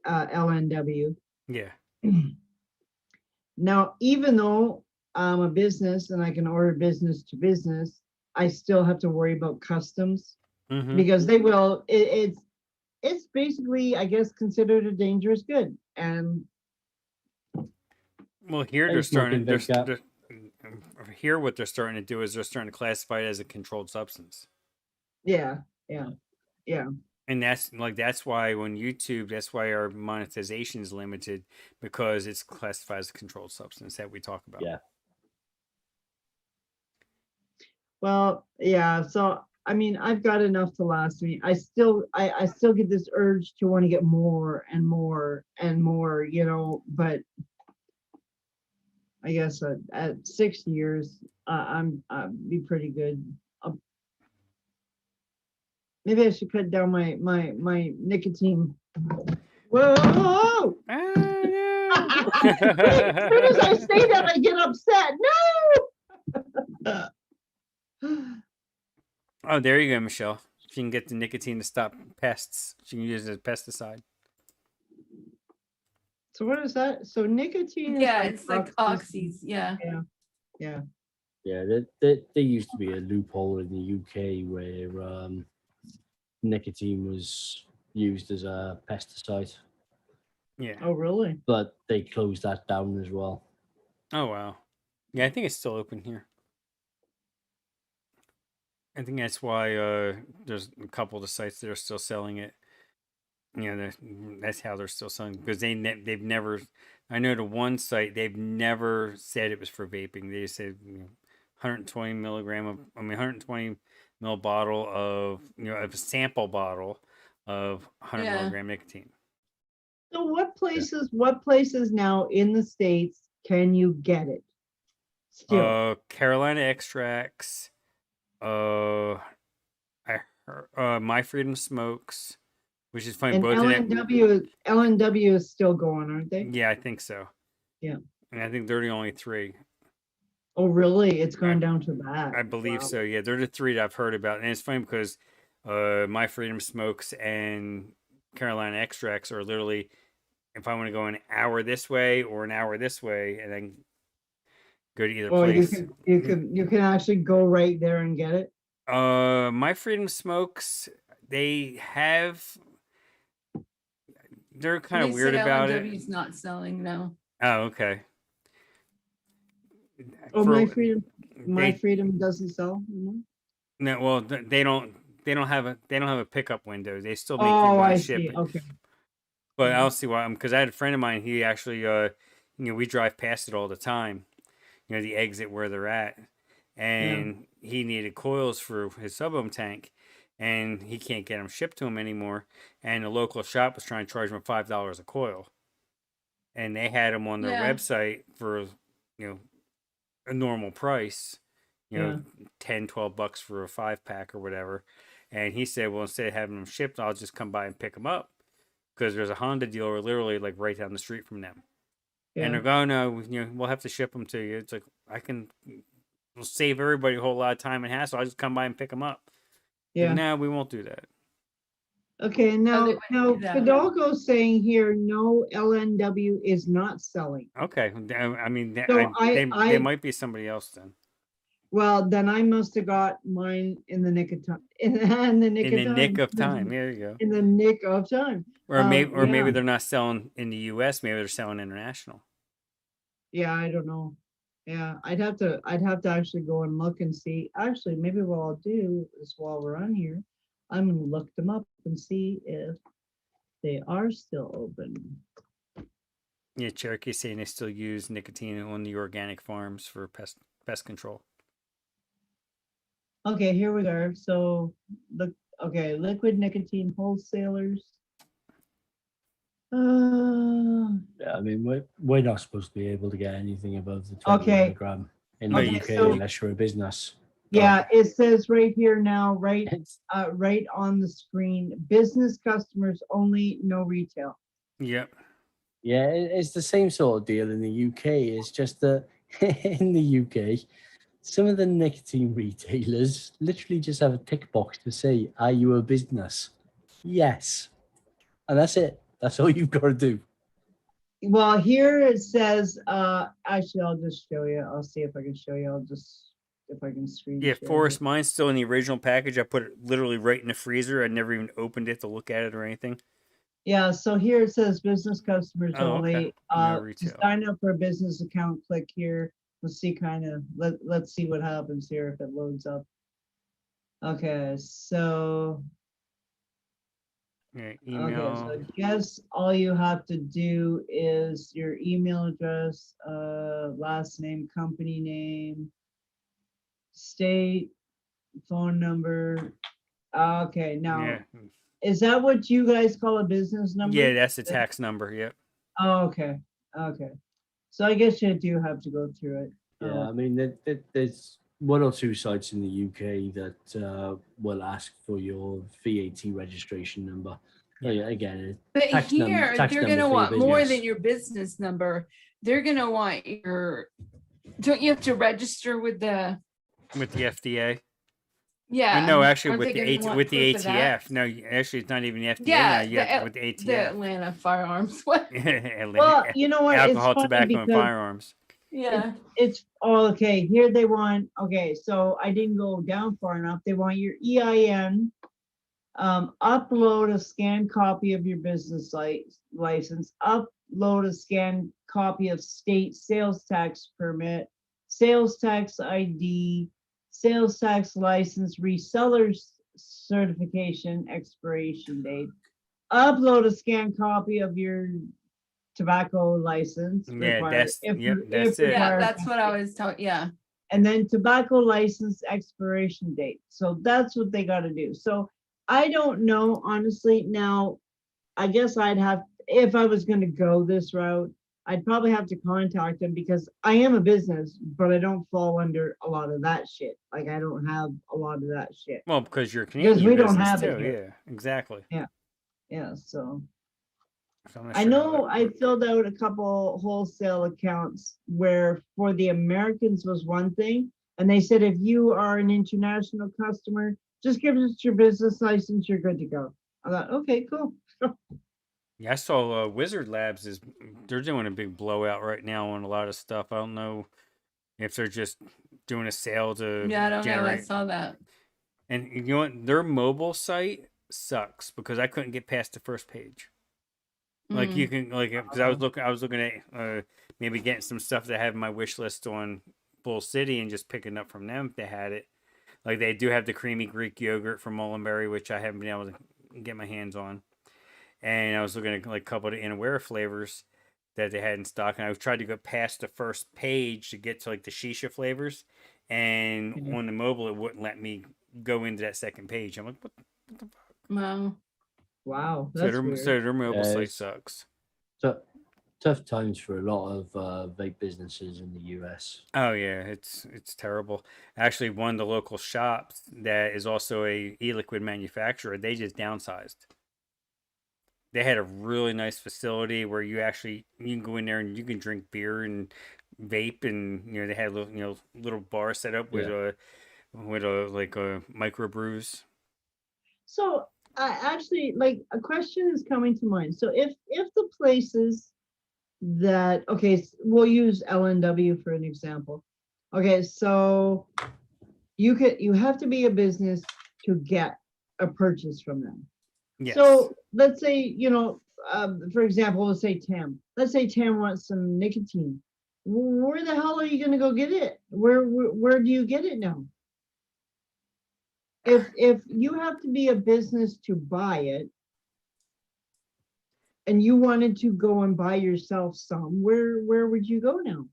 S2: LNW.
S3: Yeah.
S2: Now, even though I'm a business and I can order business to business, I still have to worry about customs
S3: Mm-hmm.
S2: because they will. It's basically, I guess, considered a dangerous good. And
S3: Well, here
S6: Hey,
S3: they're
S6: smoking
S3: starting.
S6: vape gap.
S3: Here, what they're starting to do is they're starting to classify it as a controlled substance,
S2: yeah.
S3: and that's why when YouTube, that's why our monetization is limited, because it's classified as a controlled substance that we talk about.
S6: Yeah.
S2: Well, yeah. So I mean, I've got enough to last me. I still get this urge to want to get more and more and more, but I guess at 6 years, I'd be pretty good. Maybe I should cut down my nicotine. Whoa!
S3: Ah,
S2: As soon as I say that, I get upset. No.
S3: Oh, there you go, Michelle. She can get the nicotine to stop pests. She can use it as a pesticide.
S2: So what is that? So nicotine is
S5: Yeah, it's like
S2: oxys.
S5: oxys. Yeah.
S2: Yeah.
S6: Yeah, there used to be a loophole in the UK where nicotine was used as a pesticide,
S3: Yeah.
S2: Oh, really?
S6: but they closed that down as well.
S3: Oh wow. Yeah, I think it's still open here. I think that's why there's a couple of the sites that are still selling it. You know, that's how they're still selling because they've never. I know the one site they've never said it was for vaping. They just said 120 milligram of 120 mil bottle of of a sample bottle of 100
S5: Yeah.
S3: milligram nicotine.
S2: So what places now in the States can you get it? Still,
S3: Carolina Extracts. I heard, My Freedom Smokes, which is funny.
S2: and
S3: Both of them.
S2: LNW is still going, aren't they?
S3: Yeah, I think so.
S2: Yeah.
S3: And I think they're the only three.
S2: Oh, really? It's gone down to that.
S3: I believe
S2: Wow.
S3: so. Yeah, they're the three that I've heard about, and it's funny because My Freedom Smokes and Carolina Extracts are literally, if I want to go an hour this way or an hour this way, and then go to either
S2: Or
S3: place.
S2: you can actually go right there and get it.
S3: My Freedom Smokes, they're kind of
S5: They
S3: weird
S5: said
S3: about
S5: LNW
S3: it.
S5: is not selling no.
S3: Oh, okay.
S2: Oh,
S3: For-
S2: my
S3: they-
S2: freedom doesn't sell. anymore?
S3: No, well, they don't have a pickup window. They still make you
S2: Oh,
S3: want
S2: I
S3: to ship
S2: see.
S3: it.
S2: Okay.
S3: But I'll see why. Because I had a friend of mine. He actually, we drive past it all the time. The exit where they're at, and he needed coils for his sub-ohm tank, and he can't get them shipped to him anymore. And the local shop was trying to charge him $5 a coil, and they had them on their
S5: Yeah.
S3: website for a normal price,
S2: Yeah.
S3: 10, $12 for a 5-pack or whatever. And he said, well, instead of having them shipped, I'll just come by and pick them up because there's a Honda dealer literally like right down the street from them. And
S2: Yeah.
S3: they're going, no, we'll have to ship them to you. It's like, we'll save everybody a whole lot of time and hassle. I'll just come by and pick them up.
S2: Yeah.
S3: No, we won't do that.
S2: Okay.
S5: they
S2: Now,
S5: wouldn't do that.
S2: Fidalgo's saying here, no LNW is not selling.
S3: Okay. I mean,
S2: So
S3: they might be somebody else then.
S2: Well, then I must have got mine in the nick of time. In the nick
S3: In the
S2: of time.
S3: nick of time. There you go.
S2: In the nick of time.
S3: Or maybe
S2: yeah.
S3: they're not selling in the U.S. Maybe they're selling international.
S2: Yeah, I don't know. Yeah, I'd have to actually go and look and see. Actually, maybe what I'll do is while we're on here, I'm gonna look them up and see if they are still open.
S3: Yeah, Cherokee's saying they still use nicotine on the organic farms for pest control.
S2: Okay, here we are. So look, okay, liquid nicotine wholesalers.
S6: Yeah, I mean, we're not supposed to be able to get anything above the 20
S2: Okay.
S6: milligram in the
S3: Okay,
S6: UK
S2: so-
S6: unless you're a business.
S2: Yeah, it says right here now, right on the screen, business customers only, no retail.
S3: Yep.
S6: Yeah, it's the same sort of deal in the UK. It's just that in the UK, some of the nicotine retailers literally just have a tick box to say, "Are you a business?" Yes, and that's it. That's all you've got to do.
S2: Well, here it says, actually, I'll just show you. I'll see if I can show you. If I can screen
S3: Yeah,
S2: share
S3: Forrest,
S2: it.
S3: mine's still in the original package. I put it literally right in the freezer. I never even opened it to look at it or anything.
S2: Yeah, so here it says business customers
S3: Oh, okay.
S2: only.
S3: No
S2: To
S3: retail.
S2: sign up for a business account, click here. Let's see let's see what happens here if it loads up. Okay, so
S3: Yeah,
S2: okay,
S3: email.
S2: so I guess all you have to do is your email address, last name, company name, state, phone number. Okay, now
S3: Yeah.
S2: is that what you guys call a business number?
S3: Yeah, that's the tax number. Yep.
S2: Oh, okay. Okay. So I guess you do have to go through it.
S6: Yeah, I mean, there's one or two sites in the UK that will ask for your VAT registration number.
S3: Yeah.
S6: Again,
S5: But
S6: tax num-
S5: here,
S6: tax
S5: they're
S6: number
S5: gonna
S6: for your
S5: want more
S6: business.
S5: than your business number. They're gonna want don't you have to register with the,
S3: With the FDA.
S5: yeah.
S3: No, actually
S5: aren't
S3: with
S5: they
S3: the
S5: gonna want
S3: with the
S5: proof of that?
S3: ATF. No, actually, it's not even the FDA
S5: Yeah,
S3: now. Yeah, with the
S5: the
S3: ATF.
S5: Atlanta firearms. What?
S2: Well, you know what?
S3: Alcohol,
S2: it's funny
S3: tobacco, and
S2: because
S3: firearms.
S5: Yeah.
S2: it's okay. Here they want, okay, so I didn't go down far enough. They want your EIN, Upload a scanned copy of your business license, upload a scanned copy of state sales tax permit, sales tax ID, sales tax license, reseller's certification expiration date, upload a scanned copy of your tobacco license
S3: Yeah,
S2: required,
S3: that's
S2: if,
S3: yep,
S2: if
S3: that's it.
S5: Yeah,
S2: required,
S5: that's what I was talking. Yeah.
S2: and then tobacco license expiration date. So that's what they got to do. So I don't know, honestly. Now, I guess I'd have, if I was going to go this route, I'd probably have to contact them because I am a business, but I don't fall under a lot of that shit. Like I don't have a lot of that shit
S3: Well, because you're a
S2: because
S3: Canadian
S2: we don't
S3: business
S2: have it
S3: too.
S2: here.
S3: Yeah, exactly.
S2: Yeah. So
S3: So I'm not
S2: I
S3: sure how
S2: know
S3: that
S2: I
S3: works.
S2: filled out a couple wholesale accounts where for the Americans was one thing. And they said, if you are an international customer, just give us your business license, you're good to go. I thought, okay, cool.
S3: Yeah, I saw Wizard Labs is they're doing a big blowout right now on a lot of stuff. I don't know if they're just doing a sale to
S5: Yeah, I don't know. I
S3: generate.
S5: saw that.
S3: And you know what? Their mobile site sucks because I couldn't get past the first page. Like you
S5: Mm.
S3: can like because I was looking at maybe getting some stuff that I have in my wish list on Bull City and just picking up from them if they had it. Like they do have the creamy Greek yogurt from Mullenberry, which I haven't been able to get my hands on. And I was looking at like a couple of the Inaware flavors that they had in stock, and I tried to go past the first page to get to like the shisha flavors, and
S2: Mhm.
S3: on the mobile it wouldn't let me go into that second page. I'm like, what the fuck?
S5: Wow.
S2: Wow,
S3: So
S2: that's
S3: their
S2: weird.
S3: so their mobile site
S6: it's
S3: sucks.
S6: tough times for a lot of vape businesses in the US.
S3: Oh yeah, it's terrible. Actually, one of the local shops that is also a e-liquid manufacturer, they just downsized. They had a really nice facility where you can go in there and you can drink beer and vape, and they had little bar set up with
S6: Yeah.
S3: a like a microbrews.
S2: So I actually like a question is coming to mind. So if the places that okay, we'll use LNW for an example. Okay, so you have to be a business to get a purchase from them.
S3: Yes.
S2: So let's say, for example, let's say Tam. Let's say Tam wants some nicotine. Where the hell are you gonna go get it? Where do you get it now? If you have to be a business to buy it, and you wanted to go and buy yourself some, where would you go now?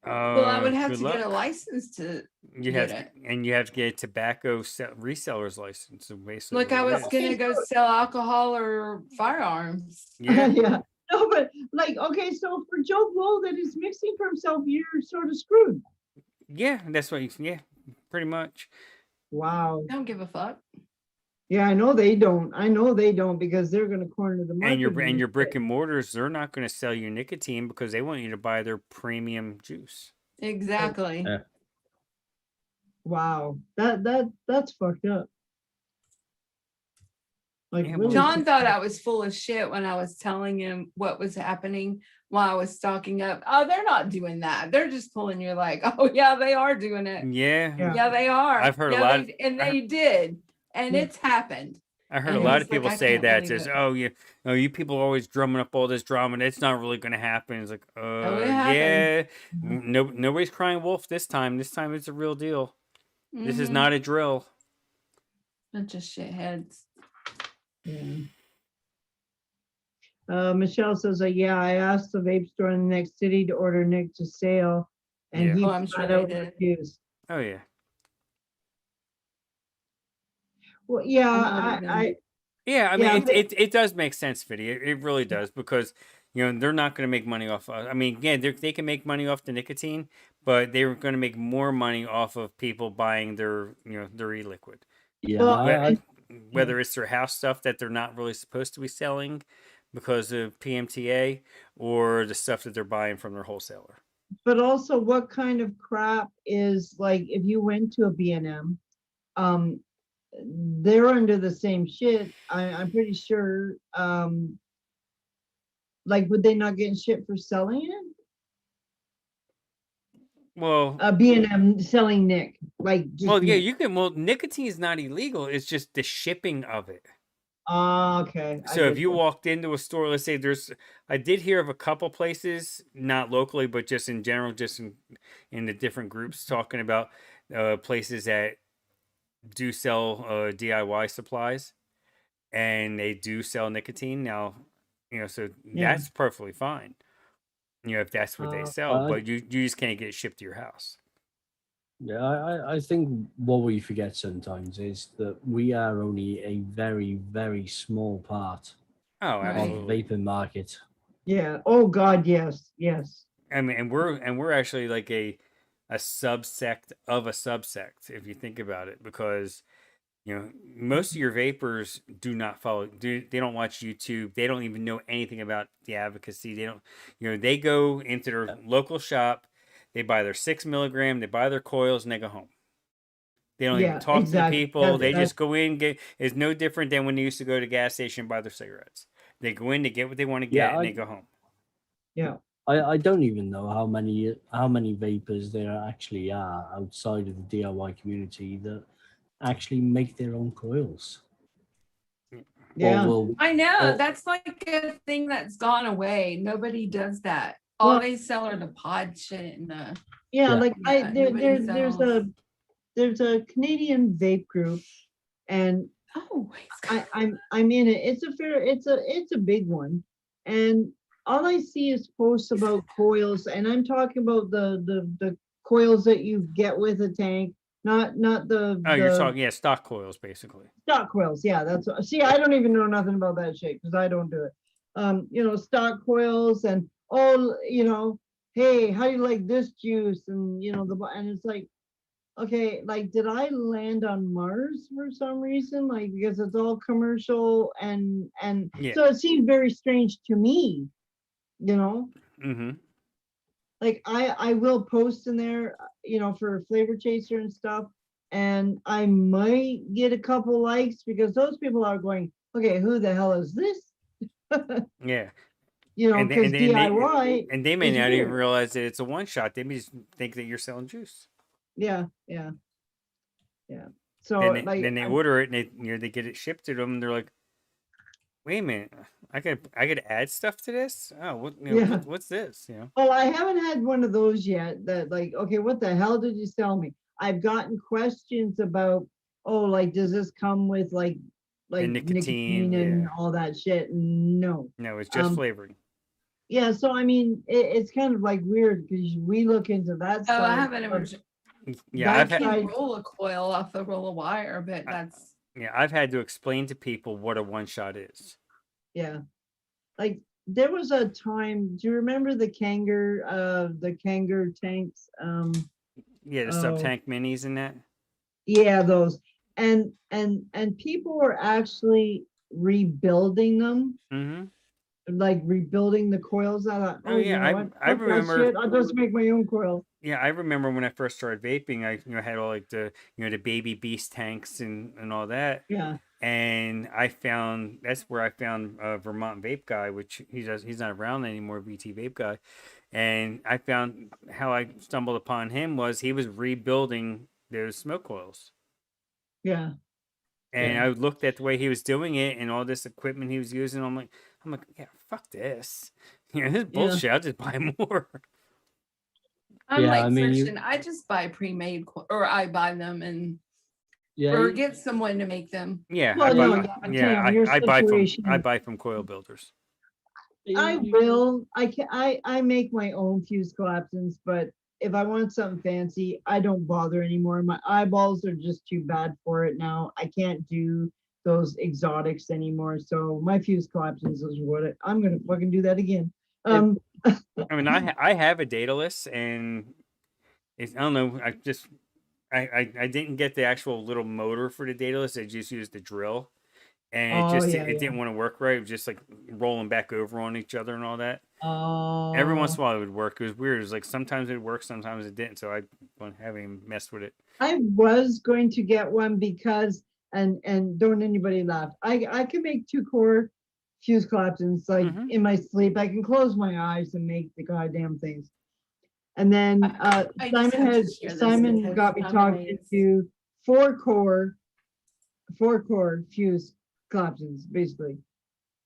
S5: Well, I would have
S3: Good
S5: to get a
S3: luck.
S5: license to
S3: You
S5: get
S3: have
S5: it.
S3: and you have to get a tobacco reseller's license. So basically,
S5: Like
S3: what
S5: I
S3: it
S5: was
S3: is.
S5: gonna go sell alcohol or firearms.
S3: Yeah.
S2: Yeah. No, but like, okay, so for Joe Blow that is mixing for himself, you're sort of screwed.
S3: Yeah, that's what. Yeah, pretty much.
S2: Wow.
S5: Don't give a fuck.
S2: Yeah, I know they don't. I know they don't because they're gonna corner the market.
S3: And your brick and mortars, they're not going to sell you nicotine because they want you to buy their premium juice.
S5: Exactly.
S6: Yeah.
S2: Wow. That's fucked up. Like
S3: Yeah,
S2: really.
S5: John thought I was full of shit when I was telling him what was happening while I was stocking up. Oh, they're not doing that. They're just pulling your leg. Oh, yeah, they are doing it.
S3: Yeah,
S2: Yeah.
S5: Yeah, they are.
S3: I've heard a
S5: Yeah,
S3: lot
S5: and
S3: I-
S5: they did. And
S2: Yeah.
S5: it's happened.
S3: I heard
S5: And
S3: a lot
S5: he's
S3: of people
S5: like, I
S3: say
S5: can't
S3: that.
S5: believe
S3: Says,
S5: it.
S3: "Oh, you people are always drumming up all this drama. And it's not really going to happen." It's like,
S5: it
S3: yeah,
S2: Mhm.
S3: nobody's crying wolf this time. This time it's a real deal. This is
S5: Mhm.
S3: not a drill.
S5: Bunch of shitheads.
S2: Yeah. Michelle says, yeah, I asked the vape store in the next city to order Nick to sale, and
S3: Yeah.
S2: he
S5: Oh, I'm sure
S2: flat
S5: they
S2: out
S5: did.
S2: refused.
S3: Oh yeah.
S2: Well, yeah,
S5: I would've been.
S3: Yeah, I
S2: Yeah,
S3: mean,
S2: but-
S3: it does make sense, Fiddy. It really does because they're not going to make money off. I mean, again, they can make money off the nicotine, but they're going to make more money off of people buying their their e-liquid.
S6: Yeah,
S2: Well,
S3: Whether it's their house stuff that they're not really supposed to be selling because of PMTA, or the stuff that they're buying from their wholesaler.
S2: but also what kind of crap is like if you went to a B&M, they're under the same shit. I'm pretty sure. Like, would they not get shit for selling it?
S3: Well,
S2: B&M selling Nick, like just
S3: well, yeah,
S2: Nick.
S3: you can. Well, nicotine is not illegal. It's just the shipping of it.
S2: Okay. I
S3: So if
S2: get
S3: you walked into a store, let's say I did hear of a couple places, not locally, but just in general, just in the different groups talking about places that do sell DIY supplies and they do sell nicotine. Now, so
S2: Yeah.
S3: that's perfectly fine. If that's what they sell,
S6: I,
S3: but you just can't get it shipped to your house.
S6: yeah, I think what we forget sometimes is that we are only a very, very small part
S3: Oh,
S5: Right.
S6: of
S3: absolutely.
S6: the vaping market.
S2: Yeah. Oh God, yes. Yes.
S3: I mean, and we're actually like a subsect of a subsect if you think about it, because most of your vapors do not they don't watch YouTube. They don't even know anything about the advocacy. They don't, they go into their local shop, they buy their 6 milligram, they buy their coils, and they go home. They don't even
S2: Yeah,
S3: talk to the
S2: exactly.
S3: people. They
S2: That's
S3: just go in, it's no different than when they used to go to the gas station and buy their cigarettes. They go in, they get what they want to
S6: Yeah,
S3: get, and they go home.
S2: yeah.
S6: I don't even know how many vapors there actually are outside of the DIY community that actually make their own coils.
S2: Yeah.
S6: Or will
S5: I know
S6: or,
S5: that's like a thing that's gone away. Nobody does that. All
S2: Well,
S5: they sell are the pod shit and the
S2: yeah,
S6: Yeah.
S2: like
S5: yeah, nobody sells.
S2: there's a Canadian vape group, and
S5: Oh,
S2: I'm in it. It's a big one, and all I see is posts about coils, and I'm talking about the coils that you get with a tank, not
S3: Oh, you're
S2: the
S3: talking, stock coils, basically.
S2: stock coils. Yeah, see, I don't even know nothing about that shit because I don't do it. Stock coils and hey, how do you like this juice? And and it's like, okay, like, did I land on Mars for some reason? Like, because it's all commercial and
S3: Yeah.
S2: so it seemed very strange to me,
S3: Mm-hmm.
S2: like I will post in there, for flavor chaser and stuff, and I might get a couple likes because those people are going, okay, who the hell is this?
S3: Yeah.
S2: Because DIY
S3: And they may
S2: is
S3: not even
S2: weird.
S3: realize that it's a one shot. They may just think that you're selling juice.
S2: Yeah, yeah, yeah. So
S3: Then they order it and they get it shipped to them and they're like, wait a minute, I could add stuff to this? Oh,
S2: Yeah.
S3: what's this?
S2: Oh, I haven't had one of those yet that, like, okay, what the hell did you sell me? I've gotten questions about, oh, like, does this come with like
S3: And nicotine,
S2: and
S3: yeah.
S2: all that shit? No.
S3: No, it's just flavoring.
S2: Yeah, so I mean, it's kind of like weird because we look into that
S5: oh, I
S2: side.
S5: haven't ever.
S3: Yeah,
S2: That
S5: I
S2: side,
S5: can roll a coil off a roll of wire, but that's
S3: I've had to explain to people what a one shot is.
S2: yeah. Like, there was a time, do you remember the Kanger tanks?
S3: Yeah, the sub
S2: Oh,
S3: tank minis and that.
S2: yeah, those. And people were actually rebuilding them,
S3: Mm-hmm.
S2: like rebuilding the coils. I thought,
S3: Oh
S2: oh, you
S3: yeah,
S2: know what?
S3: I
S2: Fuck that
S3: remember.
S2: shit. I'll just make my own coil.
S3: Yeah, I remember when I first started vaping. I had all like the the baby beast tanks and all that.
S2: Yeah.
S3: And that's where I found Vermont Vape Guy, which he's not around anymore, VT Vape Guy. And I found how I stumbled upon him was he was rebuilding those smoke coils.
S2: Yeah.
S3: And
S2: Yeah.
S3: I looked at the way he was doing it and all this equipment he was using. I'm like, yeah, fuck this. This is
S2: Yeah.
S3: bullshit. I'll just buy more.
S5: I'm
S6: Yeah,
S5: like
S6: I mean,
S5: Christian. I just buy pre-made or I buy them and
S6: yeah,
S5: or get someone to make them.
S3: Yeah,
S2: Well, no, yeah, but your
S3: I
S2: situation.
S3: buy from coil builders.
S2: I will. I make my own fuse collapsins, but if I want something fancy, I don't bother anymore. My eyeballs are just too bad for it now. I can't do those exotics anymore. So my fuse collapsins is I'm gonna fucking do that again.
S3: I mean, I have a dataless, and I don't know. I didn't get the actual little motor for the dataless. I just used the drill, and
S2: Oh, yeah,
S3: it didn't want to work right. It was just like rolling back over on each other and all that.
S2: Oh.
S3: Every once in a while it would work. It was weird. It was like sometimes it worked, sometimes it didn't. So I haven't messed with it.
S2: I was going to get one because and don't anybody laugh. I can make 2-core fuse collapsins like
S3: Mhm.
S2: in my sleep. I can close my eyes and make the goddamn things. And then
S5: I just
S2: Simon
S5: have to
S2: has
S5: share this
S2: Simon
S5: because
S2: got me
S5: I'm
S2: talking
S5: amazed.
S2: to four core fuse Claptons, basically.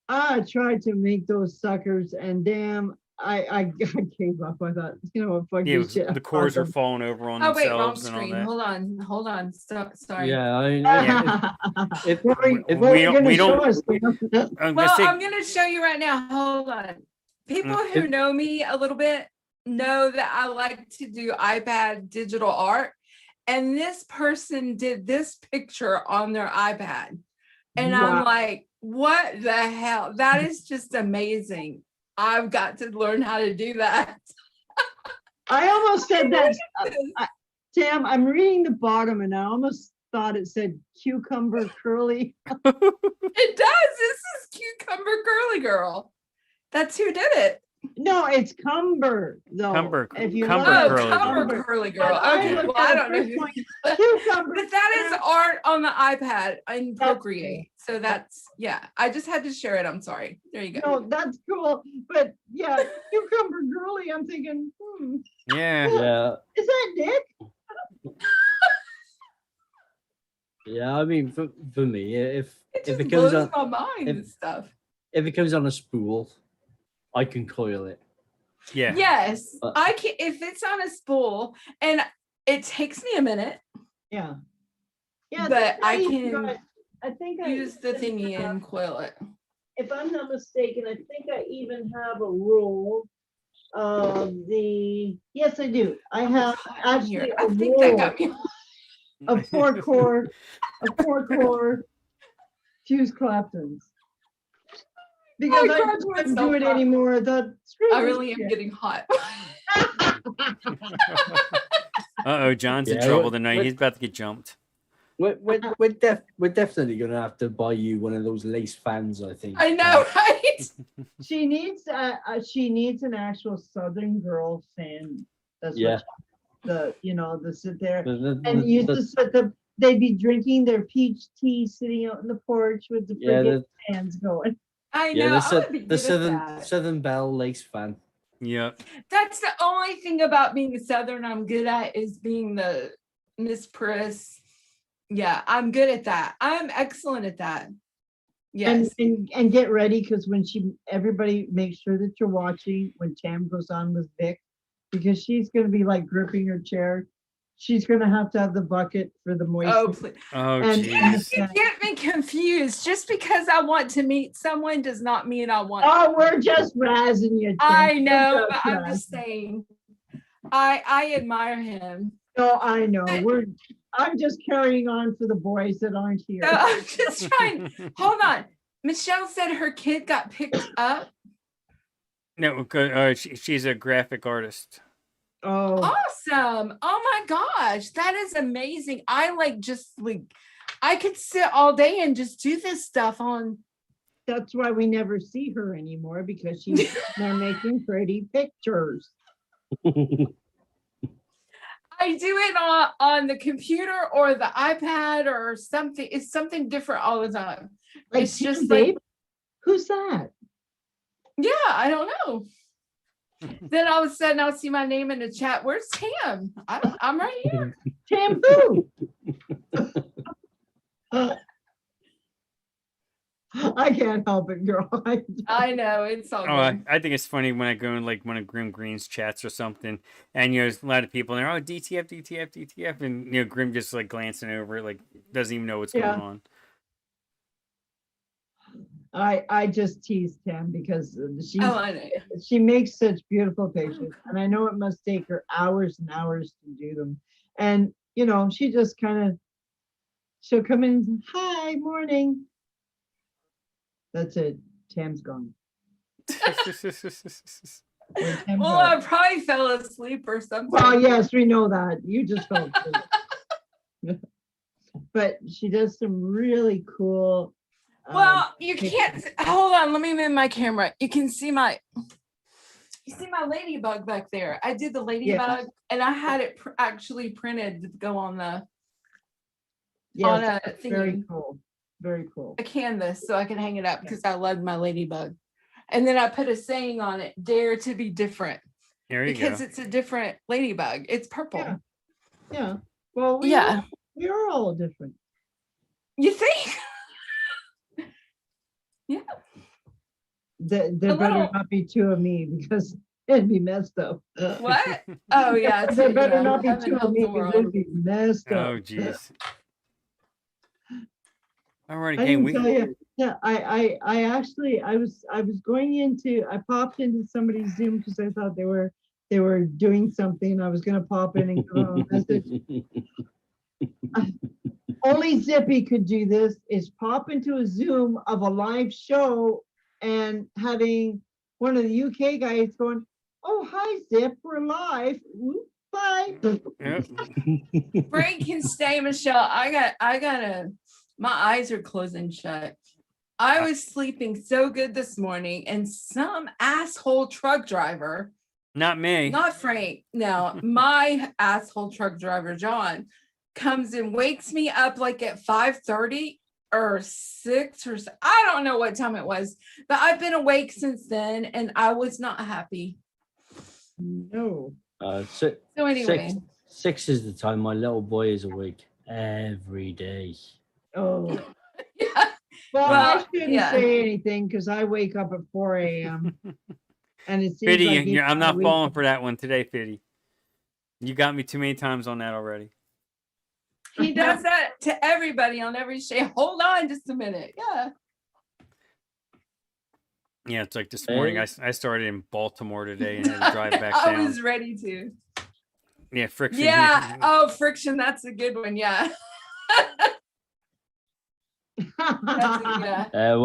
S2: I tried to make those suckers, and damn, I gave up. I thought, you know what, fuck
S3: Yeah,
S2: this shit.
S3: the cores are falling over on
S5: Oh wait, wrong
S3: themselves and all
S5: screen.
S3: that.
S5: Hold on. Stop. Sorry.
S6: Yeah, I mean,
S3: Yeah.
S6: if,
S2: What are you,
S3: We-
S2: what are
S3: we
S2: you
S3: don't-
S2: gonna
S3: we
S2: show
S3: don't-
S2: us? Sam?
S3: I'm gonna
S5: Well,
S3: say,
S5: I'm gonna show you right now. Hold on. People who
S6: If-
S5: know me a little bit know that I like to do iPad digital art. And this person did this picture on their iPad. And I'm
S2: Wow.
S5: like, what the hell? That is just amazing. I've got to learn how to do that.
S2: I almost said that.
S5: Look at this.
S2: Sam, I'm reading the bottom, and I almost thought it said cucumber curly.
S5: It does. This is Cucumber Girly Girl. That's who did it.
S2: No, it's cumber though.
S3: Cumber-
S2: If you
S3: cumber
S2: look
S5: Oh,
S2: at
S3: Curly Girl.
S5: Cumber Curly Girl.
S2: But I
S5: Okay,
S2: looked
S5: well,
S2: at
S5: I
S2: it
S5: don't know.
S2: first
S5: who-
S2: going, cucumber.
S5: But that is art on the iPad in
S2: That's
S5: Procreate. So that's, yeah, I just had to share it. I'm sorry. There you go.
S2: No, that's cool. But yeah, cucumber girly. I'm thinking,
S3: yeah.
S6: yeah,
S2: is that Nick?
S6: yeah. I mean, for me,
S5: It
S6: if
S5: just
S6: it goes
S5: blows
S6: on,
S5: my mind
S6: if-
S5: and stuff.
S6: if it comes on a spool, I can coil it.
S3: Yeah.
S5: Yes,
S6: Uh,
S5: I can. If it's on a spool, and it takes me a minute,
S2: Yeah. Yeah,
S5: but I
S2: think
S5: can
S2: I think I
S5: use the
S2: even
S5: thingy
S2: have-
S5: and coil it.
S2: if I'm not mistaken, I think I even have a roll of the. Yes, I do. I have actually
S5: I
S2: a
S5: think that
S2: roll
S5: got me.
S2: of four core fuse Claptons. Because I
S5: cried
S2: just
S5: to
S2: couldn't
S5: myself
S2: do it
S5: laugh.
S2: anymore. I thought, screw
S5: I
S2: this
S5: really am
S2: shit.
S5: getting hot.
S3: Uh-oh, John's in
S6: Yeah,
S3: trouble
S6: what-
S3: tonight.
S6: what-
S3: He's about to get jumped.
S6: We're definitely gonna have to buy you one of those lace fans. I think.
S5: I know, right?
S2: She needs an actual Southern girl fan. That's
S6: Yeah.
S2: what the sit there
S6: The-
S2: and used
S6: the-
S2: to sit the. They'd be drinking their peach tea, sitting out on the porch with the
S6: yeah,
S2: friggin'
S6: the,
S2: fans going.
S5: I
S6: yeah,
S5: know.
S6: the,
S5: I
S6: sou-
S5: would be
S6: the
S5: good
S6: Southern
S5: at that.
S6: Southern Belle lace fan.
S3: Yep.
S5: That's the only thing about being a Southern I'm good at is being the Miss Priss. Yeah, I'm good at that. I'm excellent at that. Yes.
S2: And get ready, because when everybody make sure that you're watching when Tam goes on with Vic, because she's gonna be like gripping her chair. She's gonna have to have the bucket for the moist.
S5: Oh, please.
S3: Oh,
S2: And-
S3: jeez.
S5: You get me confused. Just because I want to meet someone does not mean I want.
S2: Oh, we're just razzing you. Tam.
S5: I
S2: We're
S5: know,
S2: just
S5: but I'm just
S2: razzing.
S5: saying. I admire him.
S2: No, I know. I'm just carrying on for the boys that aren't here.
S5: So I'm just trying. Hold on. Michelle said her kid got picked up.
S3: No, she's a graphic artist.
S2: Oh,
S5: Awesome. Oh my gosh. That is amazing. I I could sit all day and just do this stuff on.
S2: that's why we never see her anymore, because she's they're making pretty pictures.
S5: I do it on the computer or the iPad or something. It's something different all the time.
S2: Like
S5: It's just
S2: Tam
S5: like-
S2: Babe? Who's that?
S5: Yeah, I don't know. Then all of a sudden I'll see my name in the chat. Where's Tam? I'm right here.
S2: Tam who? I can't help it, girl.
S5: I know it's all
S3: Oh, I,
S5: good.
S3: I think it's funny when I go in like one of Grim Green's chats or something, and there's a lot of people in there. Oh, DTF, DTF, DTF, and Grim just like glancing over it, like doesn't even know what's
S2: Yeah.
S3: going on.
S2: I just tease Tam because
S5: Oh, I know.
S2: she makes such beautiful pictures, and I know it must take her hours and hours to do them. And she just she'll come in, hi, morning. That's it. Tam's gone. When Tam
S5: Well,
S2: goes-
S5: I probably fell asleep or something.
S2: Well, yes, we know that. You just felt it. But she does some really cool.
S5: Well, you
S2: pictures.
S5: can't. Hold on. Let me move my camera. You can see my. You see my ladybug back there. I did the ladybug, and I had it actually printed to go on the on
S2: Yes,
S5: a
S2: very
S5: thingy,
S2: cool. Very cool.
S5: a canvas, so I can hang it up because I love my ladybug. And then I put a saying on it: "Dare to be different."
S3: There you
S5: because
S3: go.
S5: it's a different ladybug. It's purple.
S2: Yeah. Well,
S5: Yeah.
S2: we are all different.
S5: You think?
S2: There
S5: A
S2: better
S5: little-
S2: not be two of me because it'd be messed up.
S5: What? Oh yeah. It's,
S2: There better not be
S5: heaven
S2: two of
S5: help
S2: me
S5: the
S2: because
S5: world.
S2: it'd be messed up.
S3: Oh, jeez. Alrighty,
S2: I
S3: gang.
S2: didn't tell you. Yeah, I actually I was going into I popped into somebody's Zoom because I thought they were doing something. I was gonna pop in and give them a message. Only Zippy could do this is pop into a Zoom of a live show and having one of the UK guys going, "Oh hi Zip, we're live. Whoop, bye."
S3: Yep.
S5: Frank can stay, Michelle. I gotta. My eyes are closing shut. I was sleeping so good this morning, and some asshole truck driver,
S3: Not me.
S5: not Frank, no, my asshole truck driver, John, comes and wakes me up like at 5:30 or 6 or I don't know what time it was, but I've been awake since then, and I was not happy.
S2: No.
S6: So
S5: anyway.
S6: six is the time my little boy is awake every day.
S2: Oh.
S5: Yeah.
S2: Well, I
S5: Well,
S2: shouldn't
S5: yeah.
S2: say anything because I wake up at 4 a.m. and it seems
S3: Fiddy,
S2: like each
S3: I'm
S2: time I
S3: not
S2: wake
S3: falling
S2: up-
S3: for that one today, Fiddy. You got me too many times on that already.
S5: He does that to everybody on every show. Hold on just a minute. Yeah.
S3: Yeah, it's like this morning.
S6: Hey.
S3: I started in Baltimore today and had to drive back
S5: I
S3: down.
S5: was ready to.
S3: Yeah, friction.
S5: Yeah. Oh, friction. That's a good one. Yeah. That's a, yeah.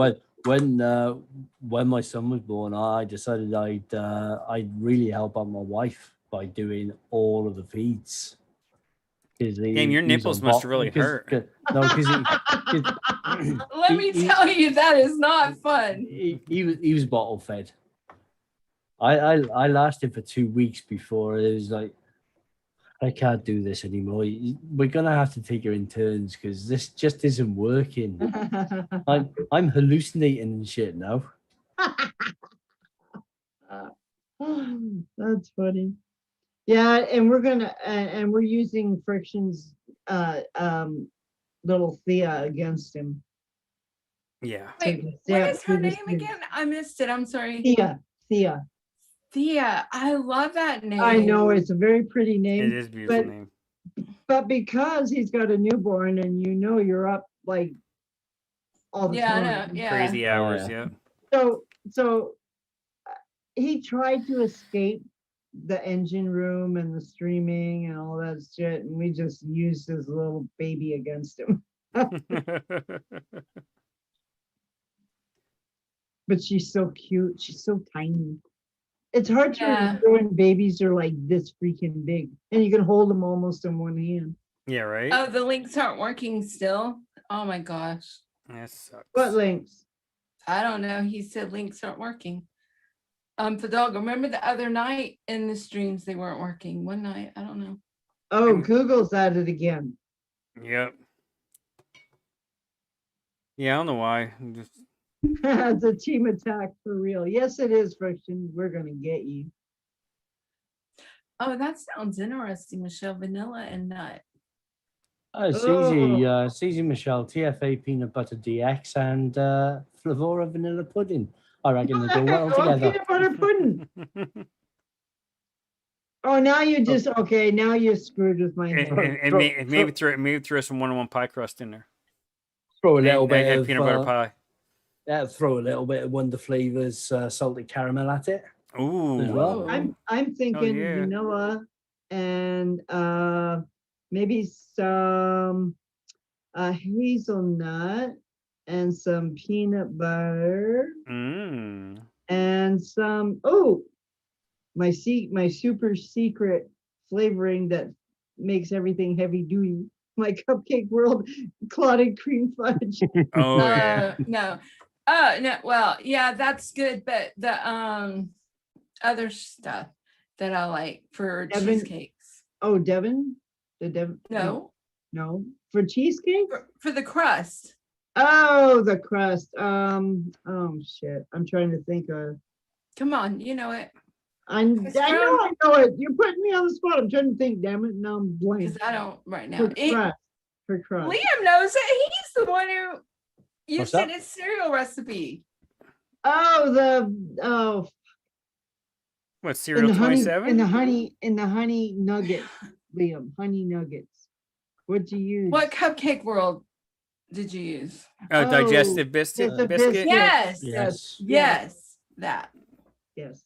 S6: When my son was born, I decided I'd really help out my wife by doing all of the feeds.
S3: Damn, your nipples must really hurt.
S6: No, because
S5: Let me tell you, that is not fun.
S6: he was bottle fed. I lasted for 2 weeks before it was like, I can't do this anymore. We're gonna have to take her in turns because this just isn't working. I'm hallucinating and shit now.
S2: That's funny. Yeah, and we're gonna and we're using Friction's little Thea against him.
S3: Yeah.
S5: Wait,
S2: Yeah,
S5: what is her
S2: through this
S5: name
S2: thing.
S5: again? I missed it. I'm sorry.
S2: Thea.
S5: Thea. I love that name.
S2: I know it's a very pretty
S3: It
S2: name,
S3: is a beautiful
S2: but-
S3: name.
S2: but because he's got a newborn and you're up like all the
S5: Yeah, I
S2: time.
S5: know. Yeah.
S3: Crazy hours,
S6: yeah.
S3: yeah.
S2: So he tried to escape the engine room and the streaming and all that shit, and we just used his little baby against him. But she's so cute. She's so tiny. It's hard to
S5: Yeah.
S2: remember when babies are like this freaking big, and you can hold them almost in one hand.
S3: Yeah, right?
S5: Oh, the links aren't working still. Oh my gosh.
S3: That sucks.
S2: What links?
S5: I don't know. He said links aren't working. Fidalgo, remember the other night in the streams they weren't working. One night, I don't know.
S2: Oh, Google's at it again.
S3: Yep. Yeah, I don't know why. I'm just
S2: It's a team attack for real. Yes, it is, Friction. We're gonna get you.
S5: Oh, that sounds interesting, Michelle. Vanilla and nut.
S6: CZ Michelle, TFA peanut butter DX, and Flavora vanilla pudding. I reckon they go well
S2: Oh,
S6: together.
S2: peanut butter pudding. Oh, now you just okay. Now you're screwed with my
S3: and,
S2: head.
S3: and maybe throw some 101 pie crust in there.
S6: Throw a little
S3: And
S6: bit of
S3: peanut butter pie.
S6: throw a little bit of Wonder Flavors salted caramel at it.
S3: Ooh.
S6: As well.
S2: I'm thinking
S3: yeah.
S2: vanilla and maybe some hazelnut and some peanut butter
S3: Mm.
S2: and some my super secret flavoring that makes everything heavy duty. My Cupcake World clotted cream fudge.
S3: Oh yeah.
S5: No. Oh no. Well, yeah, that's good. But the other stuff that I like for
S2: Devin-
S5: cheesecakes.
S2: Oh, Devon? The Devon?
S5: No,
S2: No. For cheesecake?
S5: for the crust.
S2: Oh, the crust. Oh shit. I'm trying to think of
S5: Come on, you know it.
S2: I know it. You're putting me on the spot. I'm trying to think, damn it. Now I'm blank.
S5: Because I don't right now.
S2: For crust.
S5: Liam knows it. He's the one who you
S6: What's
S5: sent
S6: that?
S5: his cereal recipe.
S2: Oh,
S3: What,
S2: in
S3: Cereal
S2: the honey,
S3: 27?
S2: in the honey nuggets, Liam, honey nuggets. What'd you use?
S5: What cupcake world did you use?
S3: Oh, digestive
S2: it's a
S3: biscuit?
S2: biscuit.
S5: Yes.
S6: Yes.
S5: Yes. That.
S2: Yes.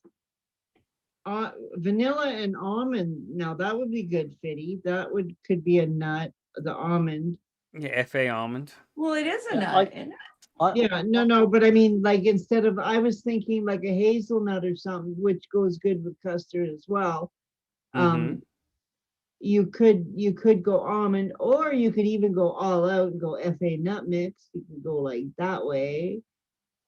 S2: Vanilla and almond. Now that would be good, Fitty. That could be a nut. The almond.
S3: Yeah, FA almond.
S5: Well, it is a
S6: Yeah,
S5: nut. isn't it?
S2: Yeah, no, but I mean, like instead of, I was thinking like a hazelnut or something, which goes good with custard as well.
S3: Mhm.
S2: You could go almond, or you could even go all out and go FA nut mix. You can go like that way,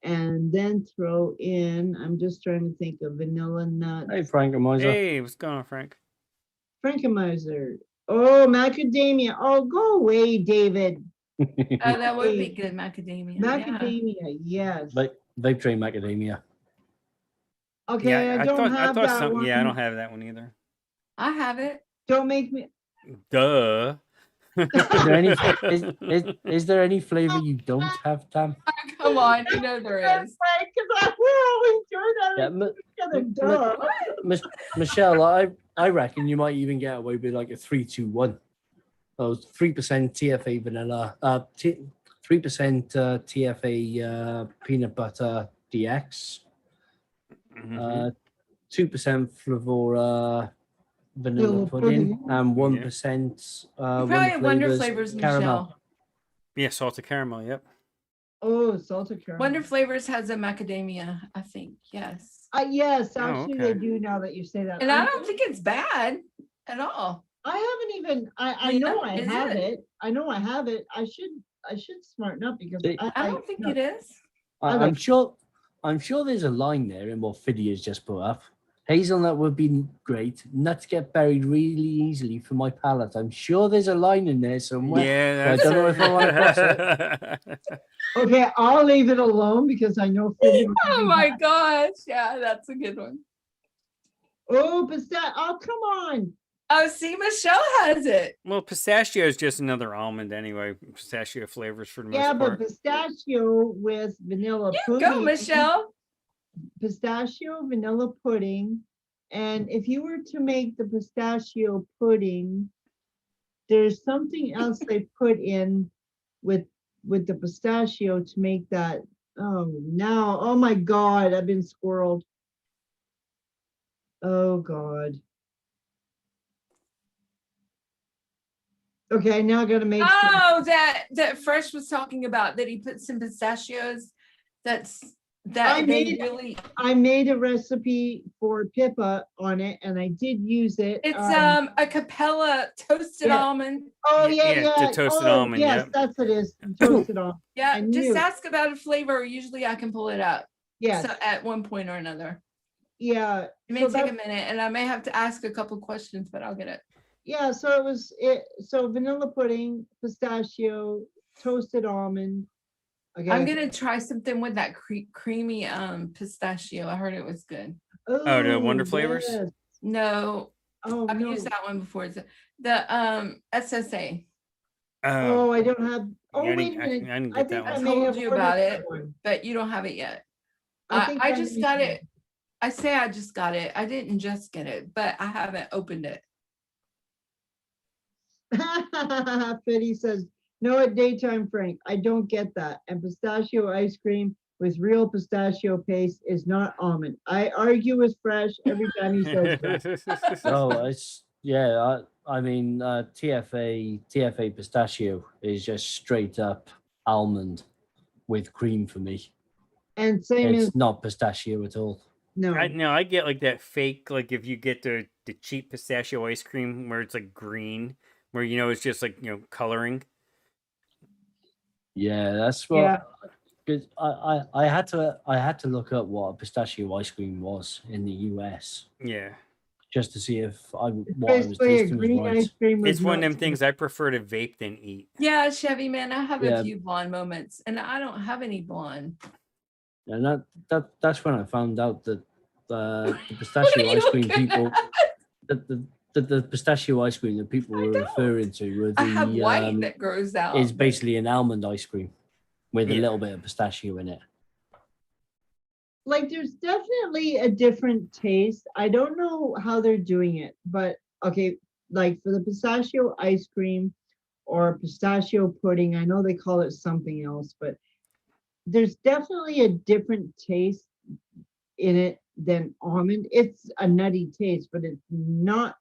S2: and then throw in. I'm just trying to think of vanilla nuts.
S6: Hey, Frankenheiser.
S3: Hey, what's going on, Frank?
S2: Frankenheiser. Oh, macadamia. Oh, go away, David.
S5: Oh, that would be
S2: Hey.
S5: good. Macadamia.
S2: Macadamia, yes.
S6: Vape train macadamia.
S2: Okay,
S3: Yeah,
S2: I don't
S3: I
S2: have
S3: thought
S2: that
S3: something.
S2: one.
S3: Yeah, I don't have that one either.
S5: Yeah. I have it.
S2: Don't make me.
S3: Duh.
S6: Is there any flavor you don't have, Tam?
S5: Come on, you know there is.
S2: Because we're always doing that
S6: Yeah,
S2: together. Duh.
S6: Michelle, I reckon you might even get away with like a 3-2-1. Oh, 3% TFA vanilla, 3% TFA peanut butter DX,
S3: Mhm.
S6: 2% Flavora vanilla
S2: Vanilla
S6: pudding,
S2: pudding.
S6: and 1%
S5: You probably have Wonder Flavors,
S6: caramel.
S5: Michelle.
S3: Yeah, salted caramel. Yep.
S2: Oh, salted caramel.
S5: Wonder Flavors has a macadamia, I think. Yes.
S2: Yes,
S3: Oh,
S2: actually
S3: okay.
S2: they do now that you say that.
S5: And I don't think it's bad at all.
S2: I haven't even. I
S5: Yeah,
S2: know I
S5: is
S2: have
S5: it?
S2: it. I know I have it. I should smarten up because
S6: They-
S5: I don't think
S2: no.
S5: it is.
S6: I'm sure there's a line there in what Fiddy has just put up. Hazelnut would be great. Nuts get buried really easily for my palate. I'm sure there's a line in there somewhere.
S3: Yeah,
S6: I don't know if I want to cross it.
S2: Okay, I'll leave it alone because I know. Phoebe will
S5: Oh
S2: be
S5: my
S2: back.
S5: gosh. Yeah, that's a good one.
S2: Oh, but that. Oh, come on.
S5: Oh, see, Michelle has it.
S3: Well, pistachio is just another almond anyway. Pistachio flavors for the
S2: Yeah,
S3: most
S2: but
S3: part.
S2: pistachio with vanilla
S5: You
S2: pudding.
S5: go, Michelle.
S2: Pistachio vanilla pudding, and if you were to make the pistachio pudding, there's something else they put in with the pistachio to make that. Oh my god, I've been squirreled. Oh god. Okay, now I gotta make some.
S5: Oh, that Fresh was talking about that he put some pistachios.
S2: I
S5: They
S2: made-
S5: really.
S2: I made a recipe for Pippa on it, and I did use it.
S5: It's a Capella toasted
S2: Yeah.
S5: almond.
S2: Oh
S3: Yeah,
S2: yeah,
S3: yeah,
S2: yeah.
S3: the toasted
S2: Oh,
S3: almond,
S2: Yes,
S3: yep.
S2: that's what it is. Toasted almond.
S5: Yeah,
S2: I
S5: just
S2: knew.
S5: ask about a flavor. Usually I can pull it up.
S2: Yes.
S5: So at one point or another.
S2: Yeah.
S5: It may
S2: so
S5: take
S2: that-
S5: a minute, and I may have to ask a couple questions, but I'll get it.
S2: Yeah, so so vanilla pudding, pistachio, toasted almond. Okay.
S5: I'm gonna try something with that creamy pistachio. I heard it was good.
S3: Oh, the Wonder Flavors?
S2: yes.
S5: No,
S2: Oh
S5: I've
S2: no.
S5: used that one before. It's the SSA.
S2: Oh, I don't have. Oh,
S3: yeah, I
S2: wait
S3: didn't-
S2: a
S3: I
S2: minute.
S3: didn't
S2: I
S3: get
S2: think
S3: that
S2: I
S3: one.
S2: may
S5: Told
S2: have
S5: you
S2: ordered
S5: about
S2: that
S5: it.
S2: one.
S5: But you don't have it yet.
S2: I think
S5: I
S2: I
S5: just
S2: may
S5: got
S2: have-
S5: it. I say I just got it. I didn't just get it, but I haven't opened it.
S2: Fitty says, no, at daytime, Frank, I don't get that. And pistachio ice cream with real pistachio paste is not almond. I argue with Fresh every time he says that.
S6: Oh, I mean, TFA pistachio is just straight up almond with cream for me.
S2: And same as,
S6: It's not pistachio at all.
S2: no.
S3: I get like that fake, like if you get the cheap pistachio ice cream where it's like green, where it's just like coloring.
S6: Yeah, that's
S2: Yeah.
S6: what. Because I had to look up what a pistachio ice cream was in the US
S3: Yeah,
S6: just to see if what I was
S2: Basically, a
S6: tasting was
S2: green
S6: right.
S2: ice cream with
S3: it's one of them
S2: nuts in
S3: things
S2: it.
S3: I prefer to vape than eat.
S5: Yeah, Chevy man, I have
S6: Yeah.
S5: a few blonde moments, and I don't have any blonde.
S6: And that's when I found out that the pistachio
S5: you
S6: ice cream
S5: looking
S6: people,
S5: at?
S6: the pistachio ice cream that people
S5: I
S6: were
S5: don't.
S6: referring to were
S5: I have
S6: the
S5: white that grows out.
S6: is
S5: but-
S6: basically an almond ice cream with a
S3: Yeah.
S6: little bit of pistachio in it.
S2: Like there's definitely a different taste. I don't know how they're doing it, but okay, like for the pistachio ice cream or pistachio pudding, I know they call it something else, but there's definitely a different taste in it than almond. It's a nutty taste, but it's not,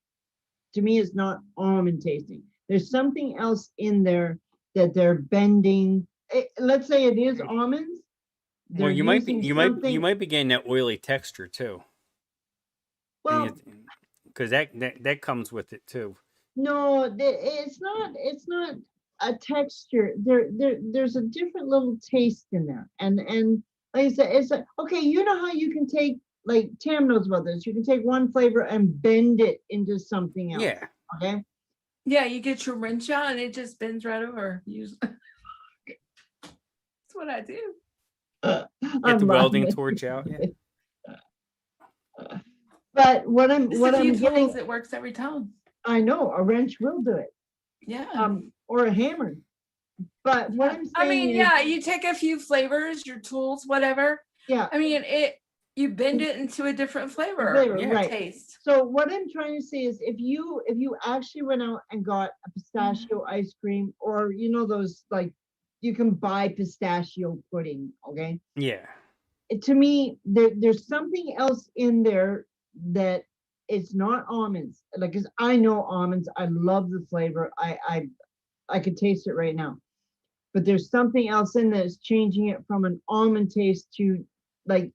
S2: to me, it's not almond tasting. There's something else in there that they're bending. Let's say it is almonds.
S3: Well,
S2: they're
S3: you might be
S2: using
S3: you might
S2: something-
S3: you might be getting that oily texture too.
S2: Well,
S3: Because that comes with it too.
S2: no, it's not. It's not a texture. There's a different little taste in there, and like I said, it's okay. You know how you can take, like Tam knows about this. You can take one flavor and bend it into something else.
S3: Yeah.
S2: Okay.
S5: Yeah, you get your wrench out and it just bends right over. Usually. That's what I do.
S3: Get
S2: I'm
S3: the welding
S2: laughing.
S3: torch out. Yeah.
S2: But what
S5: Just
S2: I'm
S5: a few
S2: getting,
S5: tools, it works every time.
S2: I know a wrench will do it,
S5: Yeah.
S2: or a hammer. But what I'm saying
S5: I mean,
S2: is,
S5: yeah, you take a few flavors, your tools, whatever.
S2: yeah,
S5: I mean, you bend it into a different flavor,
S2: flavor,
S3: Yeah.
S2: right.
S5: taste.
S2: So what I'm trying to say is, if you actually went out and got a pistachio ice cream, or you know those, like, you can buy pistachio pudding, okay?
S3: Yeah.
S2: To me, there's something else in there that it's not almonds. Like, 'cause I know almonds, I love the flavor. I could taste it right now. But there's something else in that's changing it from an almond taste to like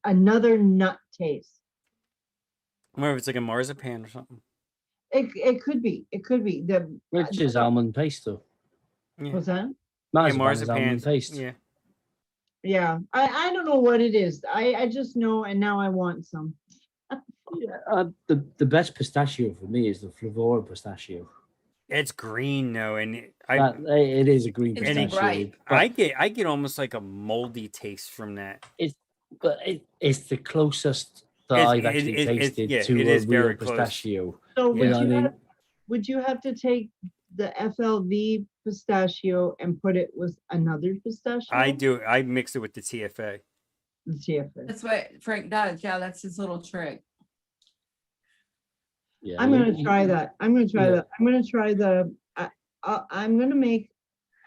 S2: another nut taste.
S3: Or if it's like a marzipan or something.
S2: It could be. It could be.
S6: Which is almond paste though.
S3: Yeah.
S2: What's that?
S3: Yeah,
S6: Marzipan is almond
S3: marzipan.
S6: paste.
S3: Yeah.
S2: Yeah. I don't know what it is. I just know, and now I want some.
S6: Yeah, the best pistachio for me is the Flavora pistachio.
S3: It's green though, and
S6: It is a green
S5: It's
S6: pistachio.
S5: ripe.
S6: but
S3: I get almost like a moldy taste from that.
S6: but it's the closest that
S3: It's-
S6: I've actually tasted
S3: yeah,
S6: to
S3: it
S6: a
S3: is
S6: real
S3: very close.
S6: pistachio.
S2: So
S3: Yeah.
S2: would
S6: You know what I
S2: you
S6: mean?
S2: would you have to take the FLV pistachio and put it with another pistachio?
S3: I do. I mix it with the TFA.
S2: The TFA.
S5: That's what Frank does. Yeah, that's his little trick.
S6: Yeah,
S2: I'm gonna
S6: you-
S2: try that. I'm gonna try
S6: yeah.
S2: that. I'm gonna try the. I'm gonna make.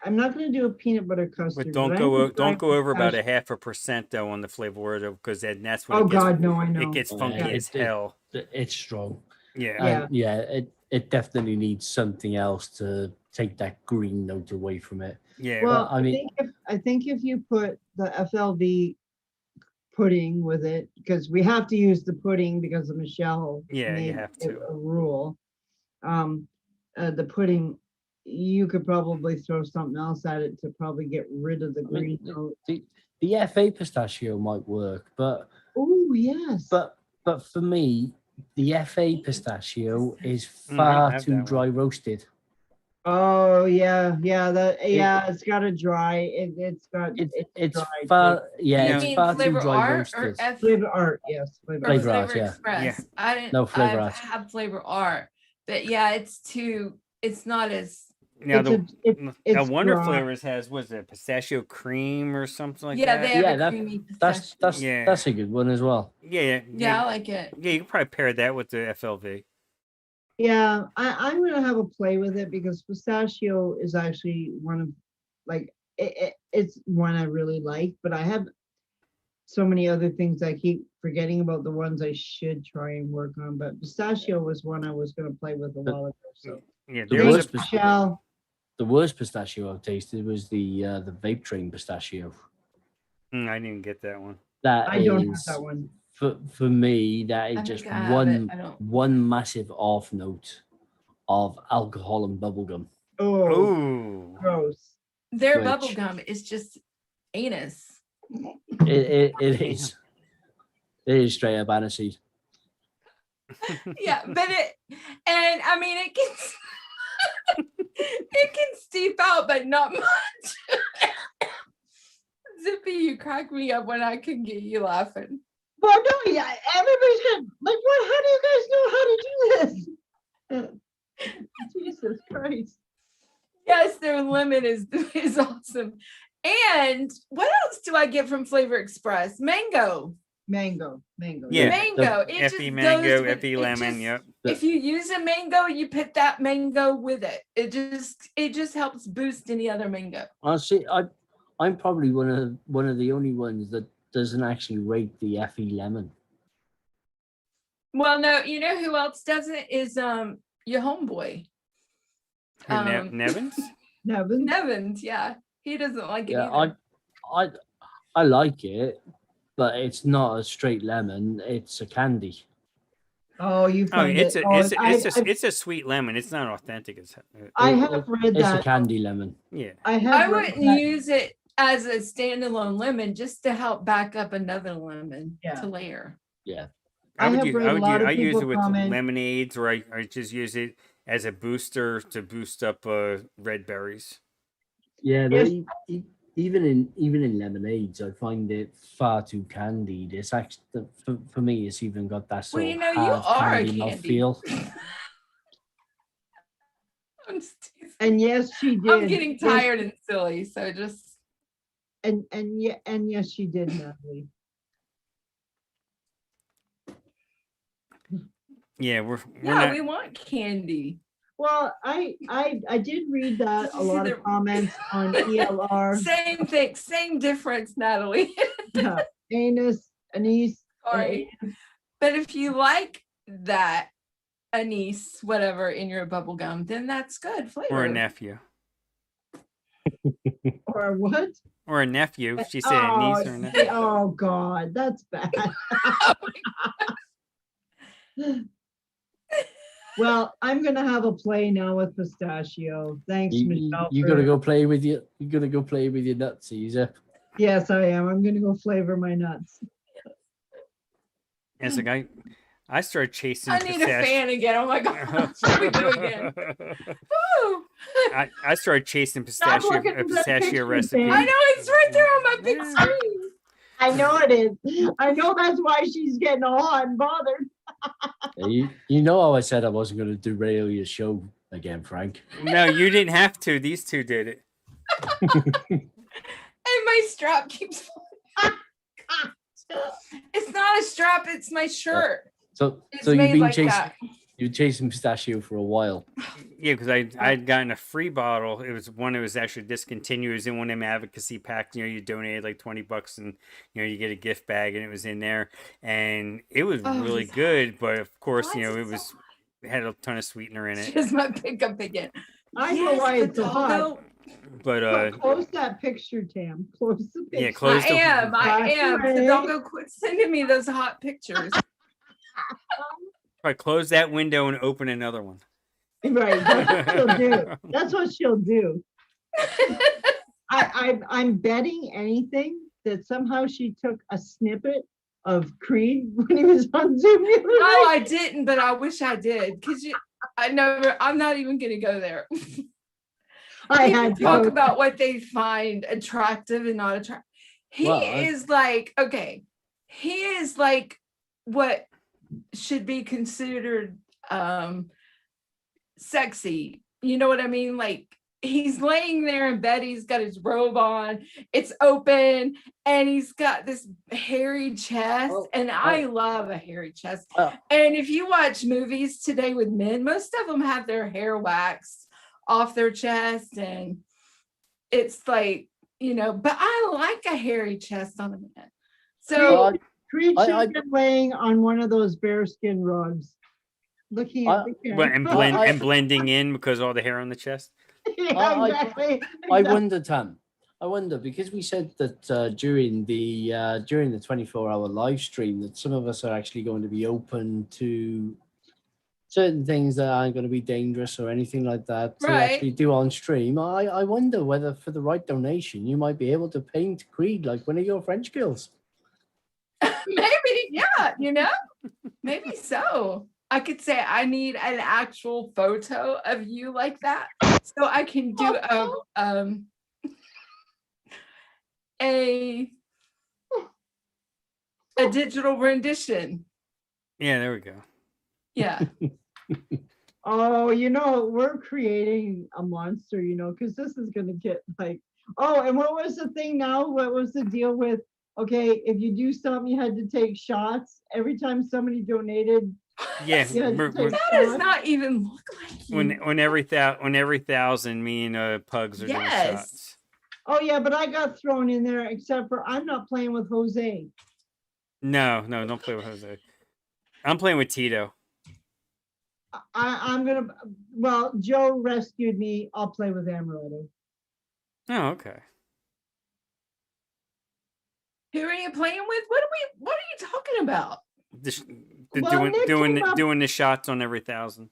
S2: I'm not gonna do a peanut butter custard.
S3: But don't
S2: I'm
S3: go
S2: gonna
S3: don't
S2: try
S3: go over about
S2: pistachio.
S3: 0.5% though on the Flavora though, because that's when
S2: Oh
S3: it gets
S2: God, no! I know.
S3: it gets funky
S6: Yeah,
S3: as
S6: it-
S3: hell.
S6: It's strong.
S3: Yeah.
S6: And it definitely needs something else to take that green note away from it.
S3: Yeah.
S2: Well,
S6: I mean-
S2: I think if you put the FLV pudding with it, because we have to use the pudding because of Michelle.
S3: Yeah, you
S2: made
S3: have
S2: it
S3: to.
S2: a rule. The pudding, you could probably throw something else at it to probably get rid of the
S6: I mean,
S2: green note.
S6: the FA pistachio might work, but
S2: Oh yes.
S6: for me, the FA pistachio is
S3: I don't
S6: far
S3: have
S6: too
S3: that one.
S6: dry roasted.
S2: Oh yeah, it's got to dry. It's got
S6: It's
S2: dry
S6: far
S5: You
S6: it's
S5: mean
S6: far too
S5: Flavor
S6: dry
S5: Art or
S6: roasted.
S5: F
S2: flavor art. Yes, flavor
S5: or
S2: art.
S6: Flavor Art,
S5: Flavor
S6: yeah.
S5: Express? I didn't.
S6: No, Flavor
S5: I've
S6: Art.
S5: had Flavor Art, but yeah, it's not as.
S3: Now
S2: It's
S3: the
S2: a-
S3: now
S2: it's
S3: Wonder
S2: dry.
S3: Flavors has was it pistachio cream or something like
S5: Yeah,
S3: that?
S5: they have
S6: Yeah,
S5: a
S6: that-
S5: creamy
S6: That's
S5: pistachio.
S3: Yeah.
S6: that's a good one as well.
S5: Yeah, I like it.
S3: Yeah, you can probably pair that with the FLV.
S2: Yeah, I'm gonna have a play with it because pistachio is actually one of, like, it's one I really like, but I have so many other things I keep forgetting about the ones I should try and work on. But pistachio was one I was gonna play with a while ago. So
S3: Yeah,
S6: The
S3: there was
S6: worst
S3: a,
S2: Michelle,
S6: The worst pistachio I've tasted was the vape train pistachio.
S3: I didn't even get that one.
S6: That
S2: I don't have
S6: is-
S2: that one.
S6: For me, that is
S5: I
S6: just
S5: think I have it. I don't.
S6: one massive off note of alcohol and bubblegum.
S2: Oh,
S3: Ooh.
S2: gross.
S5: Their
S6: Which-
S5: bubble gum is just anus.
S6: It is. It is straight up aniseed.
S5: Yeah, but and I mean it gets it can steep out, but not much. Zippy, you crack me up when I can get you laughing.
S2: Well, no, yeah, everybody's gonna, like, what, how do you guys know how to do this? Jesus Christ.
S5: Yes, their lemon is awesome. And what else do I get from Flavor Express? Mango.
S2: Mango.
S3: Yeah.
S5: Mango. It just
S3: Effie
S5: goes
S3: mango,
S5: with,
S3: Effie
S5: it
S3: lemon.
S5: just-
S3: Yep.
S5: If you use a mango, you put that mango with it. It just helps boost any other mango.
S6: Honestly, I'm probably one of the only ones that doesn't actually rate the Effie lemon.
S5: Well, no, you know who else doesn't is your homeboy.
S3: Nevins.
S2: Nevin.
S5: Nevins, yeah. He doesn't like it
S6: Yeah,
S5: either.
S6: I like it, but it's not a straight lemon. It's a candy.
S2: Oh, you
S3: Oh,
S2: find
S3: it's
S2: it.
S3: it's a sweet lemon. It's not authentic as
S2: I
S6: It-
S2: have read
S6: It's a
S2: that.
S6: candy lemon.
S3: yeah.
S2: I have
S5: I
S2: read
S5: wouldn't
S2: that.
S5: use it as a standalone lemon just to help back up another lemon
S2: Yeah.
S5: to layer.
S6: Yeah.
S2: I have read a lot of
S3: I use
S2: people
S3: it with
S2: comment.
S3: lemonades, or I just use it as a booster to boost up red berries.
S6: Yeah,
S2: Yes.
S6: even in lemonades, I find it far too candied. It's actually for me, it's even got that sort
S5: Well, you
S6: of
S5: know, you
S6: hard
S5: are a
S6: candy
S5: candy.
S6: mouthfeel.
S5: I'm just teasing.
S2: And yes, she did.
S5: I'm getting
S2: Yes,
S5: tired and silly, so just
S2: and yes, she did, Natalie.
S3: Yeah, we're
S5: yeah,
S3: not.
S5: we want candy.
S2: Well, I did read that
S5: Did
S2: a
S5: you see
S2: lot
S5: the-
S2: of comments on ELR.
S5: Same thing, same difference, Natalie.
S2: Yeah, Anise.
S5: Sorry. But if you like that anise, whatever, in your bubble gum, then that's good flavor.
S3: Or a nephew.
S2: Or what?
S3: Or a nephew. She said a niece or a nephew.
S2: Oh God, that's bad. Well, I'm gonna have a play now with pistachio. Thanks, Michelle.
S6: You gotta go play with your nuts, Caesar.
S2: Yes, I am. I'm gonna go flavor my nuts.
S3: It's like I started chasing
S5: I need a fan again. Oh my god. What we do again? Woo!
S3: I started chasing
S2: Stop looking at that
S3: pistachio
S2: picture,
S3: recipe.
S2: Sam.
S5: I know it's right there on my big
S3: Yeah.
S5: screen.
S2: I know it is. I know that's why she's getting all hot and bothered.
S6: You know how I said I wasn't gonna derail your show again, Frank.
S3: No, you didn't have to. These two did it.
S5: And my strap keeps falling. It's not a strap, it's my shirt.
S6: So
S5: It's
S6: you've
S5: made
S6: been
S5: like
S6: chasing
S5: that.
S6: you've chasing pistachio for a while.
S3: Yeah, because I'd gotten a free bottle. It was one that was actually discontinued. It was in one of them advocacy packs. You know, you donated like $20 and you get a gift bag, and it was in there, and it was
S5: Oh,
S3: really
S5: it's
S3: good. But of course,
S5: Why is it so
S3: it had a ton of sweetener in it.
S5: Here's my pickup again.
S2: I know why it's so hot.
S5: Fidalgo.
S3: But
S2: Close that picture, Tam. Close the picture.
S3: yeah, close the.
S5: I am.
S2: Right.
S5: Fidalgo, quit sending me those hot pictures.
S3: Right, close that window and open another one.
S2: Right. That's what she'll do. That's what she'll do. I'm betting anything that somehow she took a snippet of Creed when he was on Zoom. the other
S5: Oh,
S2: night.
S5: I didn't, but I wish I did. Cause I'm not even gonna go there.
S2: I
S5: People
S2: had
S5: talk
S2: to.
S5: about what they find attractive and not attractive. He is like, okay, he is like what should be considered sexy. You know what I mean? Like he's laying there in bed, he's got his robe on, it's open, and he's got this hairy chest. And I love a hairy chest. And if you watch movies today with men, most of them have their hair waxed off their chest, and it's like, but I like a hairy chest on a man. So
S2: Creed should
S6: I-
S2: have been laying on one of those bearskin rugs, looking at the camera.
S3: And blending in because all the hair on the chest.
S2: Yeah, exactly.
S6: I wonder, Tam. I wonder because we said that during the 24-hour live stream that some of us are actually going to be open to certain things that aren't going to be dangerous or anything like that to
S5: Right.
S6: actually do on stream. I wonder whether for the right donation you might be able to paint Creed like one of your French girls.
S5: maybe, yeah, maybe so. I could say I need an actual photo of you like that, so I can do a a digital rendition.
S3: Yeah, there we go.
S5: Yeah.
S2: Oh, we're creating a monster, because this is gonna get like, oh, and what was the thing now? What was the deal with, okay, if you do something, you had to take shots every time somebody donated.
S3: Yeah,
S2: You had to
S3: we're-
S2: take
S5: That does
S2: shots.
S5: not even look like you.
S3: on every 1,000, me and Pugs are doing
S5: Yes.
S3: shots.
S2: Oh yeah, but I got thrown in there, except for I'm not playing with Jose.
S3: No, don't play with Jose. I'm playing with Tito.
S2: I'm gonna. Well, Joe rescued me. I'll play with Amaretto.
S3: Oh, okay.
S5: Who are you playing with? What are you talking about?
S2: Well, Nick came up-
S3: doing the shots on every 1,000.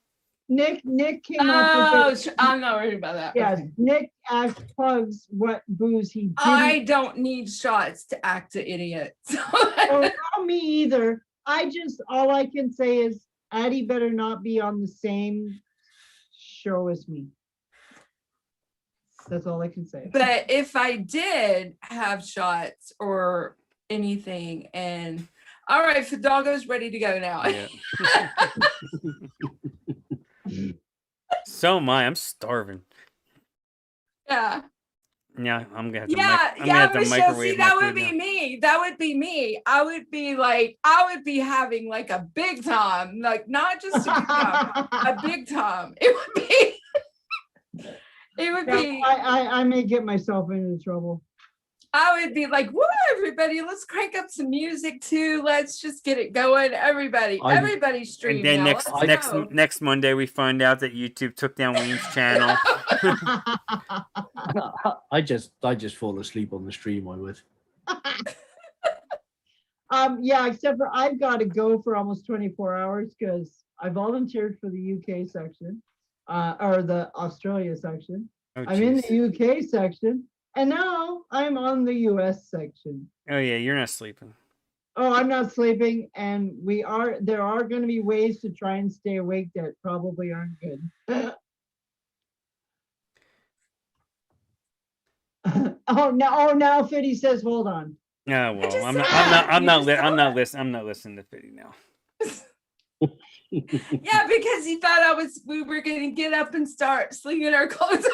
S2: Nick came up
S5: Oh,
S2: with it.
S5: I'm not worried about that.
S2: Yes,
S5: Okay.
S2: Nick asked Pugs what booze he didn't.
S5: I don't need shots to act an idiot.
S2: Oh, not me either. All I can say is Addie better not be on the same show as me. That's all I can say.
S5: But if I did have shots or anything, and all right, Fidalgo's ready to go now.
S3: Yeah. So am I. I'm starving.
S5: Yeah.
S3: Yeah, I'm gonna have to.
S5: Yeah,
S3: I'm gonna have to
S5: Michelle.
S3: microwave
S5: See,
S3: my
S5: that
S3: food
S5: would be
S3: now.
S5: me. That would be me. I would be having like a big time, like not just a good time, a big time. It would be. It would
S2: Yeah,
S5: be.
S2: I may get myself into trouble.
S5: I would be like, "Woo, everybody! Let's crank up some music too. Let's just get it going, everybody.
S6: I'm-
S5: Everybody stream
S3: And then
S5: now.
S3: next
S5: Let's go."
S3: next Monday we find out that YouTube took down Wayne's channel.
S6: I just fall asleep on the stream. I would.
S2: Yeah, except for I've got to go for almost 24 hours because I volunteered for the UK section, or the Australia section.
S3: Oh,
S2: I'm in
S3: jeez.
S2: the UK section, and now I'm on the US section.
S3: Oh yeah, you're not sleeping.
S2: Oh, I'm not sleeping, and there are going to be ways to try and stay awake that probably aren't good. Now Fiddy says, hold on.
S3: Oh well,
S5: just
S3: I'm
S5: said
S3: not.
S5: that.
S3: I'm
S5: You
S3: not.
S5: just
S3: Li-
S5: said
S3: I'm not
S5: that.
S3: listening. I'm not listening to Fiddy now.
S5: Yeah, because he thought we were gonna get up and start slinging our clothes.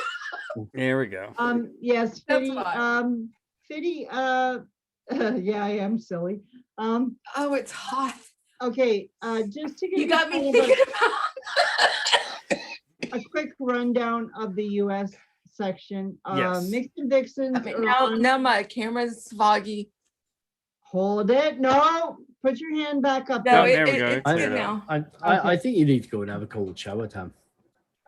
S3: There we go.
S2: Yes,
S5: That's
S2: Fiddy.
S5: fine.
S2: Fiddy. Yeah, I am silly.
S5: Oh, it's hot.
S2: Okay. Just to give
S5: You got me
S2: kind of
S5: thinking about.
S2: a quick rundown of the U.S. section.
S3: Yes.
S2: Mixed and Vixens. are on-
S5: Now my camera's foggy.
S2: Hold it. No, put your hand back up.
S5: No,
S3: Oh, there we go.
S5: it's
S3: Clear
S5: good
S3: it up.
S5: now.
S6: I think you need to go and have a cold shower, Tam.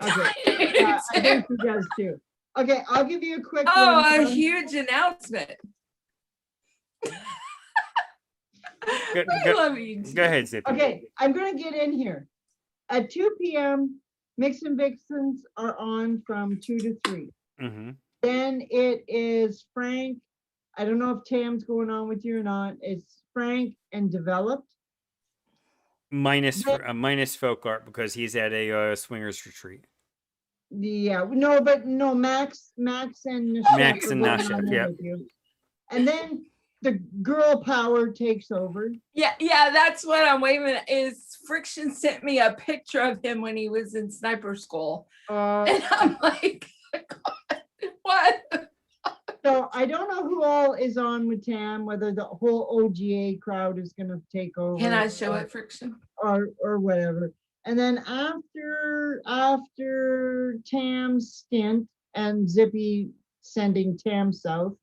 S2: Okay. Yeah, I think he does too. Okay, I'll give you a quick.
S5: Oh, a
S2: rundown.
S5: huge announcement.
S3: Go,
S5: I
S3: go-
S5: love you.
S3: go ahead, Zippy.
S2: Okay, I'm gonna get in here. At 2 p.m., Mix and Vixens are on from 2 to 3.
S3: Mm-hmm.
S2: Then it is Frank. I don't know if Tam's going on with you or not. It's Frank and Developed.
S3: Minus
S2: But-
S3: folk art because he's at a swingers retreat.
S2: Yeah, no, Max and
S3: Max
S2: are
S3: and
S2: going
S3: Nashef,
S2: on
S3: yep.
S2: with you. And then the girl power takes over.
S5: Yeah, that's what I'm waving at. Is Friction sent me a picture of him when he was in sniper school. And I'm like, what?
S2: So I don't know who all is on with Tam, whether the whole OGA crowd is gonna take over.
S5: Can I show it, Friction?
S2: or whatever. And then after Tam's stint and Zippy sending Tam south,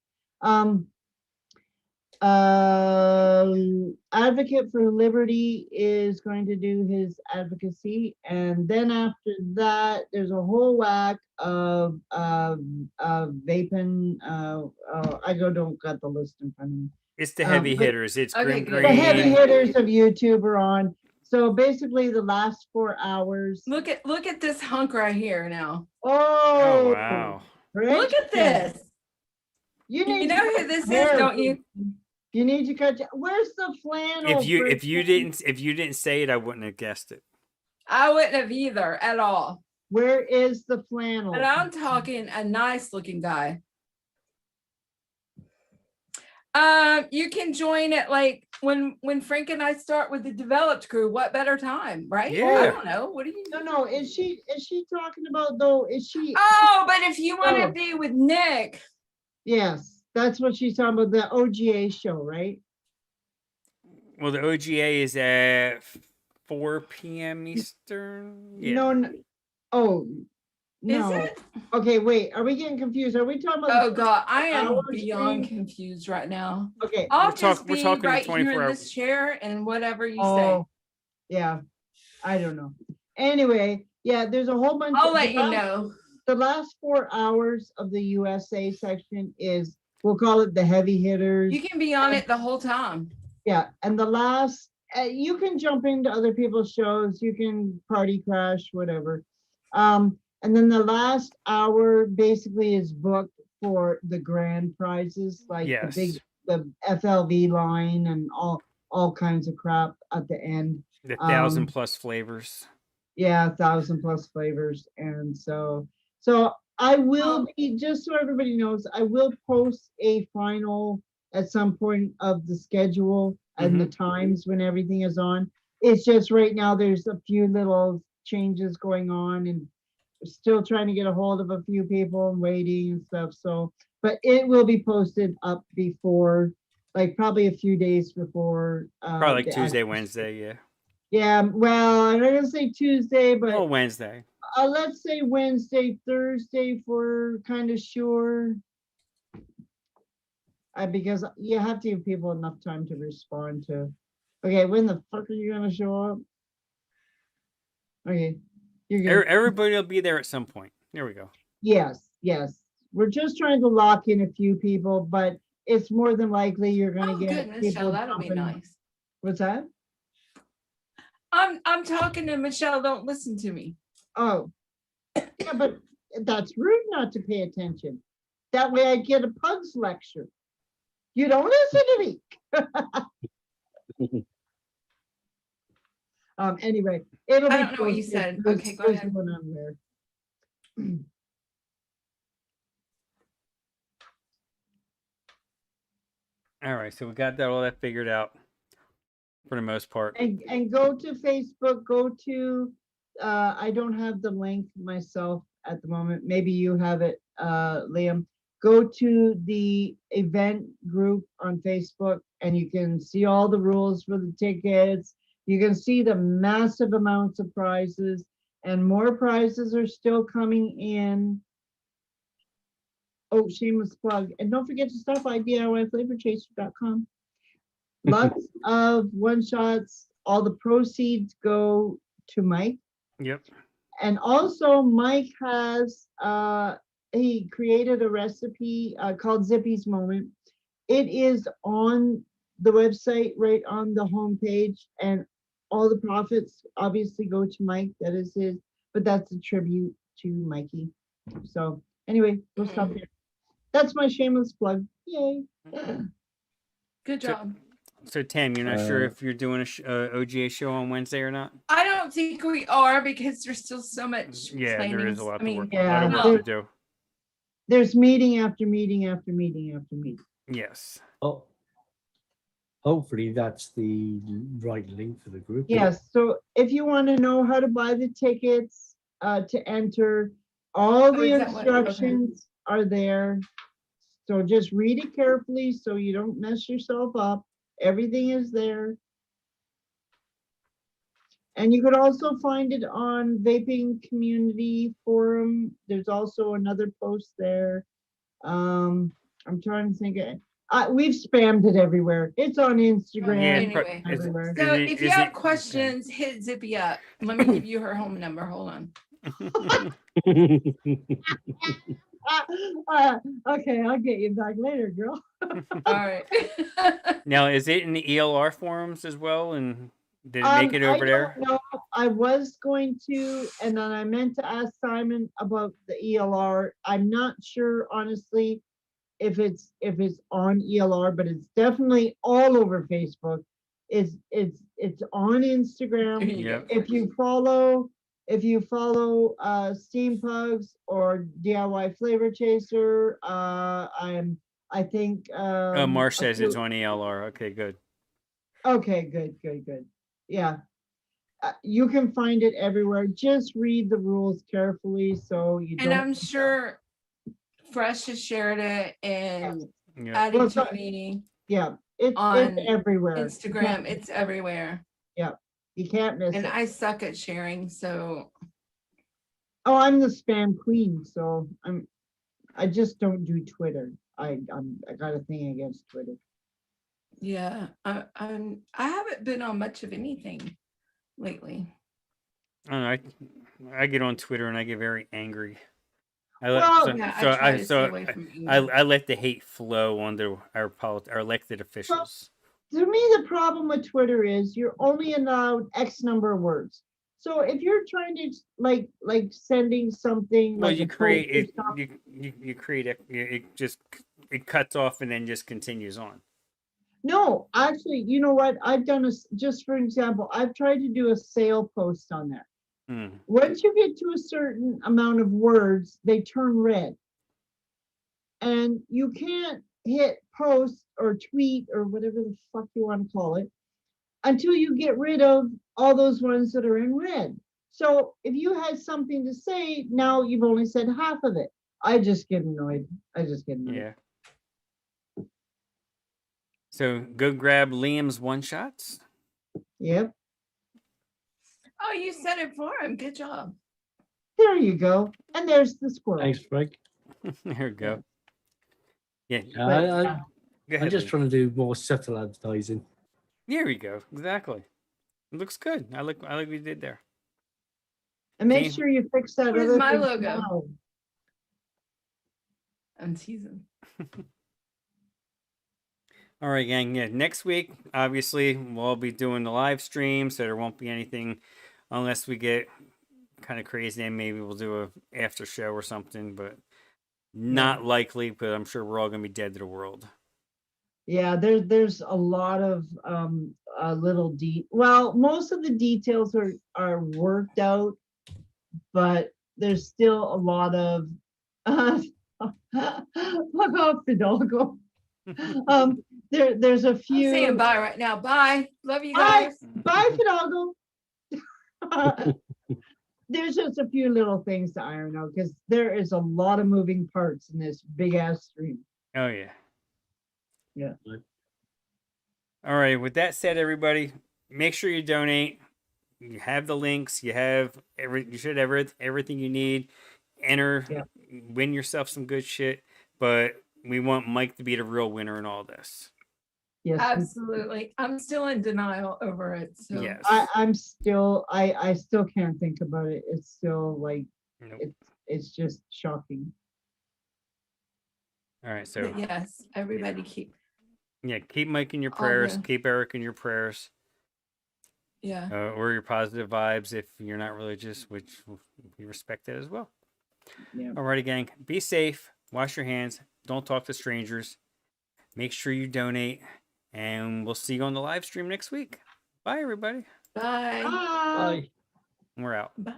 S2: Advocate for Liberty is going to do his advocacy, and then after that, there's a whole whack of vaping. Don't got the list in front of me.
S3: It's the heavy
S2: but-
S3: hitters. It's
S5: Okay,
S3: Grim
S5: good.
S3: Green.
S2: The heavy hitters of YouTube are on. So basically, the last 4 hours.
S5: Look at this hunk right here now.
S3: Oh wow!
S5: Look at this.
S2: You need
S5: You
S2: to
S5: know
S2: cut
S5: who this is,
S2: your hair.
S5: don't you?
S2: You need to cut. Where's the flannel?
S3: If you
S2: Kristen?
S3: didn't say it, I wouldn't have guessed it.
S5: I wouldn't have either at all.
S2: Where is the flannel?
S5: And I'm talking a nice looking guy. You can join at like when Frank and I start with the developed crew, what better time, right? I
S3: Yeah.
S5: don't know. What do you?
S2: No, is she talking about though? Is she?
S5: Oh, but if you want
S2: Oh.
S5: to be with Nick,
S2: Yes, that's what she's talking about, the OGA show, right?
S3: Well, the OGA is at 4 p.m. Eastern. Yeah.
S2: No, oh, no.
S5: is it?
S2: Okay, wait, are we getting confused? Are we talking about?
S5: Oh
S2: the
S5: God, I am
S2: hour
S5: beyond
S2: stream?
S5: confused right now.
S2: Okay.
S5: I'll
S3: We're
S5: just
S3: we're
S5: be
S3: talking the
S5: right here
S3: 24
S5: in
S3: hour.
S5: this chair and whatever you say.
S2: Oh, yeah, I don't know. Anyway, yeah, there's a whole bunch.
S5: I'll
S2: of-
S5: let
S2: the
S5: you
S2: last-
S5: know.
S2: The last 4 hours of the USA section is, we'll call it the heavy hitters.
S5: You can be on it the whole time.
S2: Yeah, and the last, you can jump into other people's shows, you can party crash, whatever. And then the last hour basically is booked for the grand prizes, like the big,
S3: Yes.
S2: the FLV line and all kinds of crap at the end.
S3: The 1,000
S2: Um,
S3: plus flavors.
S2: Yeah, 1,000+ flavors. And so I will be, just so everybody knows, I will post a final at some point of the schedule and the times when everything is on. It's just right now there's a few little changes going on and still trying to get a hold of a few people and waiting and stuff. So, but it will be posted up before, like probably a few days before.
S3: Probably like
S2: the
S3: Tuesday,
S2: actual-
S3: Wednesday. Yeah.
S2: Yeah, well, I'm not gonna say Tuesday, but
S3: Oh, Wednesday.
S2: let's say Wednesday, Thursday for kind of sure. Because you have to give people enough time to respond to. Okay, when the fuck are you gonna show up? Okay, you're good.
S3: Everybody will be there at some point. There we go.
S2: Yes, yes. We're just trying to lock in a few people, but it's more than likely you're gonna
S5: Oh
S2: get
S5: goodness,
S2: people
S5: Michelle, that'll be
S2: jumping.
S5: nice.
S2: What's that?
S5: I'm talking to Michelle. Don't listen to me.
S2: Oh, yeah, but that's rude not to pay attention. That way I get a pug's lecture. You don't listen to me. Anyway, it'll be.
S5: I don't know what you
S2: posted.
S5: said.
S2: There's-
S5: Okay, go
S2: there's
S5: ahead.
S2: one on there.
S3: All right. So we got all that figured out for the most part.
S2: And go to Facebook, go to, I don't have the link myself at the moment. Maybe you have it, Liam. Go to the event group on Facebook and you can see all the rules for the tickets. You can see the massive amounts of prizes and more prizes are still coming in. Oh, shameless plug. And don't forget to stop by DIYFlavorChaser.com. Lots of one-shots. All the proceeds go to Mike.
S3: Yep.
S2: And also Mike has, he created a recipe called Zippy's Moment. It is on the website, right on the homepage, and all the profits obviously go to Mike. That is his, but that's a tribute to Mikey. So anyway, we'll stop here. That's my shameless plug. Yay.
S5: Good job.
S3: So Tam, you're not sure if you're doing a OGA show on Wednesday or not?
S5: I don't think we are because there's still so much.
S3: Yeah, there is
S5: planning.
S3: a lot
S5: I
S3: to
S5: mean,
S3: work.
S2: yeah,
S3: A lot of
S2: there-
S3: work to do.
S2: There's meeting after meeting after meeting after meeting.
S3: Yes.
S6: Oh, hopefully that's the right link for the group.
S2: Yes, so if you want to know how to buy the tickets to enter, all
S5: Oh,
S2: the
S5: is that what- okay.
S2: instructions are there. So just read it carefully so you don't mess yourself up. Everything is there. And you could also find it on Vaping Community Forum. There's also another post there. I'm trying to think. We've spammed it everywhere. It's on Instagram.
S3: Yeah,
S5: Anyway.
S3: is it-
S2: everywhere.
S5: So
S3: is it-
S5: if you
S3: is
S5: have
S3: it-
S5: questions, hit Zippy up. Let me give you her home number. Hold on.
S2: Okay, I'll get you back later, girl.
S5: All right.
S3: Now, is it in the ELR forums as well? And did it make it over there?
S2: No, I was going to, and then I meant to ask Simon about the ELR. I'm not sure, honestly, if it's on ELR, but it's definitely all over Facebook. It's on Instagram.
S5: There you
S3: Yeah.
S5: go.
S2: If you follow Steam Pugs or DIY Flavor Chaser, I think
S3: Marsh
S2: a
S3: says it's
S2: few-
S3: on ELR. Okay, good.
S2: Okay, good, good, good. Yeah. You can find it everywhere. Just read the rules carefully so you
S5: And
S2: don't.
S5: I'm sure Fresh has shared it and
S3: Yeah.
S5: Addie
S2: Well, so-
S5: Tony
S2: Yeah, it's
S5: on
S2: everywhere.
S5: Instagram. It's everywhere.
S2: You can't miss
S5: And
S2: it.
S5: I suck at sharing, so
S2: Oh, I'm the spam queen, so I just don't do Twitter. I got a thing against Twitter.
S5: yeah. I haven't been on much of anything lately.
S3: I don't know. I get on Twitter and I get very angry. I let,
S2: Well,
S3: so,
S5: Yeah,
S3: so
S5: I try
S3: I
S5: to
S3: so
S5: stay away from
S3: I,
S5: email.
S3: I let the hate flow onto our elected officials.
S2: To me, the problem with Twitter is you're only allowed X number of words. So if you're trying to like sending something
S3: Well,
S2: like
S3: you
S2: a post
S3: create
S2: or
S3: it.
S2: something,
S3: You create it. It just it cuts off and then just continues on.
S2: no, actually, you know what? I've done just for example, I've tried to do a sale post on there.
S3: Hmm.
S2: Once you get to a certain amount of words, they turn red. And you can't hit post or tweet or whatever the fuck you want to call it until you get rid of all those ones that are in red. So if you had something to say, now you've only said half of it. I just get annoyed. I just get annoyed.
S3: Yeah. So go grab Liam's one shots.
S2: Yep.
S5: Oh, you said it for him. Good job.
S2: There you go. And there's the squirrel.
S6: Thanks, Frank.
S3: There we go. Yeah.
S6: Yeah,
S2: But,
S6: I,
S3: Go
S6: I'm
S3: ahead.
S6: just
S3: Liam.
S6: trying to do more subtle advertising.
S3: There we go. Exactly. It looks good. I like what you did there.
S2: and make
S3: See?
S2: sure you fix that
S5: Where's
S2: other
S5: my
S2: thing
S5: logo?
S2: tomorrow.
S5: I'm teasing.
S3: All right, gang. Yeah, next week, obviously, we'll be doing the live stream, so there won't be anything unless we get kind of crazy. And maybe we'll do a after show or something, but not likely. But I'm sure we're all gonna be dead to the world.
S2: Yeah, there's a lot of little well, most of the details are worked out, but there's still a lot of fuck off, Fidalgo. There's a
S5: I'm saying
S2: few.
S5: bye right now. Bye. Love you
S2: Bye,
S5: guys.
S2: bye, Fidalgo. There's just a few little things to iron out because there is a lot of moving parts in this big ass stream.
S3: Oh yeah.
S2: Yeah.
S3: All right. With that said, everybody, make sure you donate. You have the links. You have You should have everything you need. Enter.
S2: Yeah.
S3: Win yourself some good shit. But we want Mike to be the real winner in all this.
S2: Yes.
S5: Absolutely. I'm still in denial over it. So
S3: Yes.
S2: I'm still I still can't think about it. It's still like
S3: Nope.
S2: it's just shocking.
S3: All right. So
S5: but yes, everybody keep
S3: keep Mike in your
S5: All
S3: prayers.
S5: the-
S3: Keep Eric in your prayers.
S5: yeah.
S3: Or your positive vibes if you're not religious, which we respect that as well.
S2: Yeah.
S3: Alrighty, gang. Be safe. Wash your hands. Don't talk to strangers. Make sure you donate. And we'll see you on the live stream next week. Bye, everybody.
S5: Bye.
S2: Bye.
S6: Bye.
S3: We're out.
S5: Bye.